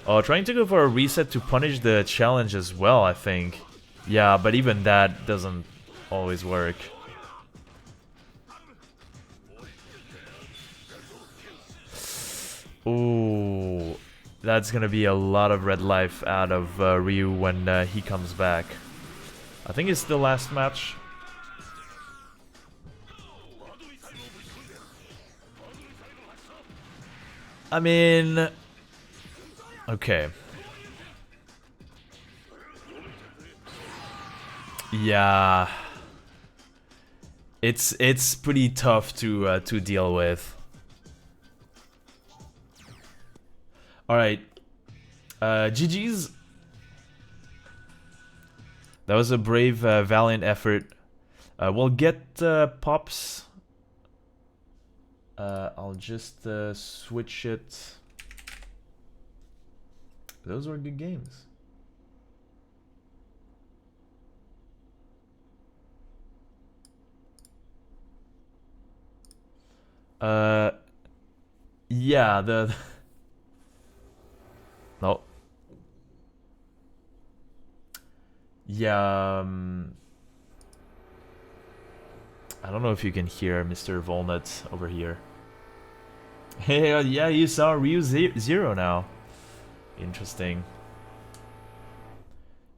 [SPEAKER 1] Oh, trying to go for a reset to punish the challenge as well, I think. Yeah, but even that doesn't always work. Ooh, that's gonna be a lot of red life out of Ryu when he comes back. I think it's the last match. I mean... Okay. Yeah. It's pretty tough to deal with. Alright. GG's. That was a brave, valiant effort. We'll get Pops. I'll just switch it. Those were good games. Yeah, no. Yeah, I don't know if you can hear Mr. Volnut over here. Hey, yeah, you saw Ryu Zero now. Interesting.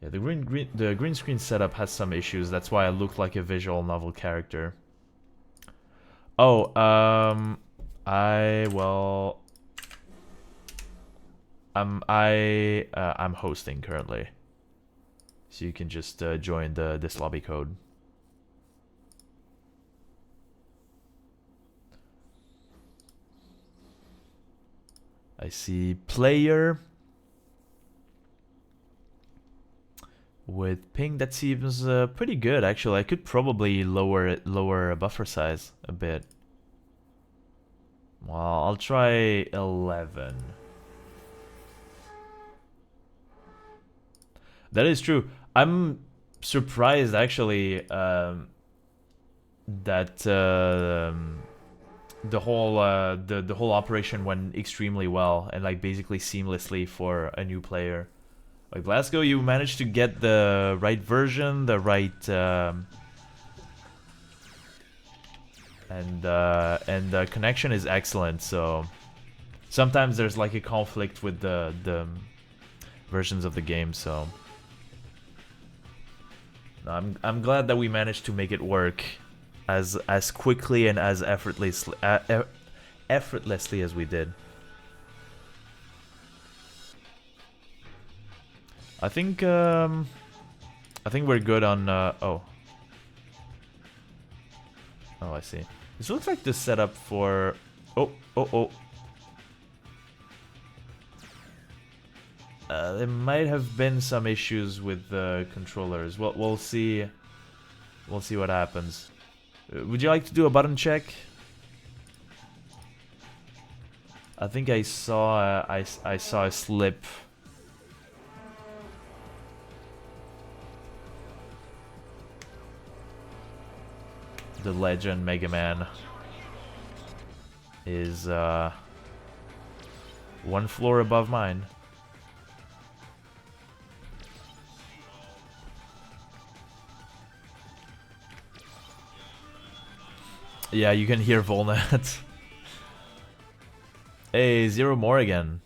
[SPEAKER 1] Yeah, the green screen setup has some issues. That's why I look like a visual novel character. Oh, I'm hosting currently, so you can just join this lobby code. I see player with ping. That seems pretty good actually. I could probably lower buffer size a bit. Well, I'll try 11. That is true. I'm surprised actually that the whole operation went extremely well and like basically seamlessly for a new player. Like Blasco, you managed to get the right version, the right and the connection is excellent. So sometimes there's like a conflict with the versions of the game. So I'm glad that we managed to make it work as quickly and as effortlessly as we did. I think we're good on oh, I see. This looks like the setup for there might have been some issues with the controllers. Well, we'll see. We'll see what happens. Would you like to do a button check? I think I saw I saw a slip. The legend Mega Man is one floor above mine. Yeah, you can hear Volnat. Hey, Zero more again.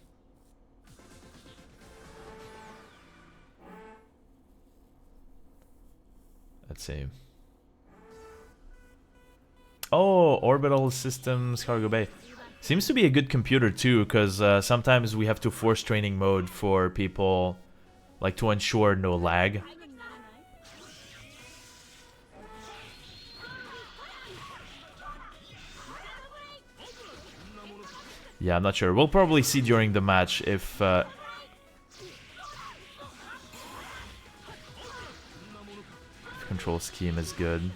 [SPEAKER 1] Let's see. Oh, Orbital Systems Cargo Bay. Seems to be a good computer too, because sometimes we have to force training mode for people, like to ensure no lag. Yeah, I'm not sure. We'll probably see during the match if control scheme is good.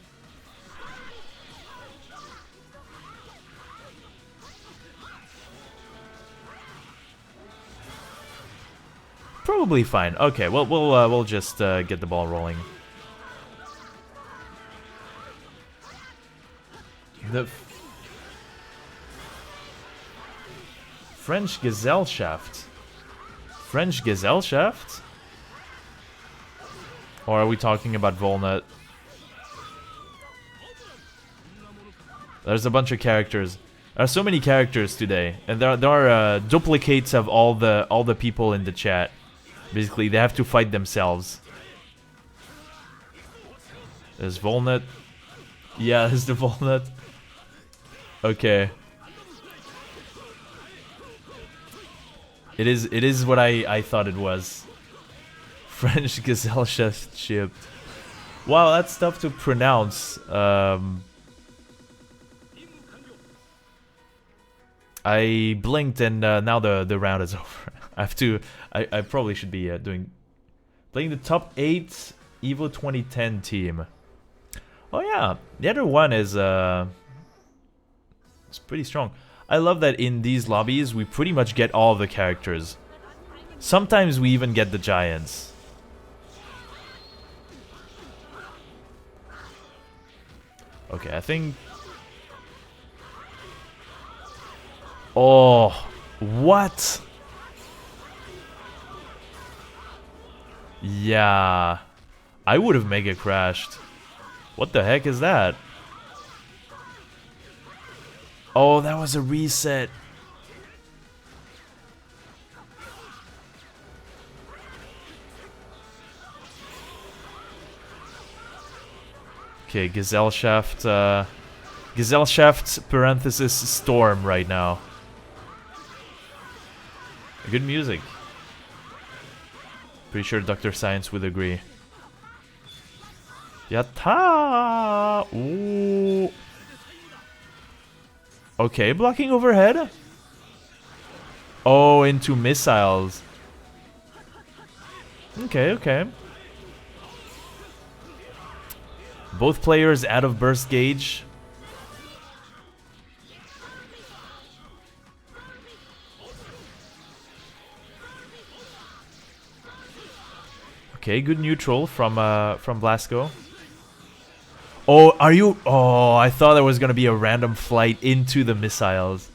[SPEAKER 1] probably fine. Okay, well, we'll just get the ball rolling. The French Gazelle Shaft. French Gazelle Shaft? Or are we talking about Volnut? There's a bunch of characters. There are so many characters today, and there are duplicates of all the people in the chat. Basically, they have to fight themselves. There's Volnut. Yeah, there's the Volnut. Okay. It is what I thought it was. French Gazelle Shaft shipped. Wow, that's tough to pronounce. I blinked and now the round is over. I have to. I probably should be playing the top 8 Evo 2010 team. Oh yeah, the other one is it's pretty strong. I love that in these lobbies we pretty much get all of the characters. Sometimes we even get the giants. Okay, I think. Oh, what? Yeah, I would have mega crashed. What the heck is that? Oh, that was a reset. Okay, Gazelle Shaft, Gazelle Shaft parenthesis Storm right now. Good music. Pretty sure Dr. Science would agree. Yatta! Ooh. Okay, blocking overhead. Oh, into missiles. Okay, okay. Both players out of burst gauge. Okay, good neutral from Blasco. Oh, are you? Oh, I thought there was gonna be a random flight into the missiles.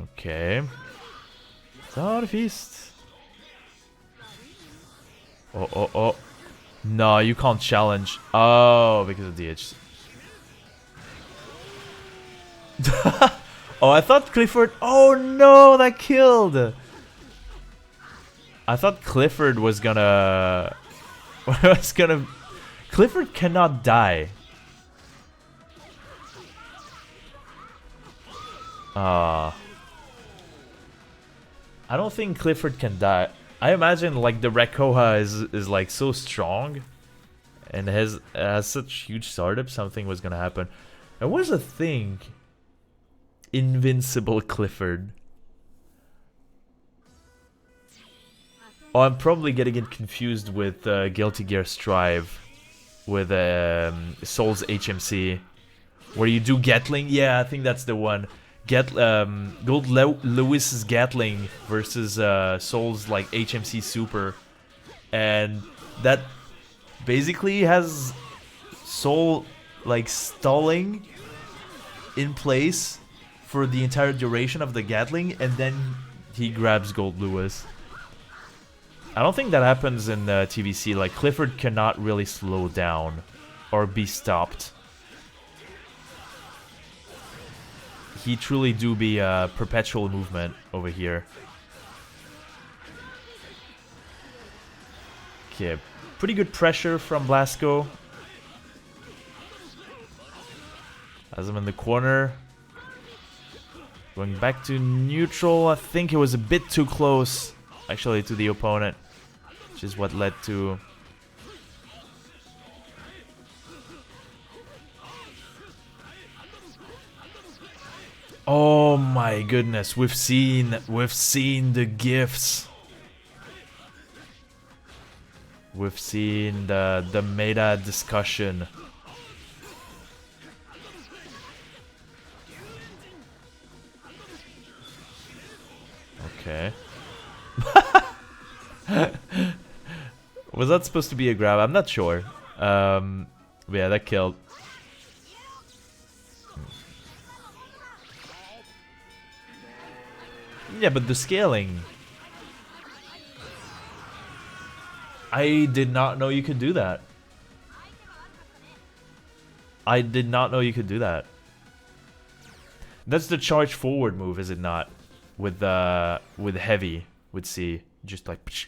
[SPEAKER 1] Okay. Southeast. Oh, oh, oh. No, you can't challenge. Oh, because of DH. Oh, I thought Clifford... Oh no, that killed! I thought Clifford was gonna... Clifford cannot die. I don't think Clifford can die. I imagine like the Rekoha is like so strong and has such huge startup, something was gonna happen. And what's the thing? Invincible Clifford. Oh, I'm probably getting it confused with Guilty Gear Strive with Soul's HMC, where you do Gatling. Yeah, I think that's the one. Gold Lewis's Gatling versus Soul's like HMC Super, and that basically has Soul like stalling in place for the entire duration of the Gatling, and then he grabs Gold Lewis. I don't think that happens in TVC. Like Clifford cannot really slow down or be stopped. He truly do be a perpetual movement over here. Okay, pretty good pressure from Blasco. As I'm in the corner. Going back to neutral. I think it was a bit too close, actually, to the opponent. Which is what led to... Oh my goodness, we've seen the gifts. We've seen the meta discussion. Okay. Was that supposed to be a grab? I'm not sure. Yeah, that killed. Yeah, but the scaling. I did not know you could do that. I did not know you could do that. That's the charge forward move, is it not? With heavy, with C, just like. Psh.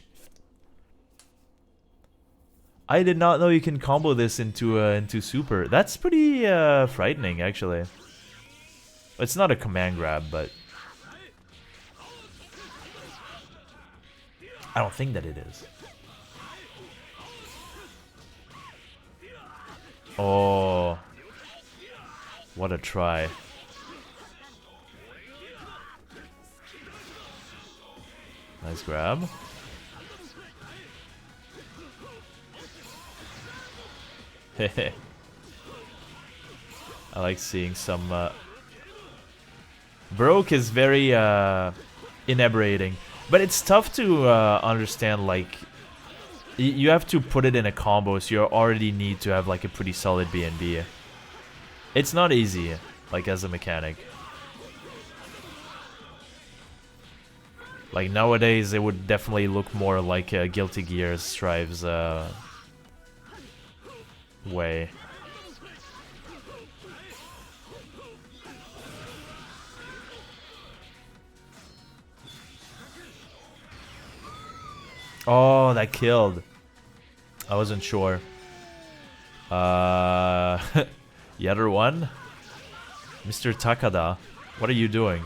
[SPEAKER 1] I did not know you can combo this into super. That's pretty frightening, actually. It's not a command grab, but I don't think that it is. Oh, what a try. Nice grab. Hehe. I like seeing some... Baroque is very inebriating. But it's tough to understand, like... You have to put it in a combo, so you already need to have like a pretty solid BNB. It's not easy, like as a mechanic. Like nowadays, it would definitely look more like Guilty Gear Strive's way. Oh, that killed. I wasn't sure. The other one? Mr. Takada, what are you doing?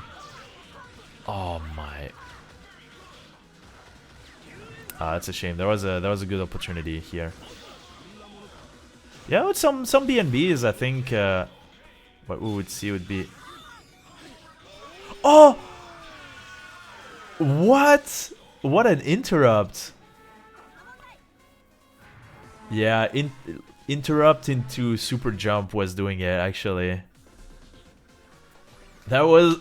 [SPEAKER 1] Oh my. That's a shame. There was a good opportunity here. Yeah, with some BNBs, I think what we would see would be. Oh! What? What an interrupt! Yeah, interrupt into super jump was doing it actually. That was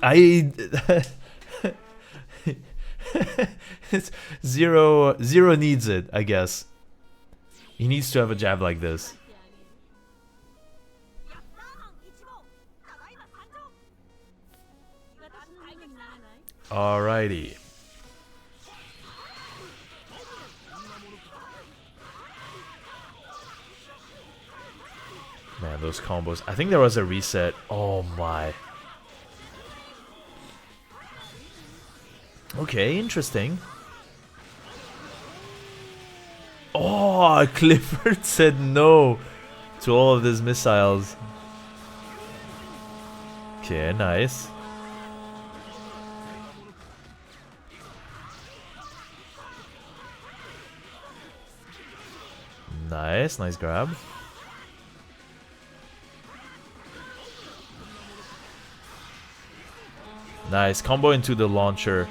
[SPEAKER 1] it's zero needs it, I guess. He needs to have a jab like this. Alrighty. Man, those combos. I think there was a reset. Oh my. Okay, interesting. Oh, Clifford said no to all of these missiles. Okay, nice. Nice grab. Nice combo into the launcher.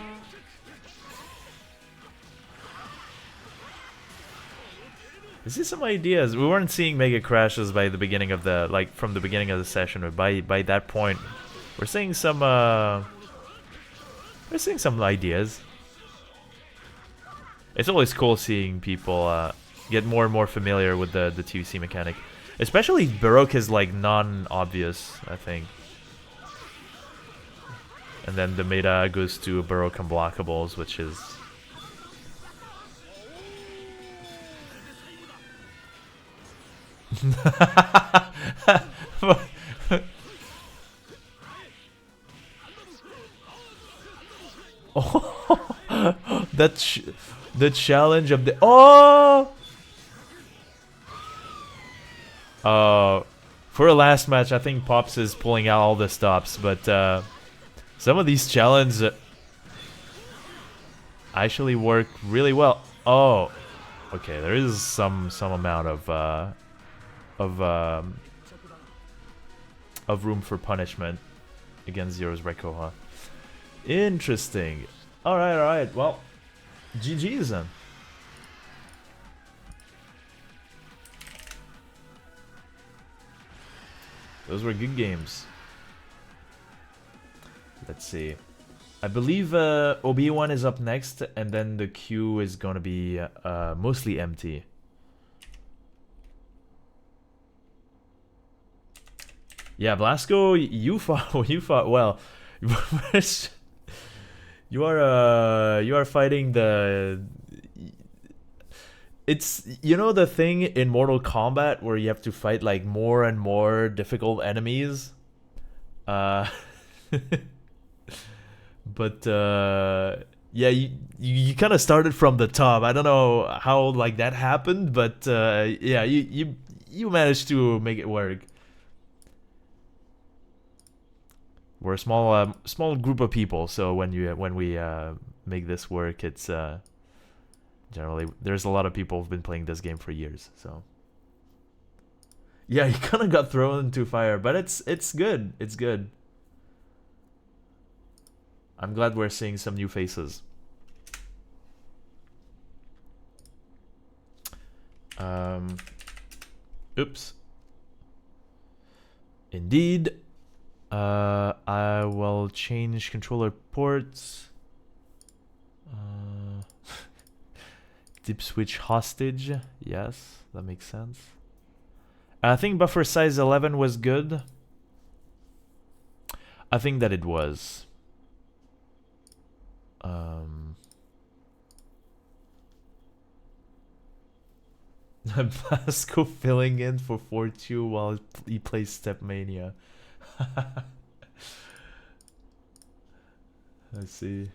[SPEAKER 1] This is some ideas. We weren't seeing mega crashes by the beginning of the from the beginning of the session, but by that point, we're seeing some ideas. It's always cool seeing people get more and more familiar with the TVC mechanic, especially Baroque is like non-obvious, I think. And then the meta goes to Baroque unblockables, which is... Oh, that's the challenge of the... Oh! For a last match, I think Pops is pulling out all the stops, but some of these challenges actually work really well. Oh, okay. There is some amount of room for punishment against Zero's Rekoha. Interesting. All right. Well, GG's then. Those were good games. Let's see. I believe Obiiwan is up next, and then the queue is gonna be mostly empty. Yeah, Blasco, you fought well. you are fighting the. It's, you know, the thing in Mortal Kombat where you have to fight like more and more difficult enemies. But yeah, you kind of started from the top. I don't know how like that happened, but yeah, you managed to make it work. We're a small group of people, so when we make this work, it's generally there's a lot of people who've been playing this game for years. So yeah, you kind of got thrown into fire, but it's good. It's good. I'm glad we're seeing some new faces. Oops. Indeed. I will change controller ports. Dip switch hostage. Yes, that makes sense. I think buffer size 11 was good. I think that it was. Blasco filling in for 4-2 while he plays Stepmania. Let's see.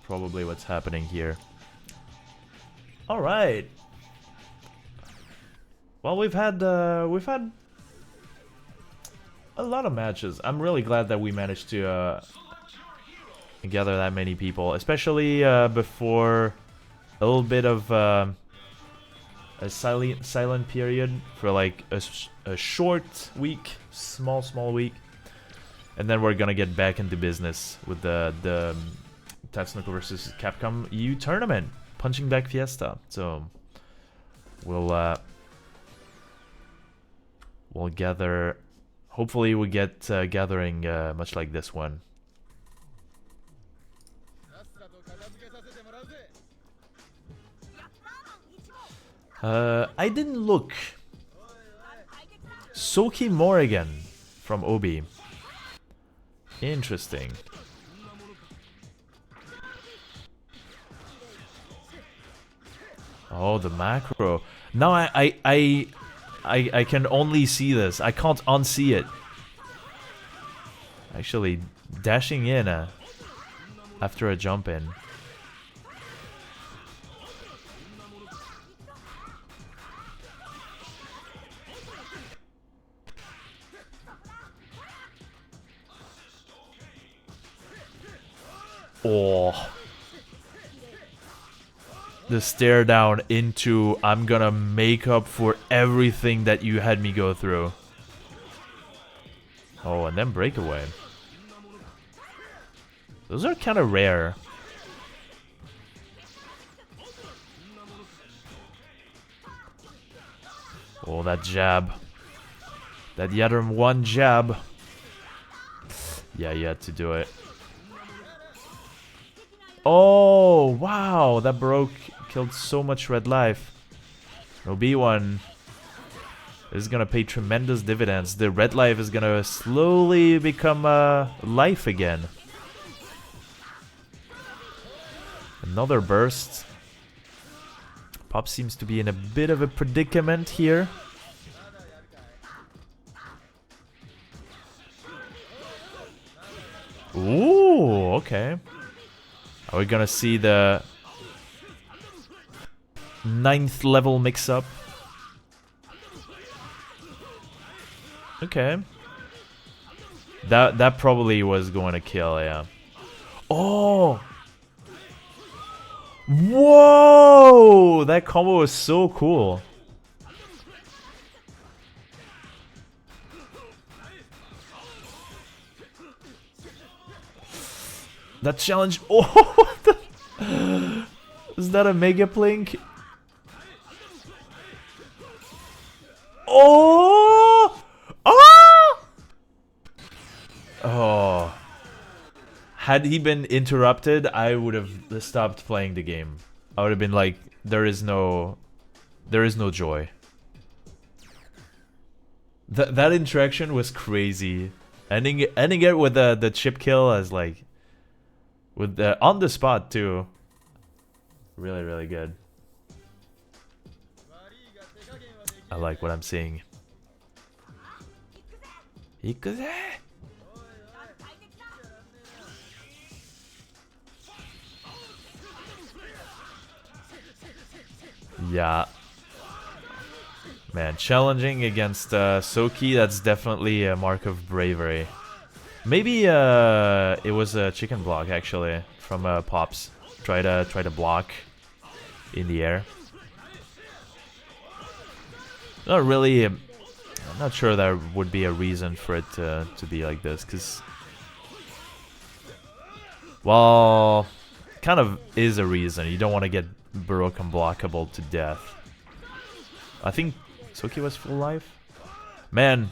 [SPEAKER 1] Probably what's happening here. All right. Well, we've had a lot of matches. I'm really glad that we managed to gather that many people, especially before a little bit of a silent period for like a short week, small week, and then we're gonna get back into business with the Tatsunoko VS Capcom EU tournament, Punching Bag Fiesta. So we'll gather. Hopefully, we get gathering much like this one. I didn't look. Soki Morrigan from Obi. Interesting. Oh, the macro. Now I can only see this. I can't unsee it. Actually, dashing in after a jump in. Oh. The stare down into I'm gonna make up for everything that you had me go through. Oh, and then breakaway. Those are kind of rare. Oh, that jab. That yet one jab. Yeah, you had to do it. Oh, wow. That killed so much red life. Obiiwan is gonna pay tremendous dividends. The red life is gonna slowly become life again. Another burst. Pop seems to be in a bit of a predicament here. Ooh, okay. Are we gonna see the 9th level mix-up? Okay. That probably was going to kill, yeah. Oh! Whoa! That combo was so cool. That challenge. Oh, what the? Is that a Mega Plink? Oh! Oh! Oh. Had he been interrupted, I would have stopped playing the game. I would have been like, there is no joy. That interaction was crazy. Ending it with the chip kill as like with the on the spot too. Really, really good. I like what I'm seeing. Ikuze! Yeah. Man, challenging against Soki, that's definitely a mark of bravery. Maybe it was a chicken block actually from Pops. Try to block in the air. Not really. I'm not sure there would be a reason for it to be like this, because, well, kind of is a reason. You don't want to get broken blockable to death. I think Soki was full life. Man,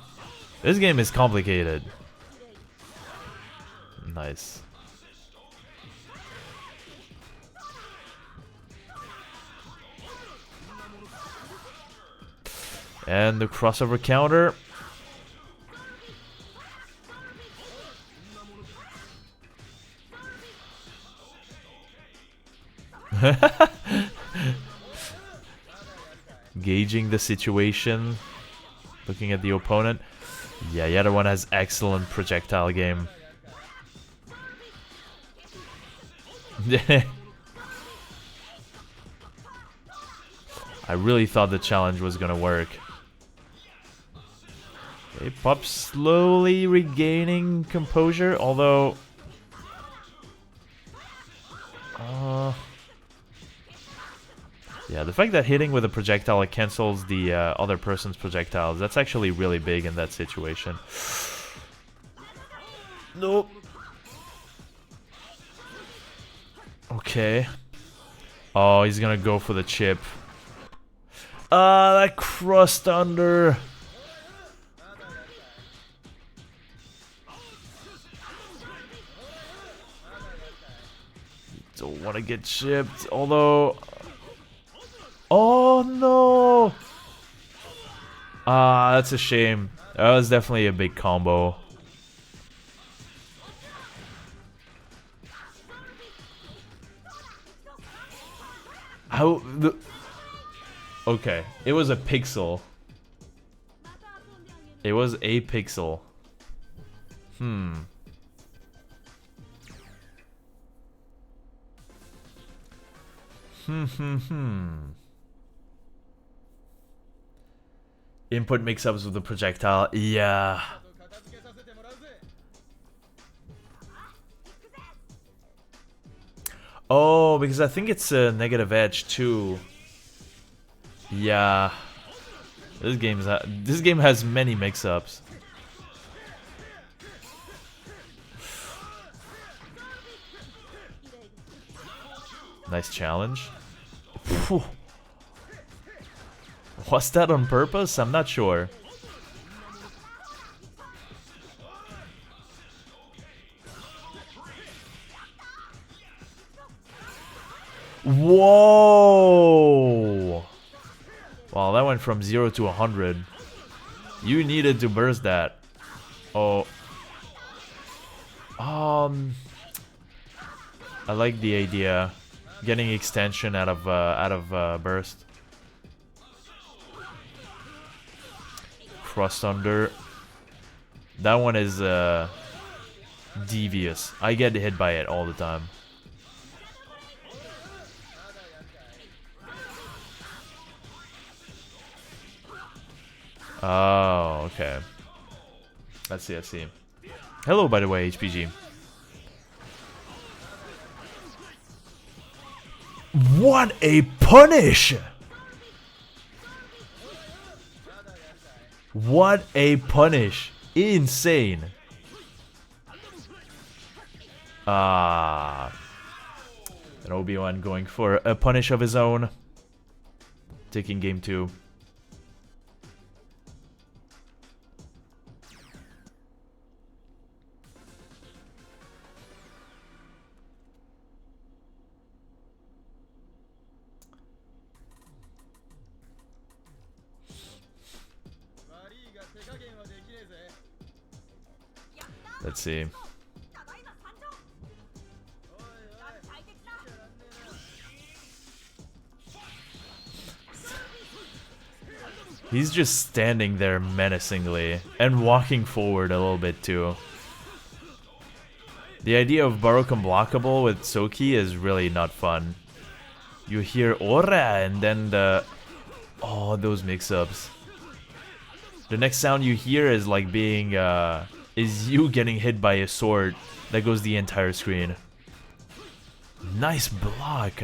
[SPEAKER 1] this game is complicated. Nice. And the crossover counter. Gauging the situation. Looking at the opponent. Yeah, the other one has excellent projectile game. I really thought the challenge was gonna work. Okay, Pop slowly regaining composure, although... yeah, the fact that hitting with a projectile cancels the other person's projectiles, that's actually really big in that situation. Nope. Okay. Oh, he's gonna go for the chip. That crust under. Don't want to get chipped, although... Oh no! That's a shame. That was definitely a big combo. How the... Okay, it was a pixel. It was a pixel. Input mix-ups with the projectile. Yeah. Oh, because I think it's a negative edge too. Yeah. This game has many mix-ups. Nice challenge. Phew. Was that on purpose? I'm not sure. Whoa! Wow, that went from 0 to 100. You needed to burst that. Oh. I like the idea. Getting extension out of burst. Crust under. That one is devious. I get hit by it all the time. Oh, okay. I see, I see. Hello, by the way, HPG. What a punish! What a punish! Insane! And Obiiwan going for a punish of his own. Taking game 2. Let's see. He's just standing there menacingly and walking forward a little bit too. The idea of Baroque unblockable with Soki is really not fun. You hear Ora and then the... Oh, those mix-ups. The next sound you hear is like being... is you getting hit by a sword that goes the entire screen. Nice block.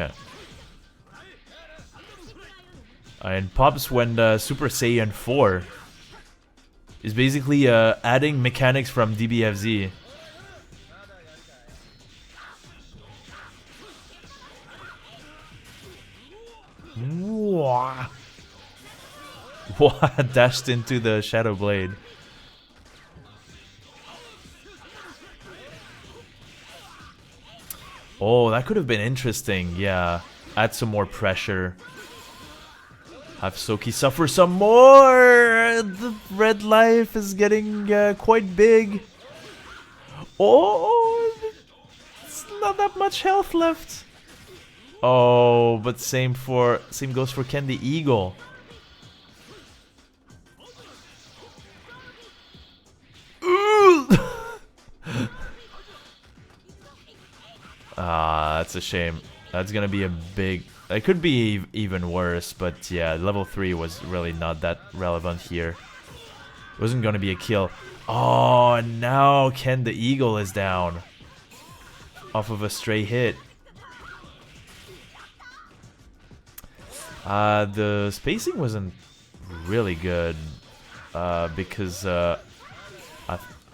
[SPEAKER 1] And Pops when Super Saiyan 4 is basically adding mechanics from DBFZ. Wah! Dashed into the Shadow Blade. Oh, that could have been interesting, yeah. Add some more pressure. Have Soki suffer some more! The red life is getting quite big. Oh! It's not that much health left. Oh, but same goes for Ken the Eagle. Ah, that's a shame. That's gonna be a big... It could be even worse, but yeah, level 3 was really not that relevant here. It wasn't gonna be a kill. Oh, now Ken the Eagle is down. Off of a stray hit. The spacing wasn't really good. Because I'm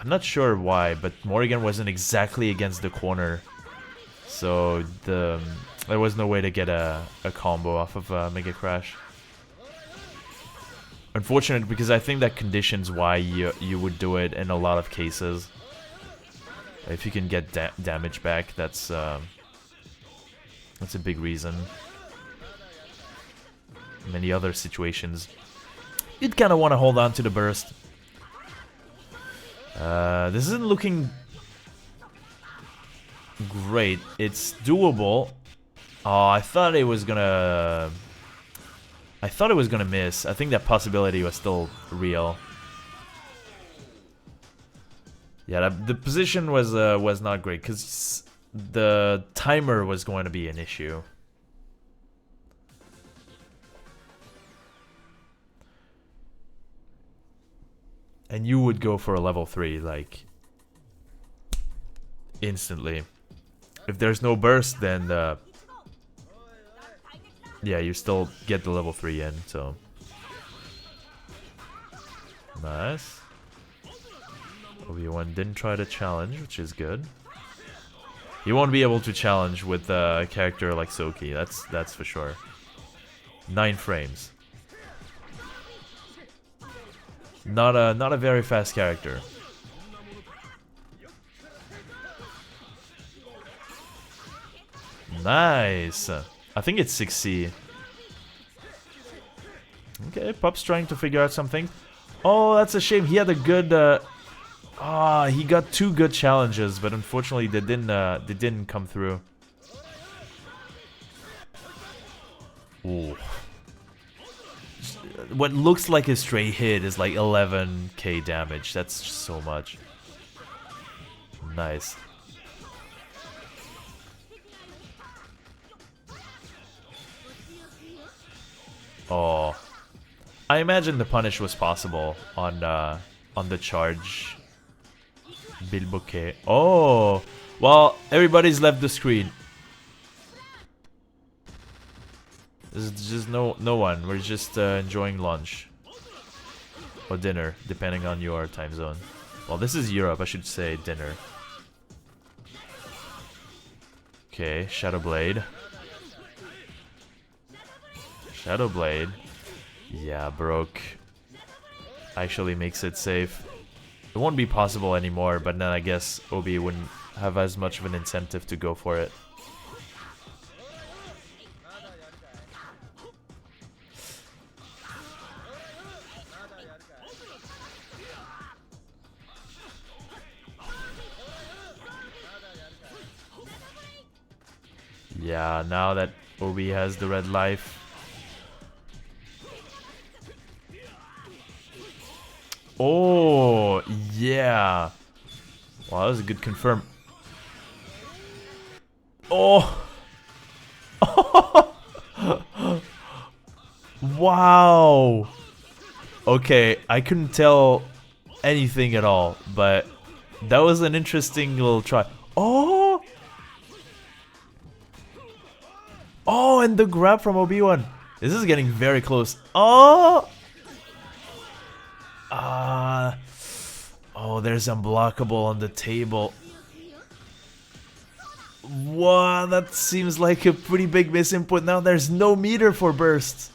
[SPEAKER 1] not sure why, but Morrigan wasn't exactly against the corner. So there was no way to get a combo off of Mega Crash. Unfortunate, because I think that conditions why you would do it in a lot of cases. If you can get damage back, that's a big reason. Many other situations, you'd kind of want to hold on to the burst. This isn't looking great. It's doable. Oh, I thought it was gonna miss. I think that possibility was still real. Yeah, the position was not great because the timer was going to be an issue. And you would go for a level 3 like instantly. If there's no burst, then yeah, you still get the level 3 in, so nice. Obiiwan didn't try to challenge, which is good. You won't be able to challenge with a character like Soki, that's for sure. 9 frames. Not a very fast character. Nice. I think it's 6C. Okay, Pop's trying to figure out something. Oh, that's a shame. He had a good. He got 2 good challenges, but unfortunately they didn't come through. Ooh. What looks like a stray hit is like 11k damage. That's so much. Nice. Oh, I imagine the punish was possible on the charge. Bilboke. Oh, well, everybody's left the screen. There's just no one. We're just enjoying lunch or dinner, depending on your time zone. Well, this is Europe. I should say dinner. Okay, Shadow Blade. Shadow Blade. Yeah, broke. Actually makes it safe. It won't be possible anymore, but then I guess Obi wouldn't have as much of an incentive to go for it. Yeah, now that Obi has the red life. Oh, yeah. Wow, that was a good confirm. Oh. Wow. Okay, I couldn't tell anything at all, but that was an interesting little try. Oh! Oh, and the grab from Obiiwan. This is getting very close. Oh! Oh, there's unblockable on the table. Wow, that seems like a pretty big misinput. Now there's no meter for bursts.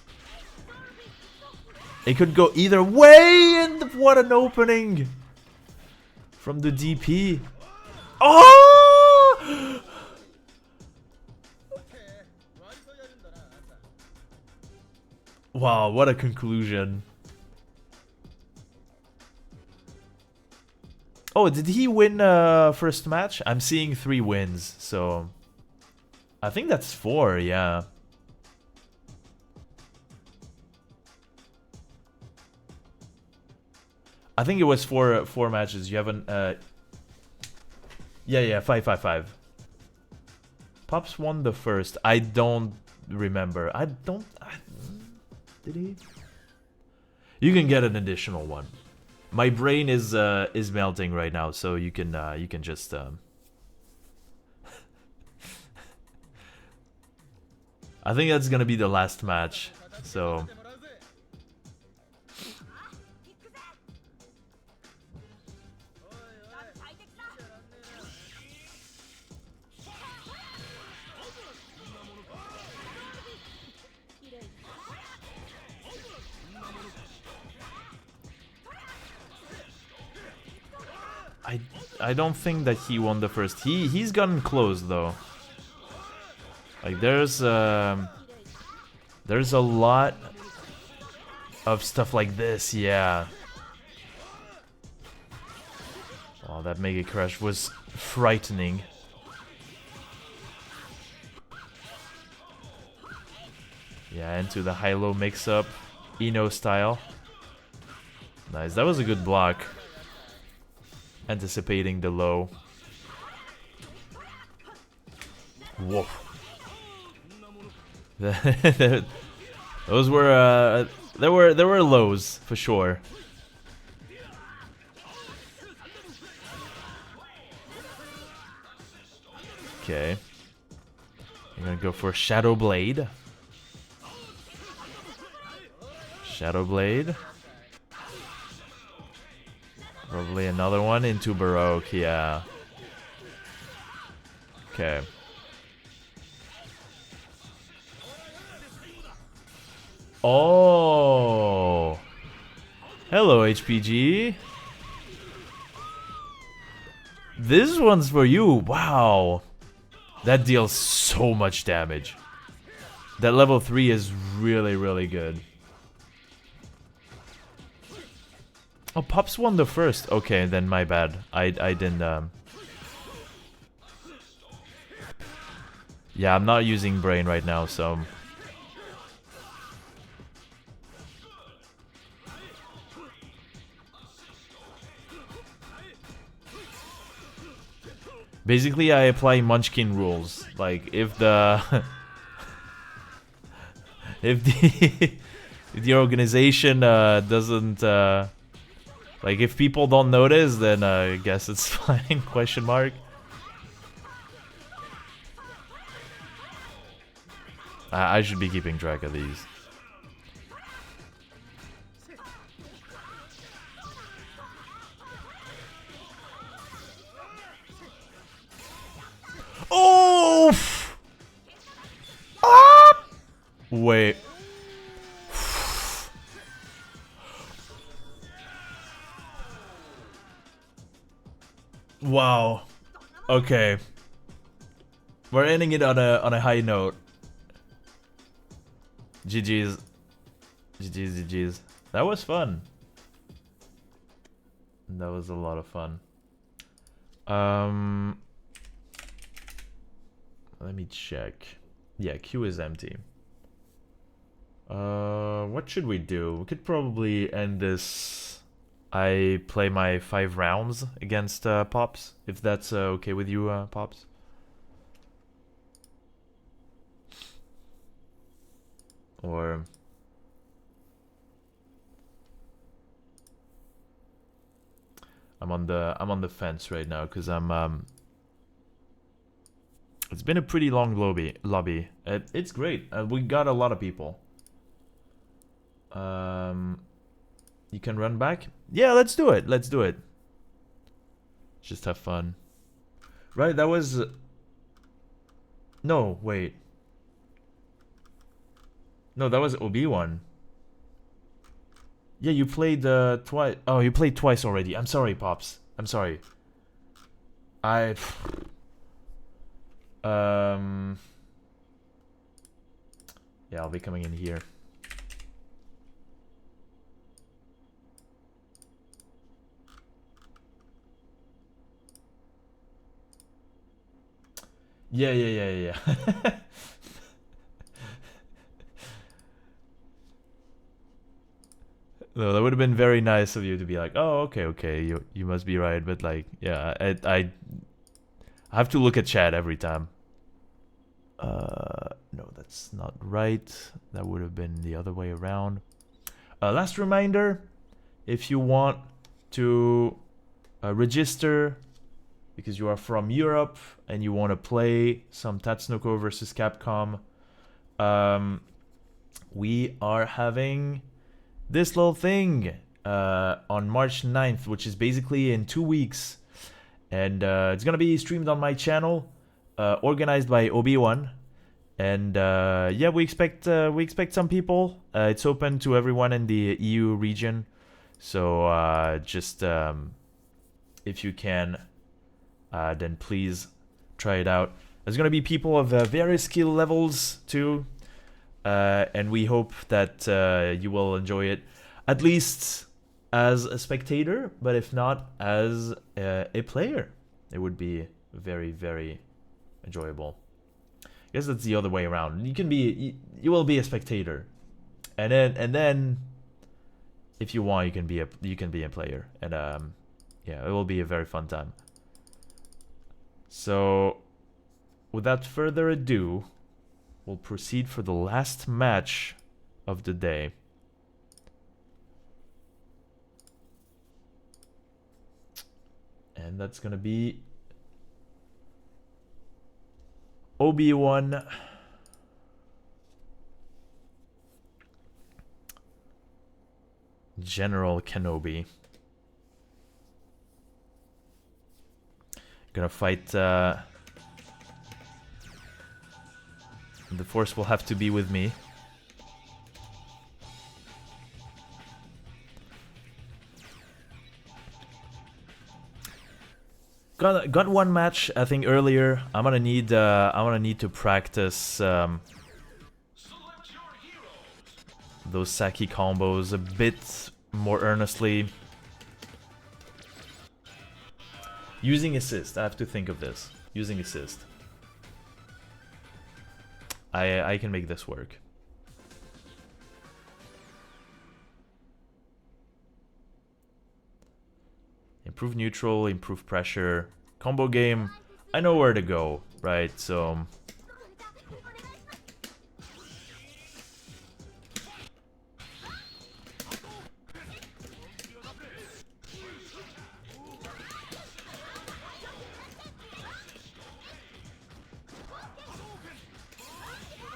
[SPEAKER 1] It could go either way, and what an opening from the DP. Oh! Wow, what a conclusion. Oh, did he win first match? I'm seeing 3 wins, so I think that's 4, yeah. I think it was 4 matches. You haven't yeah, 5. Pops won the first. I don't remember. Did he? You can get an additional one. My brain is melting right now, so you can just I think that's gonna be the last match. So I don't think that he won the first. He's gotten close though. Like there's a lot of stuff like this, yeah. Oh, that Mega Crash was frightening. Yeah, into the high-low mix-up, Eno style. Nice, that was a good block. Anticipating the low. Whoa. Those were there were lows for sure. Okay. I'm gonna go for Shadow Blade. Shadow Blade. Probably another one into Baroque, yeah. Okay. Oh! Hello, HPG. This one's for you. Wow. That deals so much damage. That level 3 is really, really good. Oh, Pops won the first. Okay, then my bad. I didn't Yeah, I'm not using brain right now, so basically I apply Munchkin rules. Like if the if the organization doesn't like if people don't notice, then I guess it's fine. Question mark. I should be keeping track of these. Oh! Ah! Wait. Wow. Okay. We're ending it on a high note. GG's. GG's. That was fun. That was a lot of fun. Let me check. Yeah, Q is empty. What should we do? We could probably end this. I play my 5 rounds against Pops, if that's okay with you, Pops. Or I'm on the fence right now because I'm it's been a pretty long lobby. It's great. We got a lot of people. You can run back? Yeah, let's do it. Let's do it. Just have fun. Right, that was... No, wait. No, that was Obiiwan. Yeah, you played twice. Oh, you played twice already. I'm sorry, Pops. I'm sorry. Yeah, I'll be coming in here. Yeah. No, that would have been very nice of you to be like, oh, okay, you must be right, but like, yeah, I have to look at chat every time. No, that's not right. That would have been the other way around. Last reminder, if you want to register because you are from Europe and you want to play some Tatsunoko VS Capcom, we are having this little thing on March 9th, which is basically in 2 weeks. And it's going to be streamed on my channel, organized by Obiiwan. And yeah, we expect some people. It's open to everyone in the EU region. So just if you can, then please try it out. There's going to be people of various skill levels too. And we hope that you will enjoy it, at least as a spectator, but if not, as a player. It would be very, very enjoyable. I guess that's the other way around. You will be a spectator, and then if you want, you can be a player, and yeah, it will be a very fun time. So, without further ado, we'll proceed for the last match of the day. And that's gonna be Obiiwan General Kenobi. Gonna fight the Force will have to be with me. Got one match I think earlier. I'm gonna need to practice those Saki combos a bit more earnestly. Using assist, I have to think of this. Using assist. I can make this work. Improve neutral, improve pressure. Combo game, I know where to go, right? So...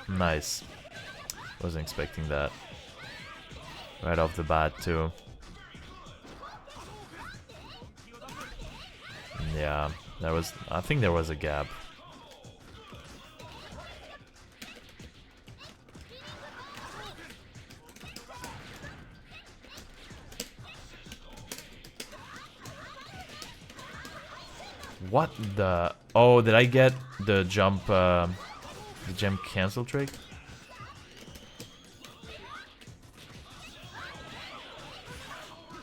[SPEAKER 1] Nice. Wasn't expecting that. Right off the bat, too. Yeah, I think there was a gap. What the... Oh, did I get the jump, the jump cancel trick?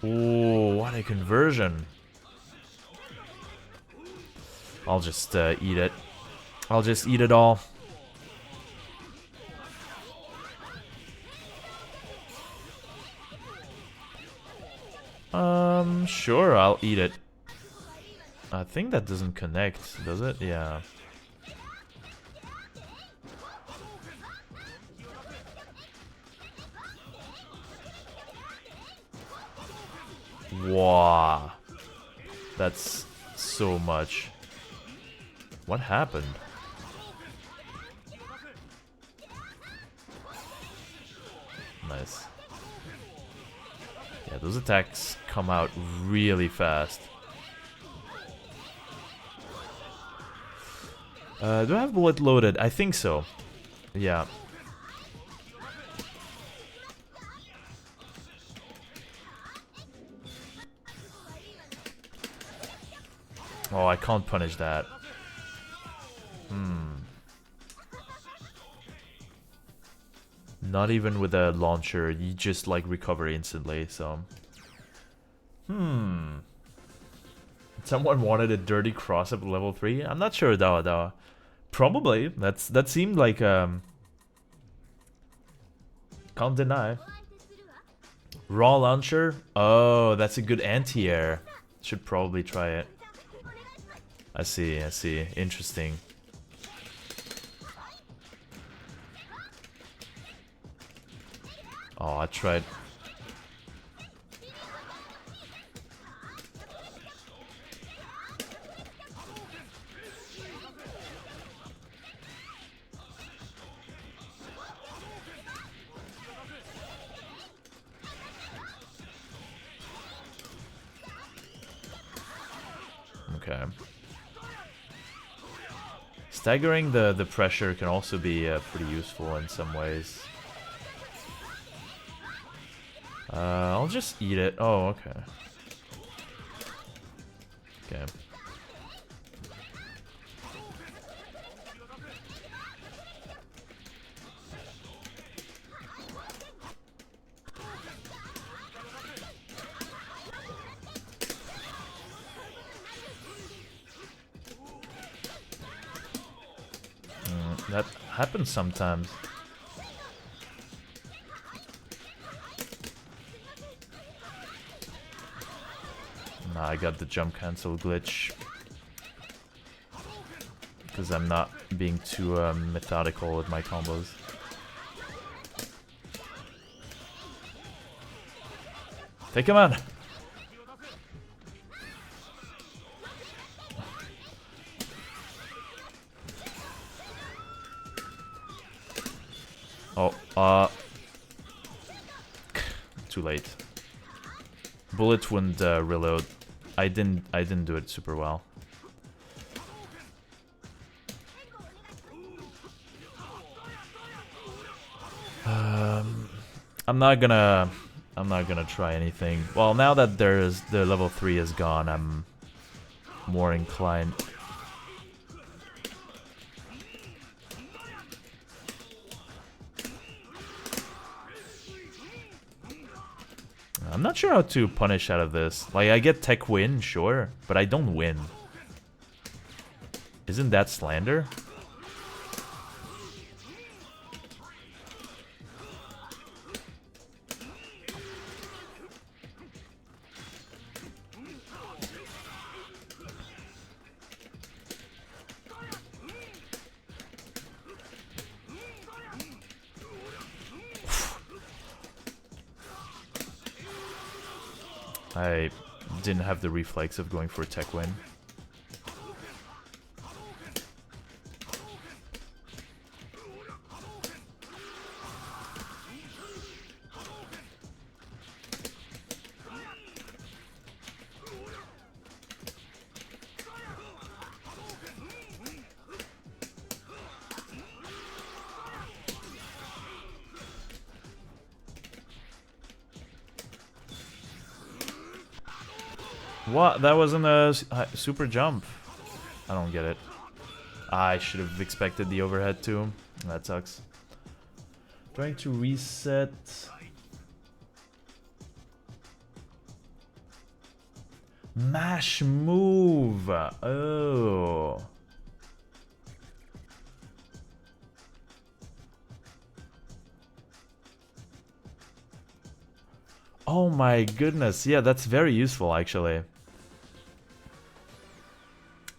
[SPEAKER 1] Ooh, what a conversion. I'll just eat it. I'll just eat it all. Sure, I'll eat it. I think that doesn't connect, does it? Yeah. Wow. That's so much. What happened? Nice. Yeah, those attacks come out really fast. Do I have bullet loaded? I think so. Yeah. Oh, I can't punish that. Not even with a launcher, you just like recover instantly, so. Someone wanted a dirty cross up level 3? I'm not sure, Dawadawa. Probably. That seemed like can't deny. Raw launcher? Oh, that's a good anti-air. Should probably try it. I see, I see. Interesting. Oh, I tried. Okay. Staggering the pressure can also be pretty useful in some ways. I'll just eat it. Oh, okay. Okay. That happens sometimes. Nah, I got the jump cancel glitch. Because I'm not being too methodical with my combos. Take him out! Oh, too late. Bullet wouldn't reload. I didn't do it super well. I'm not gonna try anything. Well, now that there's the level 3 is gone, I'm more inclined. I'm not sure how to punish out of this. Like, I get tech win, sure, but I don't win. Isn't that slander? I didn't have the reflex of going for a tech win. What? That wasn't a super jump. I don't get it. I should have expected the overhead too. That sucks. Trying to reset. Mash move. Oh. Oh my goodness. Yeah, that's very useful actually.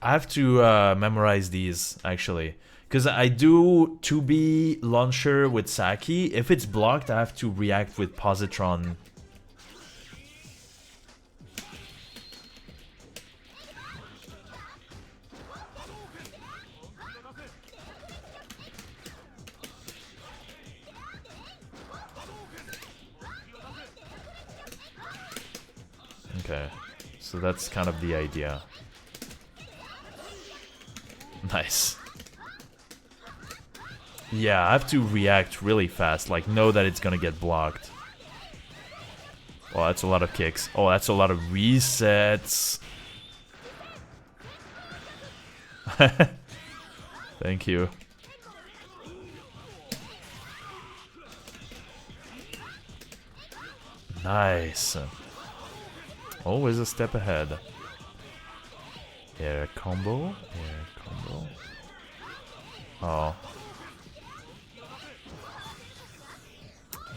[SPEAKER 1] I have to memorize these actually. Because I do 2B launcher with Saki. If it's blocked, I have to react with positron. Okay, so that's kind of the idea. Nice. Yeah, I have to react really fast, like know that it's gonna get blocked. Oh, that's a lot of kicks. Oh, that's a lot of resets. Thank you. Nice. Always a step ahead. Air combo. Air combo. Oh.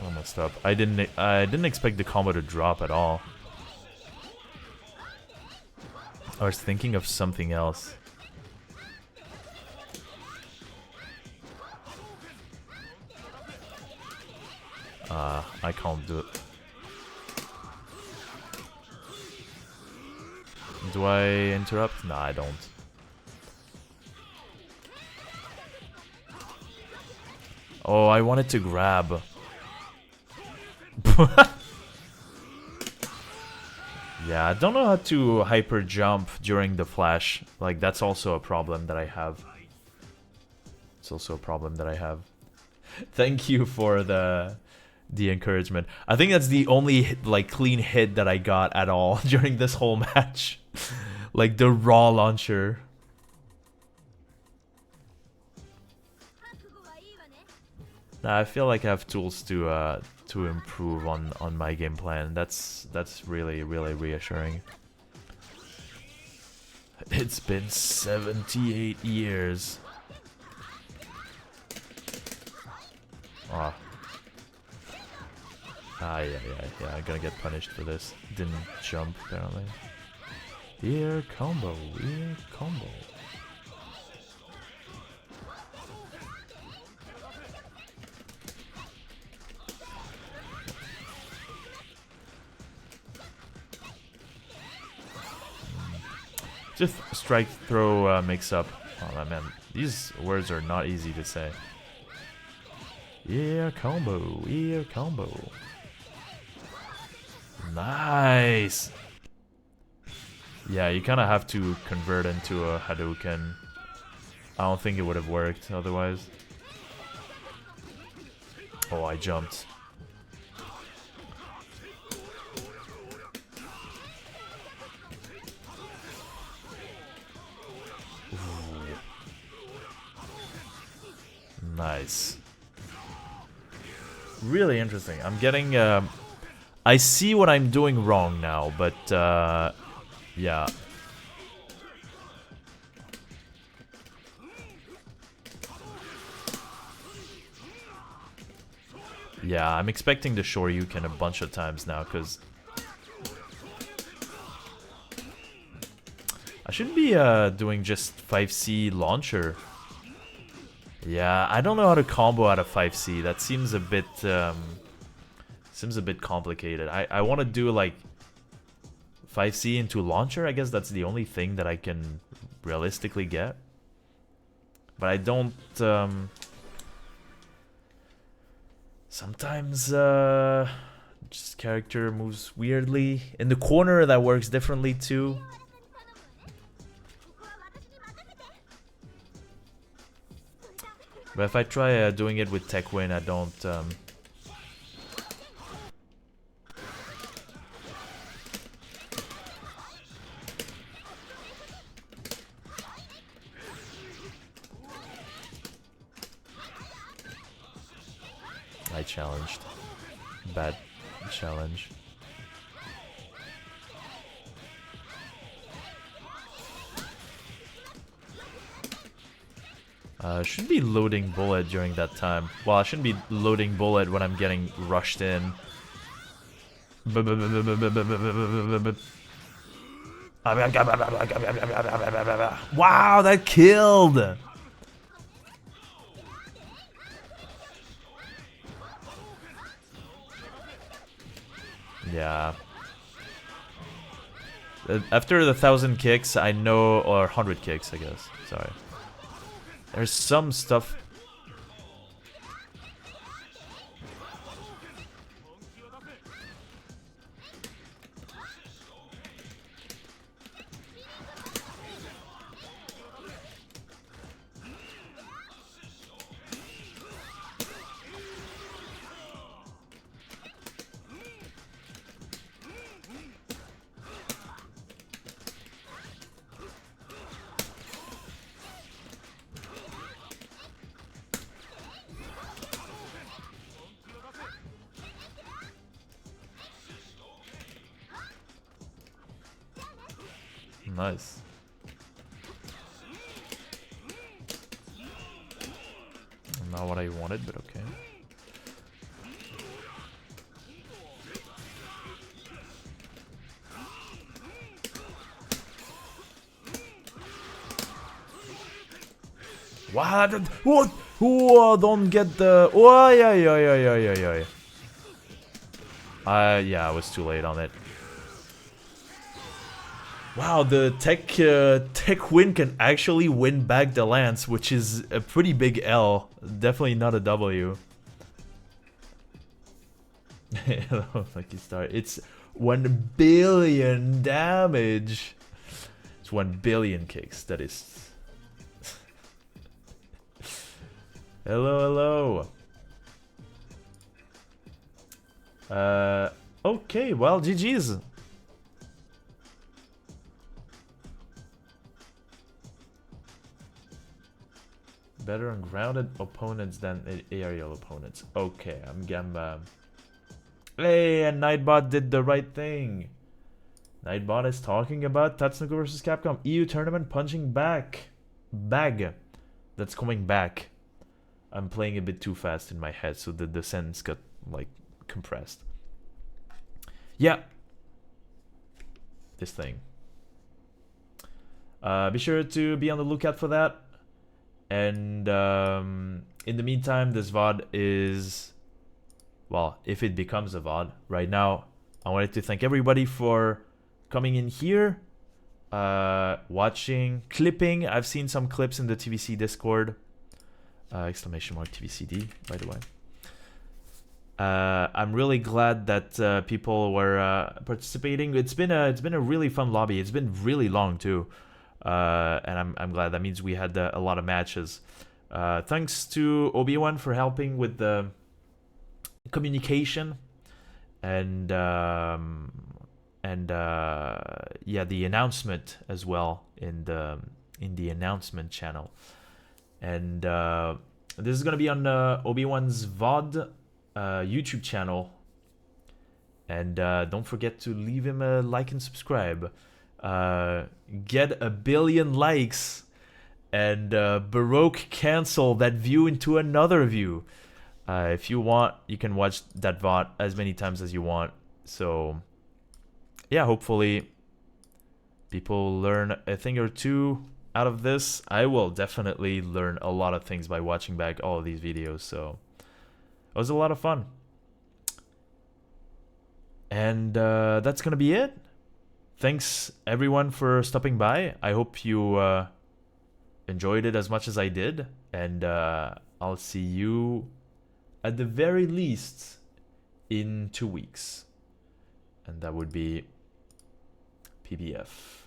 [SPEAKER 1] I messed up. I didn't expect the combo to drop at all. I was thinking of something else. I can't do it. Do I interrupt? Nah, I don't. Oh, I wanted to grab. Yeah, I don't know how to hyper jump during the flash. Like, that's also a problem that I have. It's also a problem that I have. Thank you for the encouragement. I think that's the only like clean hit that I got at all during this whole match. Like the raw launcher. Nah, I feel like I have tools to improve on my game plan. That's really reassuring. It's been 78 years. Ah. Yeah, I'm gonna get punished for this. Didn't jump, apparently. Ear combo, ear combo. Just strike, throw, mix up. Oh man, these words are not easy to say. Ear combo, ear combo. Nice! Yeah, you kind of have to convert into a Hadouken. I don't think it would have worked otherwise. Oh, I jumped. Ooh. Nice. Really interesting. I'm getting... I see what I'm doing wrong now, but yeah. Yeah, I'm expecting the Shoryuken a bunch of times now, because I shouldn't be doing just 5C launcher. Yeah, I don't know how to combo out of 5C. That seems a bit complicated. I want to do like 5C into launcher. I guess that's the only thing that I can realistically get. But I don't... sometimes just character moves weirdly. In the corner that works differently too. But if I try doing it with Tech Win, I don't... I challenged. Bad challenge. Shouldn't be loading bullet during that time. Well, I shouldn't be loading bullet when I'm getting rushed in. Wow, that killed! Yeah. After the 1,000 kicks, I know, or 100 kicks, I guess. Sorry. There's some stuff. Nice. Not what I wanted, but okay. What? What? Oh, don't get the. Oh, yeah. Yeah, I was too late on it. Wow, the tech win can actually win back the lance, which is a pretty big L. Definitely not a W. Hello, Lucky Star. It's 1 billion damage. It's 1 billion kicks. That is. Hello. Okay, well, GG's. Better on grounded opponents than aerial opponents. Okay, I'm Gamba. Hey, and Nightbot did the right thing. Nightbot is talking about Tatsunoko VS Capcom EU tournament punching back. Bag. That's coming back. I'm playing a bit too fast in my head, so the sentence got, like, compressed. Yeah. This thing. Be sure to be on the lookout for that. And in the meantime, this VOD is, well, if it becomes a VOD, right now, I wanted to thank everybody for coming in here, watching, clipping. I've seen some clips in the TVC Discord. Exclamation mark TVCD, by the way. I'm really glad that people were participating. It's been a really fun lobby. It's been really long too. And I'm glad. That means we had a lot of matches. Thanks to Obiiwan for helping with the communication and yeah, the announcement as well in the announcement channel. And this is gonna be on Obiiwan's VOD YouTube channel. And don't forget to leave him a like and subscribe. Get 1 billion likes and Baroque cancel that view into another view. If you want, you can watch that VOD as many times as you want. So yeah, hopefully people learn a thing or two out of this. I will definitely learn a lot of things by watching back all of these videos, so it was a lot of fun. And that's gonna be it. Thanks everyone for stopping by. I hope you enjoyed it as much as I did, and I'll see you at the very least in 2 weeks, and that would be PBF.